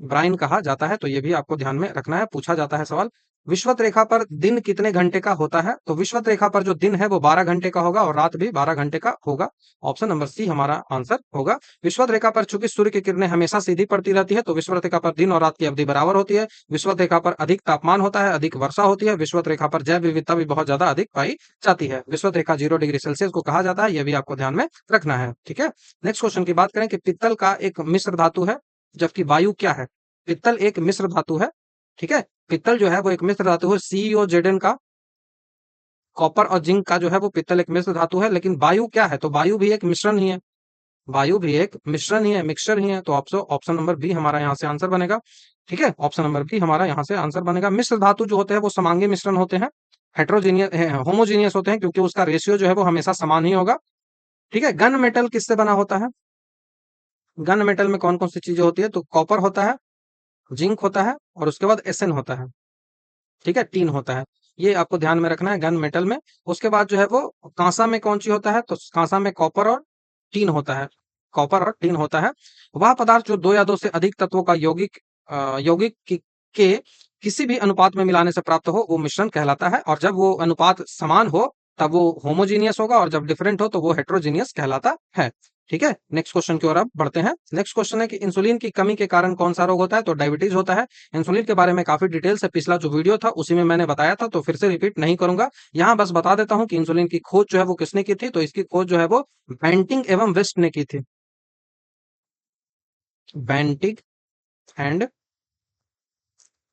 ब्राइन कहा जाता है। तो ये भी आपको ध्यान में रखना है, पूछा जाता है सवाल। विषुवत रेखा पर दिन कितने घंटे का होता है? तो विषुवत रेखा पर जो दिन है वो 12 घंटे का होगा और रात भी 12 घंटे का होगा। ऑप्शन नंबर सी हमारा आंसर होगा। विषुवत रेखा पर चूंकि सूर्य की किरणें हमेशा सीधी पड़ती रहती है तो विषुवत रेखा पर दिन और रात की अवधि बराबर होती है। विषुवत रेखा पर अधिक तापमान होता है, अधिक वर्षा होती है। विषुवत रेखा पर जैव विविधता भी बहुत ज्यादा अधिक पाई जाती है। विषुवत रेखा 0 डिग्री सेल्सियस को कहा जाता है, यह भी आपको ध्यान में रखना है। ठीक है, नेक्स्ट क्वेश्चन की बात करें कि पित्तल का एक मिश्र धातु है जबकि वायु क्या है? पित्तल एक मिश्र धातु है। ठीक है, पित्तल जो है वो एक मिश्र धातु है। CeO का, कॉपर और जिंक का जो है वो पित्तल एक मिश्र धातु है। लेकिन वायु क्या है? तो वायु भी एक मिश्रण ही है, वायु भी एक मिश्रण ही है, मिक्सचर ही है। तो ऑप्शन नंबर बी हमारा यहाँ से आंसर बनेगा। ठीक है, ऑप्शन नंबर बी हमारा यहाँ से आंसर बनेगा। मिश्र धातु जो होते हैं वो समांगी मिश्रण होते हैं, हेट्रोजीनियस होमोजीनियस होते हैं, क्योंकि उसका रेशियो जो है वो हमेशा समान ही होगा। ठीक है, गन मेटल किससे बना होता है? गन मेटल में कौन कौन सी चीजें होती है? तो कॉपर होता है, जिंक होता है और उसके बाद एसएन होता है। ठीक है, टीन होता है। ये आपको ध्यान में रखना है गन मेटल में। उसके बाद जो है वो कांसा में कौन सी होता है? तो कांसा में कॉपर और टीन होता है, कॉपर और टीन होता है। वह पदार्थ जो दो या दो से अधिक तत्वों का यौगिक के किसी भी अनुपात में मिलाने से प्राप्त हो वो मिश्रण कहलाता है। और जब वो अनुपात समान हो तब वो होमोजीनियस होगा और जब डिफरेंट हो तो वो हेट्रोजीनियस कहलाता है। ठीक है, नेक्स्ट क्वेश्चन की ओर अब बढ़ते हैं। नेक्स्ट क्वेश्चन है कि इंसुलिन की कमी के कारण कौन सा रोग होता है? तो डायबिटीज होता है। इंसुलिन के बारे में काफी डिटेल से पिछला जो वीडियो था उसी में मैंने बताया था, तो फिर से रिपीट नहीं करूंगा। यहाँ बस बता देता हूँ कि इंसुलिन की खोज जो है वो किसने की थी? तो इसकी खोज जो है वो बेंटिंग एवं वेस्ट ने की थी। बेंटिंग एंड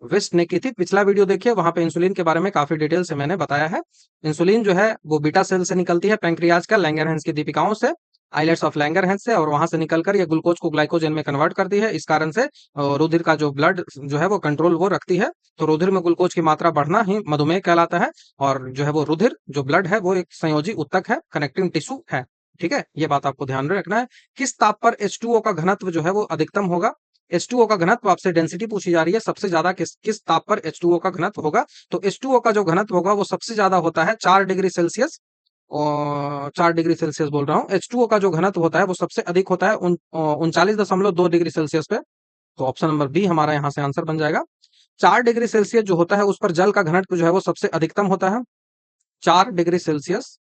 वेस्ट ने की थी। पिछला वीडियो देखिए, वहां पे इंसुलिन के बारे में काफी डिटेल से मैंने बताया है। इंसुलिन जो है वो बीटा सेल से निकलती है, पैंक्रियाज का लैंगरहैंस की दीपिकाओं से, आइलेट्स ऑफ लैंगरहैंस से, और वहां से निकलकर ये ग्लूकोज को ग्लाइकोजन में कन्वर्ट करती है। इस कारण से रुधिर का जो ब्लड जो है वो कंट्रोल वो रखती है। तो रुधिर में ग्लूकोज की मात्रा बढ़ना ही मधुमेह कहलाता है। और जो है वो रुधिर जो ब्लड है वो एक संयोजी ऊतक है, कनेक्टिंग टिश्यू है। ठीक है, ये बात आपको ध्यान में रखना है। किस ताप पर H2O का घनत्व जो है वो अधिकतम होगा? H2O का घनत्व आपसे डेंसिटी पूछी जा रही है, सबसे ज्यादा किस ताप पर H2O का घनत्व होगा? तो H2O का जो घनत्व होगा वो सबसे ज्यादा होता है 4 डिग्री सेल्सियस, और 4 डिग्री सेल्सियस बोल रहा हूँ। H2O का जो घनत्व होता है वो सबसे अधिक होता है 39.2 डिग्री सेल्सियस पे। तो ऑप्शन नंबर बी हमारा यहाँ से आंसर बन जाएगा। 4 डिग्री सेल्सियस जो होता है उस पर जल का घनत्व जो है वो सबसे अधिकतम होता है। 4 डिग्री सेल्सियस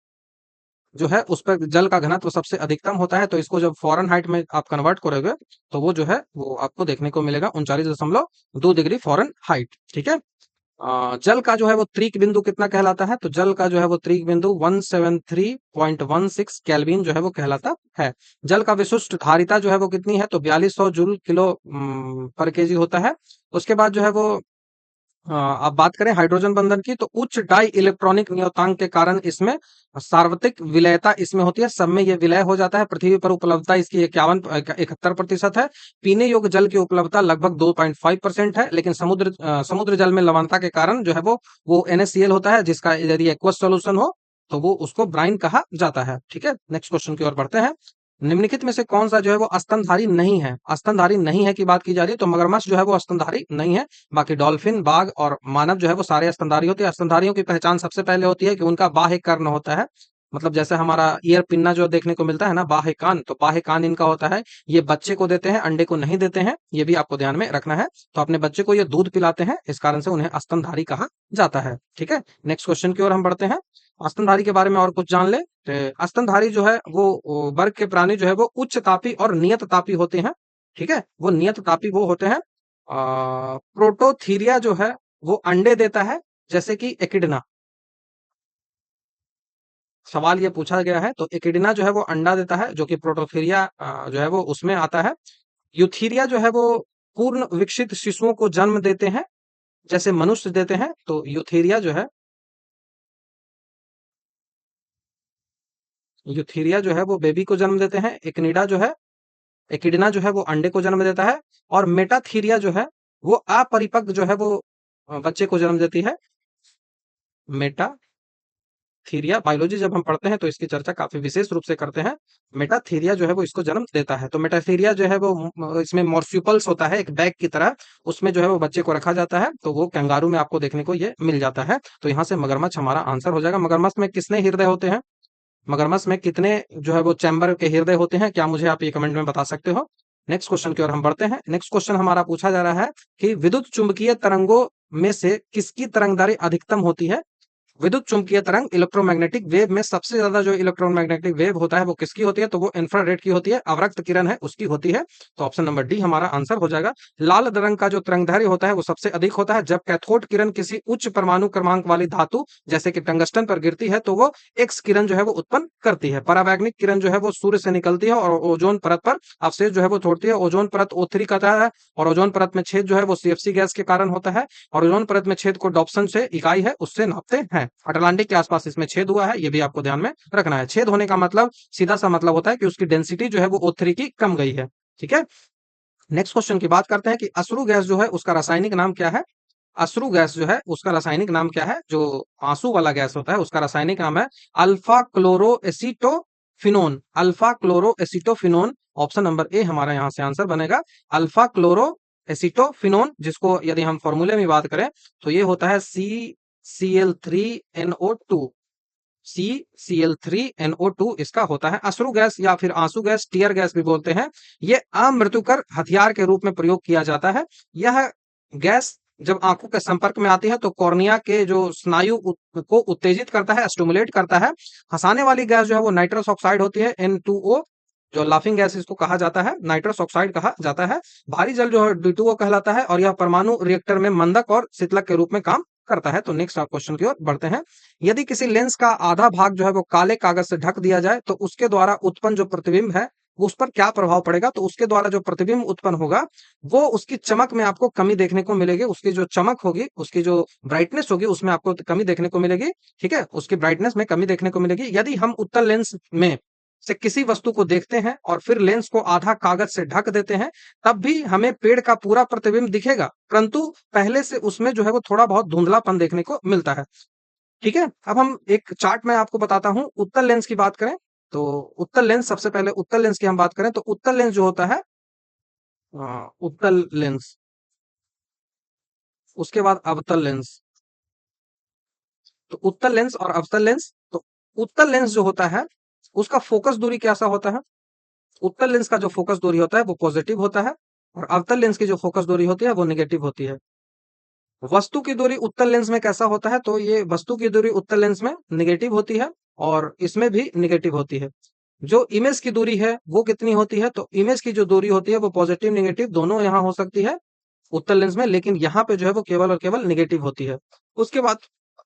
जो है उस पर जल का घनत्व सबसे अधिकतम होता है। तो इसको जब फ़ारेनहाइट में आप कन्वर्ट करोगे तो वो जो है वो आपको देखने को मिलेगा 39.2 डिग्री फ़ारेनहाइट। ठीक है। जल का जो है वो त्रिक बिंदु कितना कहलाता है? तो जल का जो है वो त्रिक बिंदु 173.16 केल्विन जो है वो कहलाता है। जल का विशिष्ट धारिता जो है वो कितनी है? तो 4200 जूल किलो पर केजी होता है। उसके बाद जो है वो अब बात करें हाइड्रोजन बंधन की, तो उच्च डाई इलेक्ट्रॉनिक नियतांक के कारण इसमें सार्वत्रिक विलयता इसमें होती है, सब में ये विलय हो जाता है। पृथ्वी पर उपलब्धता इसकी 71% है। पीने योग्य जल की उपलब्धता लगभग 2.5% है, लेकिन समुद्र जल में लवणता के कारण जो है वो NaCl होता है, जिसका यदि एक्वस सोल्यूशन हो तो वो उसको ब्राइन कहा जाता है। ठीक है, नेक्स्ट क्वेश्चन की ओर बढ़ते हैं। निम्नलिखित में से कौन सा जो है वो स्तनधारी नहीं है? स्तनधारी नहीं है की बात की जा रही है, तो मगरमच्छ जो है वो स्तनधारी नहीं है। बाकी डॉल्फिन, बाघ और मानव जो है वो सारे स्तनधारी होते हैं। स्तनधारियों की पहचान सबसे पहले होती है कि उनका बाह्य कर्ण होता है, मतलब जैसे हमारा ईयर पिन्ना जो देखने को मिलता है ना, बाह्य कान, तो बाह्य कान इनका होता है। ये बच्चे को देते हैं, अंडे को नहीं देते हैं, ये भी आपको ध्यान में रखना है। तो अपने बच्चे को ये दूध पिलाते हैं, इस कारण से उन्हें स्तनधारी कहा जाता है। ठीक है, नेक्स्ट क्वेश्चन की ओर हम बढ़ते हैं। स्तनधारी के बारे में और कुछ जान ले। स्तनधारी जो है वो वर्ग के प्राणी जो है वो उच्च तापी और नियत तापी होते हैं। ठीक है, वो नियत तापी वो होते हैं। प्रोटोथीरिया जो है वो अंडे देता है, जैसे कि एकिडना। सवाल ये पूछा गया है, तो एकिडना जो है वो अंडा देता है, जो कि प्रोटोथीरिया जो है वो उसमें आता है। यूथीरिया जो है वो पूर्ण विकसित शिशुओं को जन्म देते हैं, जैसे मनुष्य देते हैं। तो यूथीरिया जो है, यूथीरिया जो है वो बेबी को जन्म देते हैं। एकिडना जो है वो अंडे को जन्म देता है। और मेटाथीरिया जो है वो अपरिपक्व जो है वो बच्चे को जन्म देती है। मेटाथीरिया बायोलॉजी जब हम पढ़ते हैं तो इसकी चर्चा काफी विशेष रूप से करते हैं। मेटाथीरिया जो है वो इसको जन्म देता है। तो मेटाथीरिया जो है वो इसमें मॉर्स्यूपल्स होता है एक बैग की तरह, उसमें जो है वो बच्चे को रखा जाता है। तो वो कैंगारू में आपको देखने को ये मिल जाता है। तो यहाँ से मगरमच्छ हमारा आंसर हो जाएगा। मगरमच्छ में कितने हृदय होते हैं? मगरमच्छ में कितने जो है वो चैम्बर के हृदय होते हैं? क्या मुझे आप ये कमेंट में बता सकते हो? नेक्स्ट क्वेश्चन की ओर हम बढ़ते हैं। नेक्स्ट क्वेश्चन हमारा पूछा जा रहा है कि विद्युत चुंबकीय तरंगों में से किसकी तरंगदारी अधिकतम होती है? विद्युत चुंबकीय तरंग इलेक्ट्रोमैग्नेटिक वेव में सबसे ज्यादा जो इलेक्ट्रोमैग्नेटिक वेव होता है वो किसकी होती है? तो वो इंफ्रारेड की होती है, अवरक्त किरण है उसकी होती है। तो ऑप्शन नंबर डी हमारा आंसर हो जाएगा। लाल रंग का जो तरंगदैर्घ्य होता है वो सबसे अधिक होता है। जब कैथोड किरण किसी उच्च परमाणु क्रमांक वाली धातु जैसे कि टंगस्टन पर गिरती है तो वो एक्स किरण जो है वो उत्पन्न करती है। परावैग्निक किरण जो है वो सूर्य से निकलती है और ओजोन परत पर अवशेष जो है वो छोड़ती है। ओजोन परत O3 कहता है, और ओजोन परत में छेद जो है वो CFC गैस के कारण होता है। और ओजोन परत में छेद को डॉप्सन से इकाई है उससे नापते हैं। अटलांटिक के आसपास इसमें छेद हुआ है, ये भी आपको ध्यान में रखना है। छेद होने का मतलब सीधा सा मतलब होता है कि उसकी डेंसिटी जो है वो O3 की कम गई है। ठीक है, नेक्स्ट क्वेश्चन की बात करते हैं कि अश्रु गैस जो है उसका रासायनिक नाम क्या है? अश्रु गैस जो है उसका रासायनिक नाम क्या है? जो आंसू वाला गैस होता है उसका रासायनिक नाम है alpha chloro acetophenone. Alpha chloro acetophenone, option number A हमारा यहाँ से आंसर बनेगा। अल्फा क्लोरो एसीटोफिनोन, जिसको यदि हम फॉर्मूले में बात करें तो ये होता है CCl3NO2। CCl3NO2 इसका होता है। अश्रु गैस या फिर आंसू गैस, टीयर गैस भी बोलते हैं, ये अमृत्युकर हथियार के रूप में प्रयोग किया जाता है। यह गैस जब आंखों के संपर्क में आती है तो कॉर्निया के जो स्नायु को उत्तेजित करता है, स्टिमुलेट करता है। हंसाने वाली गैस जो है वो नाइट्रस ऑक्साइड होती है, N2O, जो लाफिंग गैस इसको कहा जाता है, नाइट्रस ऑक्साइड कहा जाता है। भारी जल जो है D2O कहलाता है, और यह परमाणु रिएक्टर में मंदक और शीतलक के रूप में काम करता है। तो नेक्स्ट क्वेश्चन की ओर बढ़ते हैं। यदि किसी लेंस का आधा भाग जो है वो काले कागज से ढक दिया जाए तो उसके द्वारा उत्पन्न जो प्रतिबिंब है उस पर क्या प्रभाव पड़ेगा, तो उसके द्वारा जो प्रतिबिंब उत्पन्न होगा वो उसकी चमक में आपको कमी देखने को मिलेगी। उसकी जो चमक होगी, उसकी जो ब्राइटनेस होगी, उसमें आपको कमी देखने को मिलेगी। ठीक है, उसकी ब्राइटनेस में कमी देखने को मिलेगी। यदि हम उत्तल लेंस में से किसी वस्तु को देखते हैं और फिर लेंस को आधा कागज से ढक देते हैं, तब भी हमें पेड़ का पूरा प्रतिबिंब दिखेगा, परंतु पहले से उसमें जो है वो थोड़ा बहुत धुंधलापन देखने को मिलता है। ठीक है, अब हम एक चार्ट में आपको बताता हूं। उत्तल लेंस की बात करें तो उत्तल लेंस, सबसे पहले उत्तल लेंस की हम बात करें तो उत्तल लेंस जो होता है, उत्तल लेंस, उसके बाद अवतल लेंस। तो उत्तल लेंस और अवतल लेंस, तो उत्तल लेंस जो होता है उसका फोकस दूरी कैसा होता है? उत्तल लेंस का जो फोकस दूरी होता है वो पॉजिटिव होता है, और अवतल लेंस की जो फोकस दूरी होती है वो नेगेटिव होती है। वस्तु की दूरी उत्तल लेंस में कैसा होता है, तो ये वस्तु की दूरी उत्तल लेंस में नेगेटिव होती है और इसमें भी नेगेटिव होती है। जो इमेज की दूरी है वो कितनी होती है, तो इमेज की जो दूरी होती है वो पॉजिटिव नेगेटिव दोनों यहाँ हो सकती है उत्तल लेंस में, लेकिन यहाँ पे जो है वो केवल और केवल नेगेटिव होती है। उसके बाद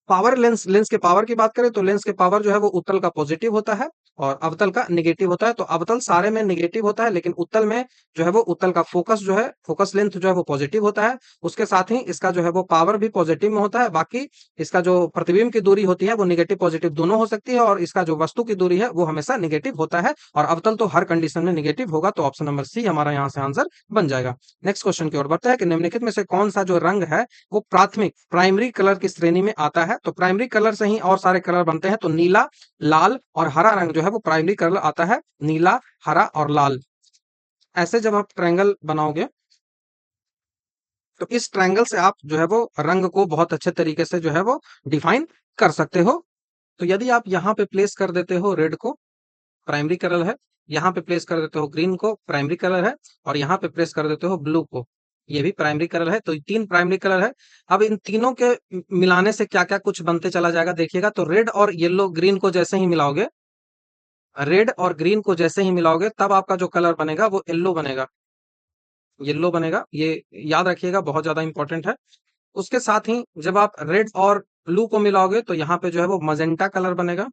पावर लेंस, लेंस के पावर की बात करें तो लेंस के पावर जो है वो उत्तल का पॉजिटिव होता है और अवतल का नेगेटिव होता है। तो अवतल सारे में नेगेटिव होता है, लेकिन उत्तल में जो है वो उत्तल का फोकस जो है, फोकस लेंथ जो है वो पॉजिटिव होता है। उसके साथ ही इसका जो है वो पावर भी पॉजिटिव में होता है। बाकी इसका जो प्रतिबिंब की दूरी होती है वो नेगेटिव पॉजिटिव दोनों हो सकती है, और इसका जो वस्तु की दूरी है वो हमेशा नेगेटिव होता है, और अवतल तो हर कंडीशन में नेगेटिव होगा। तो ऑप्शन नंबर सी हमारा यहाँ से आंसर बन जाएगा। नेक्स्ट क्वेश्चन की ओर बढ़ते हैं कि निम्नलिखित में से कौन सा जो रंग है वो प्राथमिक प्राइमरी कलर की श्रेणी में आता है। तो प्राइमरी कलर से ही और सारे कलर बनते हैं, तो नीला, लाल और हरा रंग जो है वो प्राइमरी कलर आता है। नीला, हरा और लाल, ऐसे जब आप ट्रायंगल बनाओगे तो इस ट्रायंगल से आप जो है वो रंग को बहुत अच्छे तरीके से जो है वो डिफाइन कर सकते हो। तो यदि आप यहाँ पे प्लेस कर देते हो रेड को, प्राइमरी कलर है, यहाँ पे प्लेस कर देते हो ग्रीन को, प्राइमरी कलर है, और यहाँ पे प्लेस कर देते हो ब्लू को, ये भी प्राइमरी कलर है। तो ये तीन प्राइमरी कलर है। अब इन तीनों के मिलाने से क्या क्या कुछ बनते चला जाएगा देखिएगा। तो रेड और येलो ग्रीन को जैसे ही मिलाओगे, रेड और ग्रीन को जैसे ही मिलाओगे तब आपका जो कलर बनेगा वो येलो बनेगा, येलो बनेगा। ये याद रखिएगा, बहुत ज्यादा इंपॉर्टेंट है। उसके साथ ही जब आप रेड और ब्लू को मिलाओगे तो यहाँ पे जो है वो मजेंटा कलर बनेगा,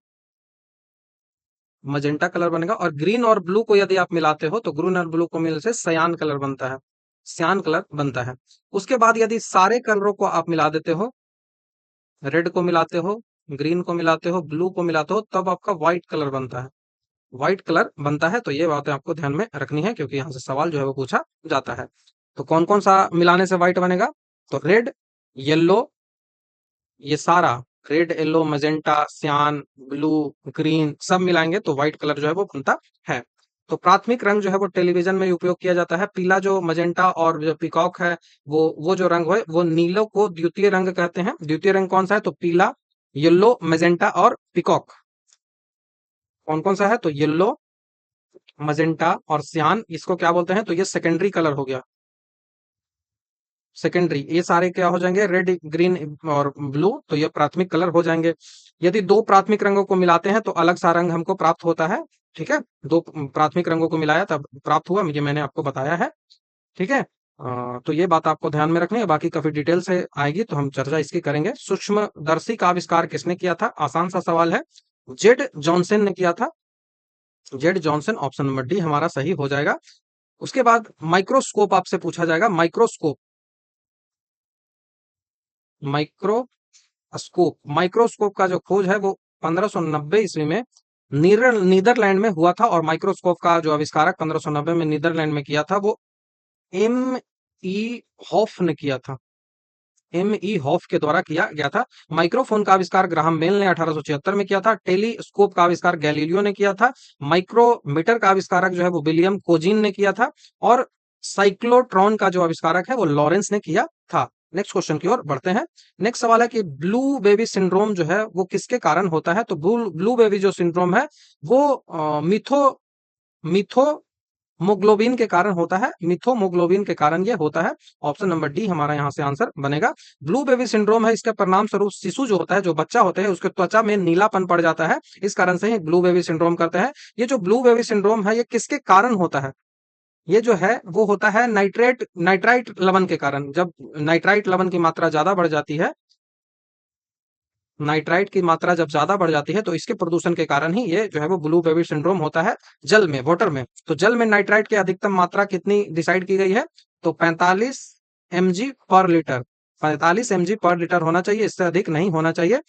मजेंटा कलर बनेगा। और ग्रीन और ब्लू को यदि आप मिलाते हो तो ग्रीन और ब्लू को मिलने से सयान कलर बनता है, सयान कलर बनता है। उसके बाद यदि सारे कलरों को आप मिला देते हो, रेड को मिलाते हो, ग्रीन को मिलाते हो, ब्लू को मिलाते हो, तब आपका व्हाइट कलर बनता है, व्हाइट कलर बनता है। तो ये बातें आपको ध्यान में रखनी है क्योंकि यहाँ से सवाल जो है वो पूछा जाता है। तो कौन कौन सा मिलाने से व्हाइट बनेगा, तो रेड, येलो, ये सारा रेड, येलो, मजेंटा, सियान, ब्लू, ग्रीन सब मिलाएंगे तो व्हाइट कलर जो है वो बनता है। तो प्राथमिक रंग जो है वो टेलीविजन में उपयोग किया जाता है। पीला जो मजेंटा और जो पिकॉक है, वो जो रंग है वो नीलो को द्वितीय रंग कहते हैं। द्वितीय रंग कौन सा है, तो पीला, येलो, मजेंटा और पिकॉक। कौन कौन सा है, तो येलो, मजेंटा और सियान, इसको क्या बोलते हैं, तो ये सेकेंडरी कलर हो गया, सेकेंडरी। ये सारे क्या हो जाएंगे, रेड, ग्रीन और ब्लू, तो ये प्राथमिक कलर हो जाएंगे। यदि दो प्राथमिक रंगों को मिलाते हैं तो अलग सा रंग हमको प्राप्त होता है। ठीक है, दो प्राथमिक रंगों को मिलाया तब प्राप्त हुआ, ये मैंने आपको बताया है। ठीक है, तो ये बात आपको ध्यान में रखनी है। बाकी काफी डिटेल से आएगी तो हम चर्चा इसकी करेंगे। सूक्ष्मदर्शी का आविष्कार किसने किया था, आसान सा सवाल है, जेड जॉनसन ने किया था। Z Johnson, option number D हमारा सही हो जाएगा। उसके बाद माइक्रोस्कोप आपसे पूछा जाएगा। माइक्रोस्कोप, माइक्रोस्कोप, माइक्रोस्कोप का जो खोज है वो 1590 ईस्वी में नीदरलैंड में हुआ था, और माइक्रोस्कोप का जो आविष्कारक 1590 में नीदरलैंड में किया था वो एम ई हॉफ ने किया था, एम ई हॉफ के द्वारा किया गया था। माइक्रोफोन का आविष्कार ग्राहम बेल ने 1876 में किया था। टेलीस्कोप का आविष्कार गैलीलियो ने किया था। माइक्रोमीटर का आविष्कारक जो है वो विलियम कोजीन ने किया था, और साइक्लोट्रॉन का जो आविष्कारक है वो लॉरेंस ने किया था। नेक्स्ट क्वेश्चन की ओर बढ़ते हैं। नेक्स्ट सवाल है कि ब्लू बेबी सिंड्रोम जो है वो किसके कारण होता है, तो ब्लू बेबी जो सिंड्रोम है वो मिथो मोग्लोबिन के कारण होता है, मिथोमोग्लोबिन के कारण ये होता है। ऑप्शन नंबर डी हमारा यहाँ से आंसर बनेगा। ब्लू बेबी सिंड्रोम है, इसके परिणाम स्वरूप शिशु जो होता है, जो बच्चा होता है, उसके त्वचा में नीलापन पड़ जाता है, इस कारण से ही ब्लू बेबी सिंड्रोम करते हैं। ये जो ब्लू बेबी सिंड्रोम है ये किसके कारण होता है, ये जो है वो होता है नाइट्राइट लवण के कारण। जब नाइट्राइट लवण की मात्रा ज्यादा बढ़ जाती है, नाइट्राइट की मात्रा जब ज्यादा बढ़ जाती है तो इसके प्रदूषण के कारण ही ये जो है वो ब्लू बेबी सिंड्रोम होता है जल में, वाटर में। तो जल में नाइट्राइट की अधिकतम मात्रा कितनी डिसाइड की गई है? तो 45 mg/लीटर, 45 mg/लीटर होना चाहिए, इससे अधिक नहीं होना चाहिए।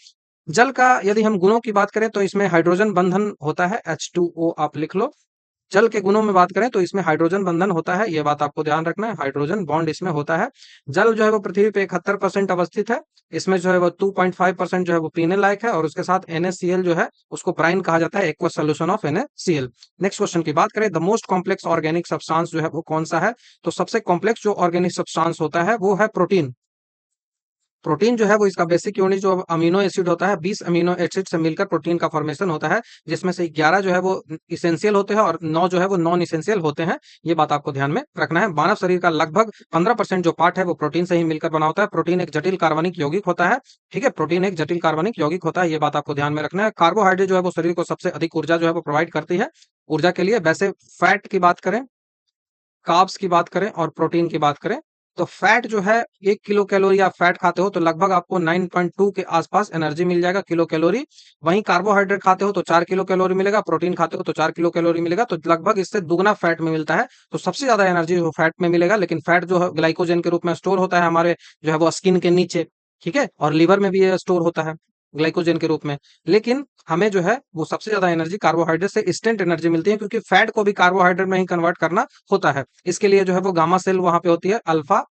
जल का यदि हम गुणों की बात करें तो इसमें हाइड्रोजन बंधन होता है, H2O आप लिख लो। जल के गुणों में बात करें तो इसमें हाइड्रोजन बंधन होता है, ये बात आपको ध्यान रखना है, हाइड्रोजन बॉन्ड इसमें होता है। जल जो है वो पृथ्वी पे 71% अवस्थित है, इसमें जो है वो 2.5% जो है वो पीने लायक है, और उसके साथ NaCl जो है उसको ब्राइन कहा जाता है, aqueous solution of NaCl। Next question की बात करें, the most complex organic substance जो है वो कौन सा है? तो सबसे कॉम्प्लेक्स जो ऑर्गेनिक सब्सटेंस होता है वो है प्रोटीन। प्रोटीन जो है वो इसका बेसिक यूनिट जो अमीनो एसिड होता है, 20 अमीनो एसिड से मिलकर प्रोटीन का फॉर्मेशन होता है, जिसमें से 11 जो है वो इसेंशियल होते हैं और 9 जो है वो नॉन इसेंशियल होते हैं। ये बात आपको ध्यान में रखना है। मानव शरीर का लगभग 15% जो पार्ट है वो प्रोटीन से ही मिलकर बना होता है। प्रोटीन एक जटिल कार्बनिक यौगिक होता है, ठीक है, प्रोटीन एक जटिल कार्बनिक यौगिक होता है, ये बात आपको ध्यान में रखना है। कार्बोहाइड्रेट जो है वो शरीर को सबसे अधिक ऊर्जा जो है वो प्रोवाइड करती है, ऊर्जा के लिए। वैसे फैट की बात करें, कार्ब्स की बात करें और प्रोटीन की बात करें, तो फैट जो है 1 किलो कैलोरी आप फैट खाते हो तो लगभग आपको 9.2 के आसपास एनर्जी मिल जाएगा, किलो कैलोरी। वहीं कार्बोहाइड्रेट खाते हो तो 4 किलो कैलोरी मिलेगा, प्रोटीन खाते हो तो 4 किलो कैलोरी मिलेगा, तो लगभग इससे दुगना फैट में मिलता है। तो सबसे ज्यादा एनर्जी जो फैट में मिलेगा, लेकिन फैट जो है ग्लाइकोजन के रूप में स्टोर होता है हमारे जो है वो स्किन के नीचे, ठीक है, और लीवर में भी ये स्टोर होता है ग्लाइकोजन के रूप में। लेकिन हमें जो है वो सबसे ज्यादा एनर्जी कार्बोहाइड्रेट से इंस्टेंट एनर्जी मिलती है, क्योंकि फैट को भी कार्बोहाइड्रेट में ही कन्वर्ट करना होता है। इसके लिए जो है वो गामा सेल वहां पे होती है, अल्फा,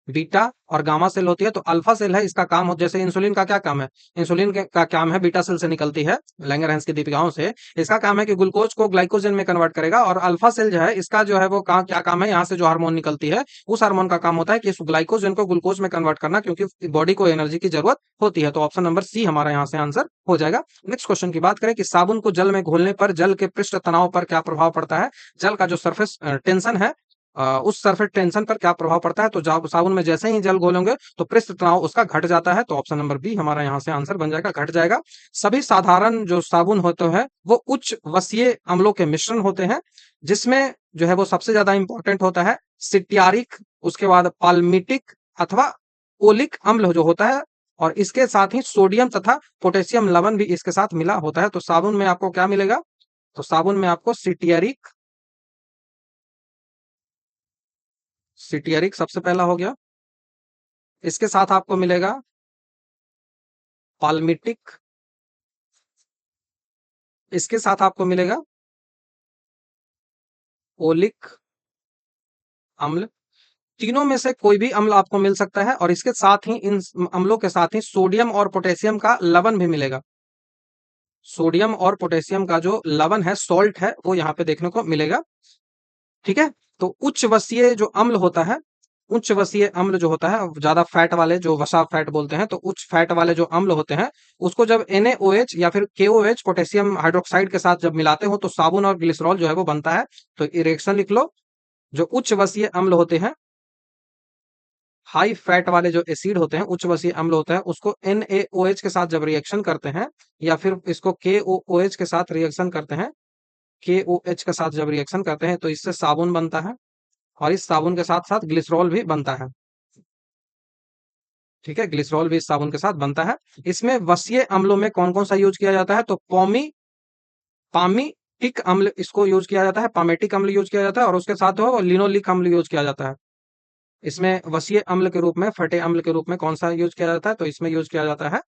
बीटा और गामा सेल होती है। तो अल्फा सेल है, इसका काम हो, जैसे इंसुलिन का क्या काम है? इंसुलिन का काम है, बीटा सेल से निकलती है, लैंगरहैंस की दीपिकाओं से। इसका काम है कि ग्लूकोज को ग्लाइकोजन में कन्वर्ट करेगा। और अल्फा सेल जो है इसका जो है वो क्या काम है, यहाँ से जो हार्मोन निकलती है उस हार्मोन का काम होता है कि इस ग्लाइकोजन को ग्लूकोज में कन्वर्ट करना, क्योंकि बॉडी को एनर्जी की जरूरत होती है। तो ऑप्शन नंबर सी हमारा यहाँ से आंसर हो जाएगा। नेक्स्ट क्वेश्चन की बात करें कि साबुन को जल में घोलने पर जल के पृष्ठ तनाव पर क्या प्रभाव पड़ता है? जल का जो सरफेस टेंशन है, उस सरफेस टेंशन पर क्या प्रभाव पड़ता है? तो जब साबुन में जैसे ही जल घोलोगे तो पृष्ठ तनाव उसका घट जाता है। तो ऑप्शन नंबर बी हमारा यहाँ से आंसर बन जाएगा, घट जाएगा। सभी साधारण जो साबुन होते हैं वो उच्च वसीय अम्लों के मिश्रण होते हैं, जिसमें जो है वो सबसे ज्यादा इंपॉर्टेंट होता है सिटियारिक, उसके बाद पाल्मिटिक अथवा ओलिक अम्ल जो होता है, और इसके साथ ही सोडियम तथा पोटेशियम लवण भी इसके साथ मिला होता है। तो साबुन में आपको क्या मिलेगा? तो साबुन में आपको सिटियरिक, सिटियरिक सबसे पहला हो गया, इसके साथ आपको मिलेगा पाल्मिटिक, इसके साथ आपको मिलेगा ओलिक अम्ल। तीनों में से कोई भी अम्ल आपको मिल सकता है, और इसके साथ ही इन अम्लों के साथ ही सोडियम और पोटेशियम का लवण भी मिलेगा। सोडियम और पोटेशियम का जो लवण है, सॉल्ट है, वो यहाँ पे देखने को मिलेगा, ठीक है। तो उच्च वसीय जो अम्ल होता है, उच्च वसीय अम्ल जो होता है, ज्यादा फैट वाले, जो वसा फैट बोलते हैं, तो उच्च फैट वाले जो अम्ल होते हैं उसको जब NaOH या फिर KOH पोटेशियम हाइड्रोक्साइड के साथ जब मिलाते हो तो साबुन और ग्लिसरॉल जो है वो बनता है। तो इरेक्शन लिख लो। जो उच्च वसीय अम्ल होते हैं, हाई फैट वाले जो एसिड होते हैं, उच्च वसीय अम्ल होता है, उसको NaOH के साथ जब रिएक्शन करते हैं या फिर इसको KOOH के साथ रिएक्शन करते हैं, KOH के साथ जब रिएक्शन करते हैं तो इससे साबुन बनता है, और इस साबुन के साथ साथ ग्लिसरॉल भी बनता है, ठीक है, ग्लिसरॉल भी इस साबुन के साथ बनता है। इसमें वसीय अम्लों में कौन कौन सा यूज किया जाता है? तो पामीटिक अम्ल इसको यूज किया जाता है, पामेटिक अम्ल यूज किया जाता है, और उसके साथ हो लिनोलिक अम्ल यूज किया जाता है। इसमें वसीय अम्ल के रूप में, फटे अम्ल के रूप में कौन सा यूज किया जाता है? तो इसमें यूज किया जाता है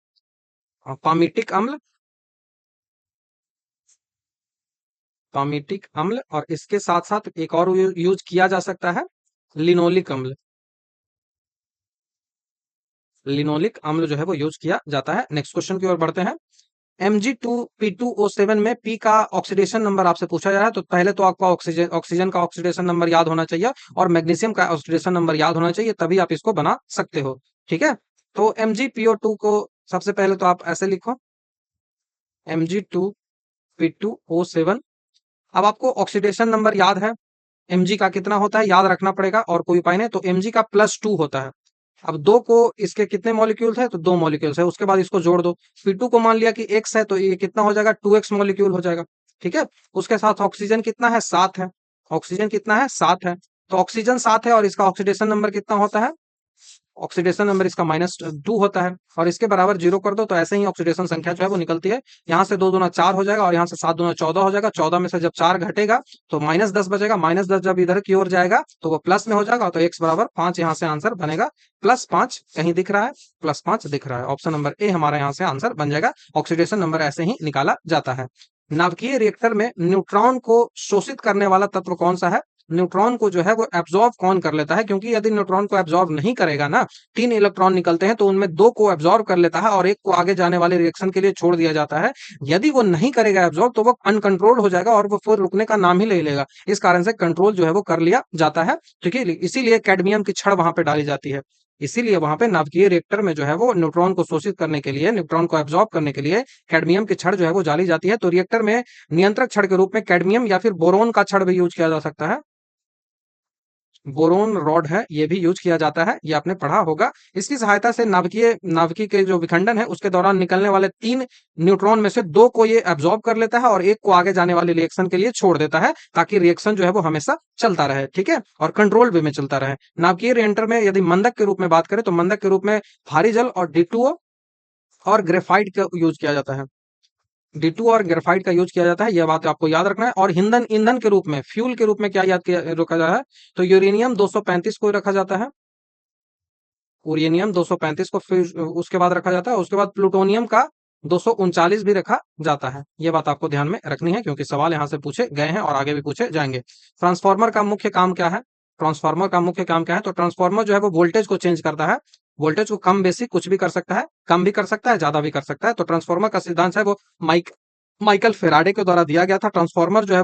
पामीटिक अम्ल, पामीटिक अम्ल, और इसके साथ साथ एक और यूज किया जा सकता है लिनोलिक अम्ल, लिनोलिक अम्ल जो है वो यूज किया जाता है। नेक्स्ट क्वेश्चन की ओर बढ़ते हैं। Mg2P2O7 में P का ऑक्सीडेशन नंबर आपसे पूछा जा रहा है, तो पहले तो आपको ऑक्सीजन का ऑक्सीडेशन नंबर याद होना चाहिए और मैग्नीशियम का ऑक्सीडेशन नंबर याद होना चाहिए, तभी आप इसको बना सकते हो, ठीक है। तो MgPO2 को सबसे पहले तो आप ऐसे लिखो, Mg2P2O7। अब आपको ऑक्सीडेशन नंबर याद है, Mg का कितना होता है याद रखना पड़ेगा, और कोई उपाय नहीं। तो Mg का +2 होता है। अब दो को, इसके कितने मॉलिक्यूल्स है? तो दो मॉलिक्यूल्स है, उसके बाद इसको जोड़ दो। P2 को मान लिया कि x है, तो ये कितना हो जाएगा? 2x मॉलिक्यूल हो जाएगा, ठीक है। उसके साथ ऑक्सीजन कितना है? 7 है। ऑक्सीजन कितना है? 7 है। तो ऑक्सीजन 7 है और इसका ऑक्सीडेशन नंबर कितना होता है? ऑक्सीडेशन नंबर इसका -2 होता है और इसके बराबर 0 कर दो तो ऐसे ही ऑक्सीडेशन संख्या जो है वो निकलती है। यहाँ से 2 दूना 4 हो जाएगा और यहाँ से 7 दूना 14 हो जाएगा। 14 में से जब 4 घटेगा तो -10 बचेगा। -10 जब इधर की ओर जाएगा तो वो प्लस में हो जाएगा, तो x बराबर 5 यहाँ से आंसर बनेगा। +5 कहीं दिख रहा है, +5 दिख रहा है। ऑप्शन नंबर ए हमारा यहाँ से आंसर बन जाएगा। ऑक्सीडेशन नंबर ऐसे ही निकाला जाता है। नाभिकीय रिएक्टर में न्यूट्रॉन को शोषित करने वाला तत्व कौन सा है? न्यूट्रॉन को जो है वो एब्जॉर्ब कौन कर लेता है? क्योंकि यदि न्यूट्रॉन को एब्जॉर्ब नहीं करेगा ना, 3 इलेक्ट्रॉन निकलते हैं तो उनमें 2 को एब्जॉर्ब कर लेता है और 1 को आगे जाने वाले रिएक्शन के लिए छोड़ दिया जाता है। यदि वो नहीं करेगा एब्जॉर्ब तो वो अनकंट्रोल्ड हो जाएगा और वो फिर रुकने का नाम ही नहीं लेगा। इस कारण से कंट्रोल जो है वो कर लिया जाता है। ठीक है, इसीलिए कैडमियम की छड़ वहां पे डाली जाती है। इसीलिए वहां पे नाभिकीय रिएक्टर में जो है वो न्यूट्रॉन को शोषित करने के लिए, न्यूट्रॉन को एब्जॉर्ब करने के लिए कैडमियम की छड़ जो है वो डाली जाती है। तो रिएक्टर में नियंत्रक छड़ के रूप में कैडमियम या फिर बोरोन का छड़ भी यूज किया जा सकता है। बोरोन रॉड है, ये भी यूज किया जाता है, ये आपने पढ़ा होगा। इसकी सहायता से नाभिकीय के जो विखंडन है उसके दौरान निकलने वाले 3 न्यूट्रॉन में से 2 को ये एब्जॉर्ब कर लेता है और 1 को आगे जाने वाले रिएक्शन के लिए छोड़ देता है, ताकि रिएक्शन जो है वो हमेशा चलता रहे। ठीक है, और कंट्रोल वे में चलता रहे। नाभिकीय रिएक्टर में यदि मंदक के रूप में बात करें तो मंदक के रूप में भारी जल और D2O और ग्रेफाइट का यूज किया जाता है। D2 और ग्रेफाइट का यूज किया जाता है, यह बात आपको याद रखना है। और ईंधन ईंधन के रूप में, फ्यूल के रूप में क्या याद किया रखा जाता है? तो यूरेनियम 235 को रखा जाता है। यूरेनियम 235 को फिर उसके बाद रखा जाता है। उसके बाद प्लूटोनियम का 239 भी रखा जाता है। यह बात आपको ध्यान में रखनी है क्योंकि सवाल यहां से पूछे गए हैं और आगे भी पूछे जाएंगे। ट्रांसफार्मर का मुख्य काम क्या है? ट्रांसफार्मर का मुख्य काम क्या है? तो ट्रांसफार्मर जो है वो वोल्टेज को चेंज करता है। वोल्टेज को कम बेसी कुछ भी कर सकता है, कम भी कर सकता है, ज्यादा भी कर सकता है। तो ट्रांसफार्मर का सिद्धांत है वो माइकल फेराडे के द्वारा दिया गया था। ट्रांसफार्मर जो है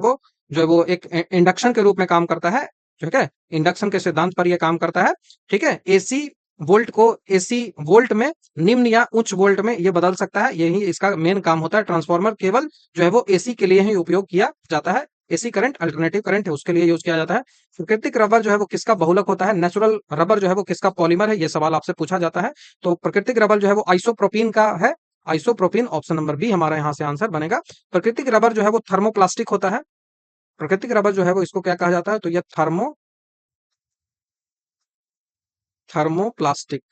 वो एक इंडक्शन के रूप में काम करता है। ठीक है, इंडक्शन के सिद्धांत पर यह काम करता है। ठीक है, एसी वोल्ट में निम्न या उच्च वोल्ट में ये बदल सकता है, यही इसका मेन काम होता है। ट्रांसफार्मर केवल जो है वो एसी के लिए ही उपयोग किया जाता है। एसी करंट, अल्टरनेटिव करंट है, उसके लिए यूज किया जाता है। प्राकृतिक रबर जो है वो किसका बहुलक होता है? नेचुरल रबर जो है वो किसका पॉलीमर है? ये सवाल आपसे पूछा जाता है। तो प्राकृतिक रबर जो है वो आइसोप्रोपीन का है। आइसोप्रोपीन, ऑप्शन नंबर बी हमारा यहाँ से आंसर बनेगा। प्राकृतिक रबर जो है वो थर्मोप्लास्टिक होता है। प्राकृतिक रबर जो है वो इसको क्या कहा जाता है? तो ये थर्मोप्लास्टिक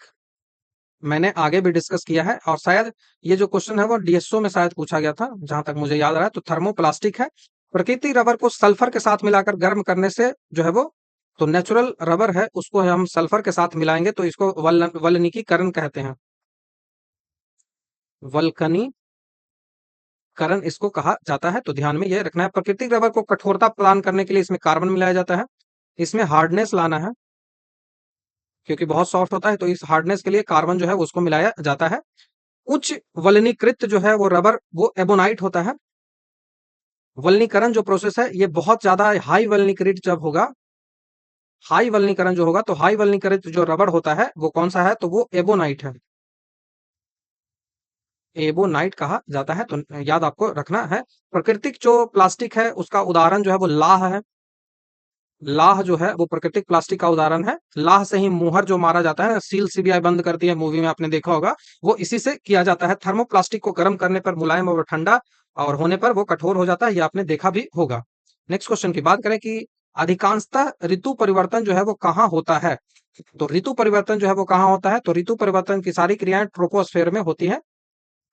मैंने आगे भी डिस्कस किया है और शायद ये जो क्वेश्चन है वो डीएसओ में शायद पूछा गया था, जहां तक मुझे याद आ रहा है। तो थर्मोप्लास्टिक है। प्राकृतिक रबर को सल्फर के साथ मिलाकर गर्म करने से जो है वो, तो नेचुरल रबर है उसको हम सल्फर के साथ मिलाएंगे तो इसको वल्कनीकरण कहते हैं। वल्कनीकरण इसको कहा जाता है, तो ध्यान में ये रखना है। प्राकृतिक रबर को कठोरता प्रदान करने के लिए इसमें कार्बन मिलाया जाता है। इसमें हार्डनेस लाना है क्योंकि बहुत सॉफ्ट होता है, तो इस हार्डनेस के लिए कार्बन जो है उसको मिलाया जाता है। उच्च वलनीकृत जो है वो रबर वो एबोनाइट होता है। वल्नीकरण जो प्रोसेस है ये बहुत ज्यादा हाई वल्नीकृत जब होगा, हाई वल्नीकरण जो होगा, तो हाई वल्नीकृत जो रबर होता है वो कौन सा है? तो वो एबोनाइट है। एबोनाइट कहा जाता है, तो याद आपको रखना है। प्राकृतिक जो प्लास्टिक है उसका उदाहरण जो है वो लाह है। लाह जो है वो प्राकृतिक प्लास्टिक का उदाहरण है। लाह से ही मुहर जो मारा जाता है, सील सीबीआई बंद करती है, मूवी में आपने देखा होगा, वो इसी से किया जाता है। थर्मोप्लास्टिक को गर्म करने पर मुलायम और ठंडा और होने पर वो कठोर हो जाता है, ये आपने देखा भी होगा। नेक्स्ट क्वेश्चन की बात करें कि अधिकांशतः ऋतु परिवर्तन जो है वो कहाँ होता है? तो ऋतु परिवर्तन जो है वो कहाँ होता है? तो ऋतु परिवर्तन की सारी क्रियाएं ट्रोपोस्फेयर में होती है।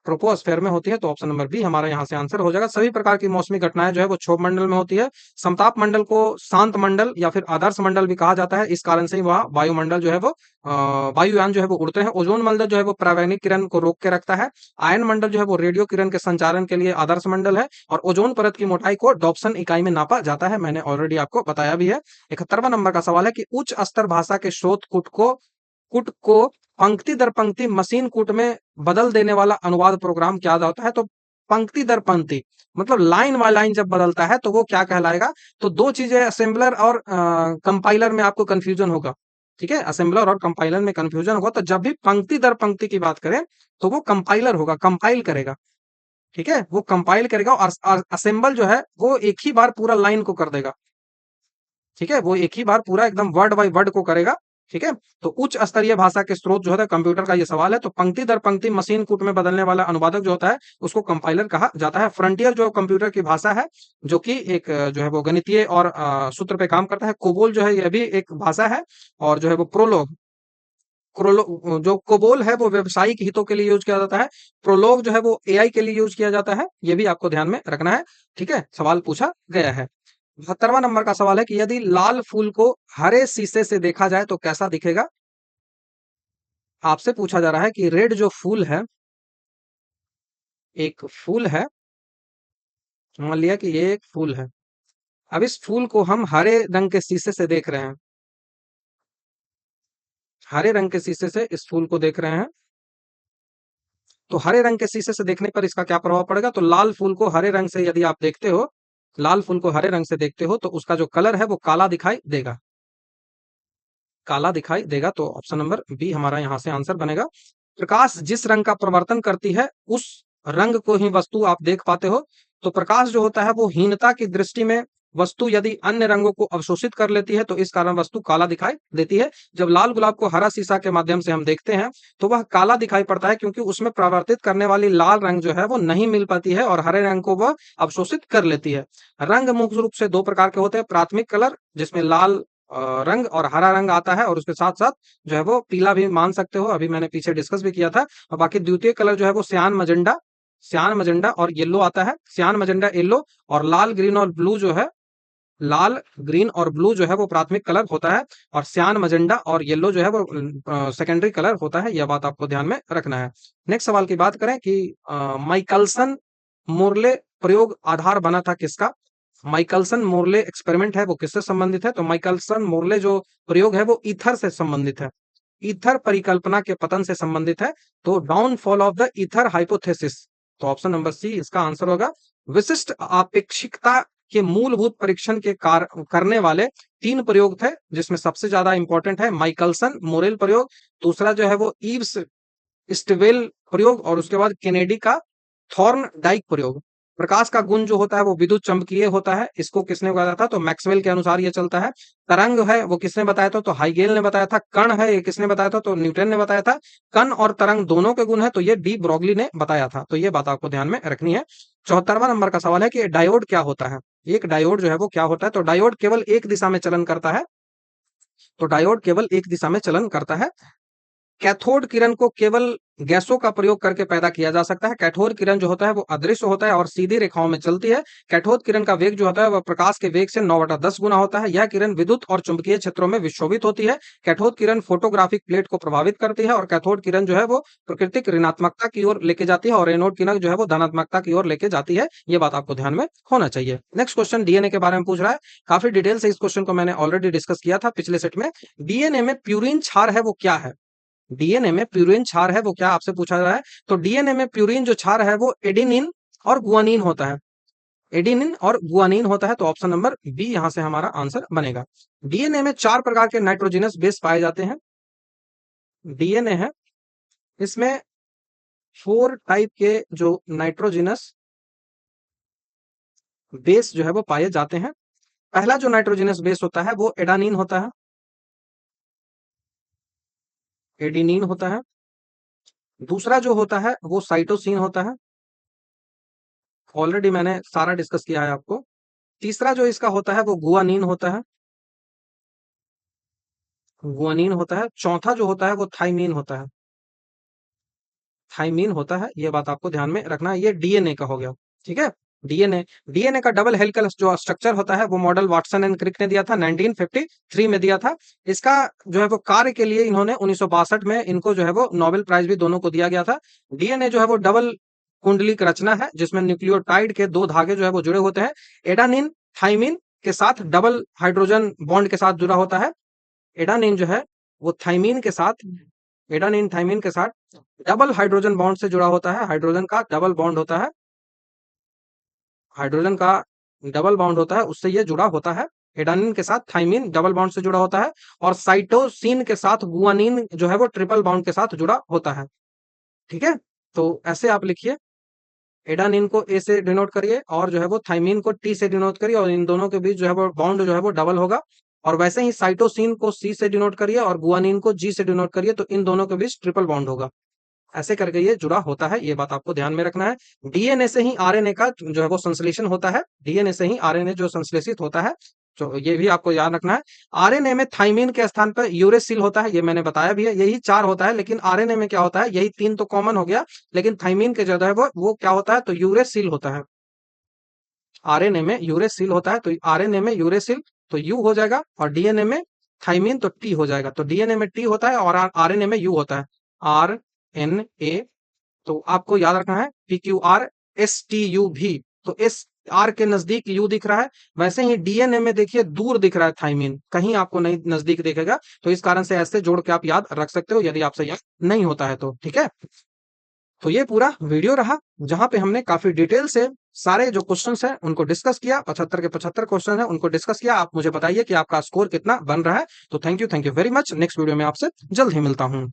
ट्रोपोस्फेयर में होती है, तो ऑप्शन नंबर बी हमारा यहाँ से आंसर हो जाएगा। सभी प्रकार की मौसमी घटनाएं जो है वो क्षोभ मंडल में होती है। समताप मंडल को शांत मंडल या फिर आदर्श मंडल भी कहा जाता है, इस कारण से ही वहाँ वायुमंडल जो है वो वायुयान जो है वो उड़ते हैं। ओजोन मंडल जो है वो परावैंगिक किरण को रोक के रखता है। आयन मंडल जो है वो रेडियो किरण के संचारण के लिए आदर्श मंडल है। और ओजोन परत की मोटाई को डॉप्सन इकाई में नापा जाता है, मैंने ऑलरेडी आपको बताया भी है। 71वां नंबर का सवाल है कि उच्च स्तर भाषा के स्रोत कुट को पंक्ति दर पंक्ति मशीन कूट में बदल देने वाला अनुवाद प्रोग्राम क्या होता है? तो पंक्ति दर पंक्ति मतलब लाइन बाय लाइन जब बदलता है तो वो क्या कहलाएगा? तो दो चीजें असेंबलर और कंपाइलर में आपको कंफ्यूजन होगा। ठीक है, असेंबलर और कंपाइलर में कंफ्यूजन होगा, तो जब भी पंक्ति दर पंक्ति की बात करें तो वो कंपाइलर होगा, कंपाइल करेगा। ठीक है, वो कंपाइल करेगा और असेंबल जो है वो एक ही बार पूरा लाइन को कर देगा। ठीक है, वो एक ही बार पूरा एकदम वर्ड बाय वर्ड को करेगा। ठीक है, तो उच्च स्तरीय भाषा के स्रोत जो है कंप्यूटर का ये सवाल है, तो पंक्ति दर पंक्ति मशीन कूट में बदलने वाला अनुवादक जो होता है उसको कंपाइलर कहा जाता है। फ्रंटियर जो कंप्यूटर की भाषा है, जो कि एक जो है वो गणितीय और सूत्र पे काम करता है। कोबोल जो है यह भी एक भाषा है। और जो है वो जो कोबोल है वो व्यवसायिक हितों के लिए यूज किया जाता है। प्रोलोग जो है वो एआई के लिए यूज किया जाता है। ये भी आपको ध्यान में रखना है। ठीक है, सवाल पूछा गया है। 72वां नंबर का सवाल है कि यदि लाल फूल को हरे शीशे से देखा जाए तो कैसा दिखेगा। आपसे पूछा जा रहा है कि रेड जो फूल है, एक फूल है, मान लिया कि ये एक फूल है। अब इस फूल को हम हरे रंग के शीशे से देख रहे हैं, हरे रंग के शीशे से इस फूल को देख रहे हैं। तो हरे रंग के शीशे से देखने पर इसका क्या प्रभाव पड़ेगा। तो लाल फूल को हरे रंग से यदि आप देखते हो, लाल फूल को हरे रंग से देखते हो तो उसका जो कलर है वो काला दिखाई देगा, काला दिखाई देगा। तो ऑप्शन नंबर बी हमारा यहां से आंसर बनेगा। प्रकाश जिस रंग का प्रवर्तन करती है उस रंग को ही वस्तु आप देख पाते हो। तो प्रकाश जो होता है वो हीनता की दृष्टि में वस्तु यदि अन्य रंगों को अवशोषित कर लेती है तो इस कारण वस्तु काला दिखाई देती है। जब लाल गुलाब को हरा शीशा के माध्यम से हम देखते हैं तो वह काला दिखाई पड़ता है, क्योंकि उसमें प्रवर्तित करने वाली लाल रंग जो है वो नहीं मिल पाती है और हरे रंग को वह अवशोषित कर लेती है। रंग मुख्य रूप से दो प्रकार के होते हैं। प्राथमिक कलर जिसमें लाल रंग और हरा रंग आता है, और उसके साथ साथ जो है वो पीला भी मान सकते हो, अभी मैंने पीछे डिस्कस भी किया था। और बाकी द्वितीय कलर जो है वो सियान मजेंडा और येलो आता है। सियान मजेंडा येलो और लाल ग्रीन और ब्लू जो है, लाल ग्रीन और ब्लू जो है वो प्राथमिक कलर होता है, और सियान मजेंडा और येलो जो है वो सेकेंडरी कलर होता है। यह बात आपको ध्यान में रखना है। नेक्स्ट सवाल की बात करें कि माइकलसन मोर्ले प्रयोग आधार बना था किसका। माइकलसन मोर्ले एक्सपेरिमेंट है वो किससे संबंधित है। तो माइकलसन मोर्ले जो प्रयोग है वो ईथर से संबंधित है, ईथर परिकल्पना के पतन से संबंधित है। तो downfall of the ether hypothesis. तो ऑप्शन नंबर सी इसका आंसर होगा। विशिष्ट आपेक्षिकता के मूलभूत परीक्षण के करने वाले 3 प्रयोग थे, जिसमें सबसे ज्यादा इंपॉर्टेंट है माइकलसन मोरेल प्रयोग, दूसरा जो है वो ईव्स स्टिवेल प्रयोग, और उसके बाद केनेडी का थॉर्न डाइक प्रयोग। प्रकाश का गुण जो होता है वो विद्युत चंबकीय होता है, इसको किसने बताया था। तो मैक्सवेल के अनुसार ये चलता है। तरंग है वो किसने बताया था। तो हाइगेल ने बताया था। कण है ये किसने बताया था। तो न्यूटन ने बताया था। कण और तरंग दोनों के गुण है तो ये डी ब्रोगली ने बताया था। तो ये बात आपको ध्यान में रखनी है। 74वां नंबर का सवाल है कि डायोड क्या होता है। एक डायोड जो है वो क्या होता है। तो डायोड केवल एक दिशा में चलन करता है। तो डायोड केवल एक दिशा में चलन करता है। कैथोड किरण को केवल गैसों का प्रयोग करके पैदा किया जा सकता है। कैथोड किरण जो होता है वो अदृश्य होता है और सीधी रेखाओं में चलती है। कैथोड किरण का वेग जो होता है वह प्रकाश के वेग से 9/10 गुना होता है। यह किरण विद्युत और चुंबकीय क्षेत्रों में विक्षोभित होती है। कैथोड किरण फोटोग्राफिक प्लेट को प्रभावित करती है, और कैथोड किरण जो है वो प्राकृतिक ऋणात्मकता की ओर लेके जाती है, और एनोड किरण जो है वो धनात्मकता की ओर लेके जाती है। ये बात आपको ध्यान में होना चाहिए। नेक्स्ट क्वेश्चन डीएनए के बारे में पूछ रहा है। काफी डिटेल से इस क्वेश्चन को मैंने ऑलरेडी डिस्कस किया था पिछले सेट में। डीएनए में प्यूरिन क्षार है वो क्या है। डीएनए में प्यूरिन क्षार है वो क्या, आपसे पूछा जा रहा है। तो डीएनए में प्यूरिन जो क्षार है वो एडेनिन और गुआनिन होता है। एडेनिन और गुआनिन होता है। तो ऑप्शन नंबर बी यहां से हमारा आंसर बनेगा। डीएनए में 4 प्रकार के नाइट्रोजनस बेस पाए जाते हैं। डीएनए है, इसमें 4 टाइप के जो नाइट्रोजनस बेस जो है वो पाए जाते हैं। पहला जो नाइट्रोजनस बेस होता है वो एडानिन होता है, एडिनिन होता है। दूसरा जो होता है वो साइटोसिन होता है, ऑलरेडी मैंने सारा डिस्कस किया है आपको। तीसरा जो इसका होता है वो गुआनिन होता है, गुआनिन होता है। चौथा जो होता है वो थाइमीन होता है, थाइमीन होता है। ये बात आपको ध्यान में रखना है। ये डीएनए का हो गया। ठीक है, डीएनए डीएनए का डबल हेलिकल जो स्ट्रक्चर होता है वो मॉडल वाटसन एंड क्रिक ने दिया था, 1953 में दिया था। इसका जो है वो कार्य के लिए इन्होंने 1962 में इनको जो है वो नोबेल प्राइज भी दोनों को दिया गया था। डीएनए जो है वो डबल कुंडलिक रचना है, जिसमें न्यूक्लियोटाइड के 2 धागे जो है वो जुड़े होते हैं। एडानिन थाइमिन के साथ डबल हाइड्रोजन बॉन्ड के साथ जुड़ा होता है। एडानिन जो है वो थाइमिन के साथ, एडानिन थाइमिन के साथ डबल हाइड्रोजन बॉन्ड से जुड़ा होता है। हाइड्रोजन का डबल बॉन्ड होता है, हाइड्रोजन का डबल बॉन्ड होता है, उससे ये जुड़ा होता है। एडानिन के साथ थाइमिन डबल बॉन्ड से जुड़ा होता है, और साइटोसिन के साथ गुआनिन जो है वो ट्रिपल बॉन्ड के साथ जुड़ा होता है। ठीक है, तो ऐसे आप लिखिए। एडानिन को ए से डिनोट करिए, और जो है वो थाइमिन को टी से डिनोट करिए, और इन दोनों के बीच जो है वो बॉन्ड जो है वो डबल होगा। और वैसे ही साइटोसिन को सी से डिनोट करिए और गुआनिन को जी से डिनोट करिए, तो इन दोनों के बीच ट्रिपल बॉन्ड होगा। ऐसे करके ये जुड़ा होता है। ये बात आपको ध्यान में रखना है। डीएनए से ही आरएनए का जो है वो संश्लेषण होता है। डीएनए से ही आरएनए जो संश्लेषित होता है। तो ये भी आपको याद रखना है। आरएनए में थाइमिन के स्थान पर यूरेसिल होता है, ये मैंने बताया भी है। यही 4 होता है, लेकिन आरएनए में क्या होता है, यही 3 तो कॉमन हो गया, लेकिन थाइमिन के जगह वो क्या होता है, तो यूरेसिल होता है। आरएनए में यूरेसिल होता है, तो आरएनए में यूरेसिल तो यू हो जाएगा, और डीएनए में थाइमिन तो टी हो जाएगा। तो डीएनए में टी होता है और आरएनए में यू होता है, आर एन ए। तो आपको याद रखना है PQR STU भी, तो एस आर के नजदीक यू दिख रहा है, वैसे ही डीएनए में देखिए दूर दिख रहा है थाइमिन, कहीं आपको नहीं नजदीक दिखेगा। तो इस कारण से ऐसे जोड़ के आप याद रख सकते हो, यदि आपसे याद नहीं होता है तो। ठीक है, तो ये पूरा वीडियो रहा जहां पे हमने काफी डिटेल से सारे जो क्वेश्चंस हैं उनको डिस्कस किया। 75 के 75 क्वेश्चन हैं, उनको डिस्कस किया। आप मुझे बताइए कि आपका स्कोर कितना बन रहा है। तो thank you very much. Next video में आपसे जल्द ही मिलता हूं।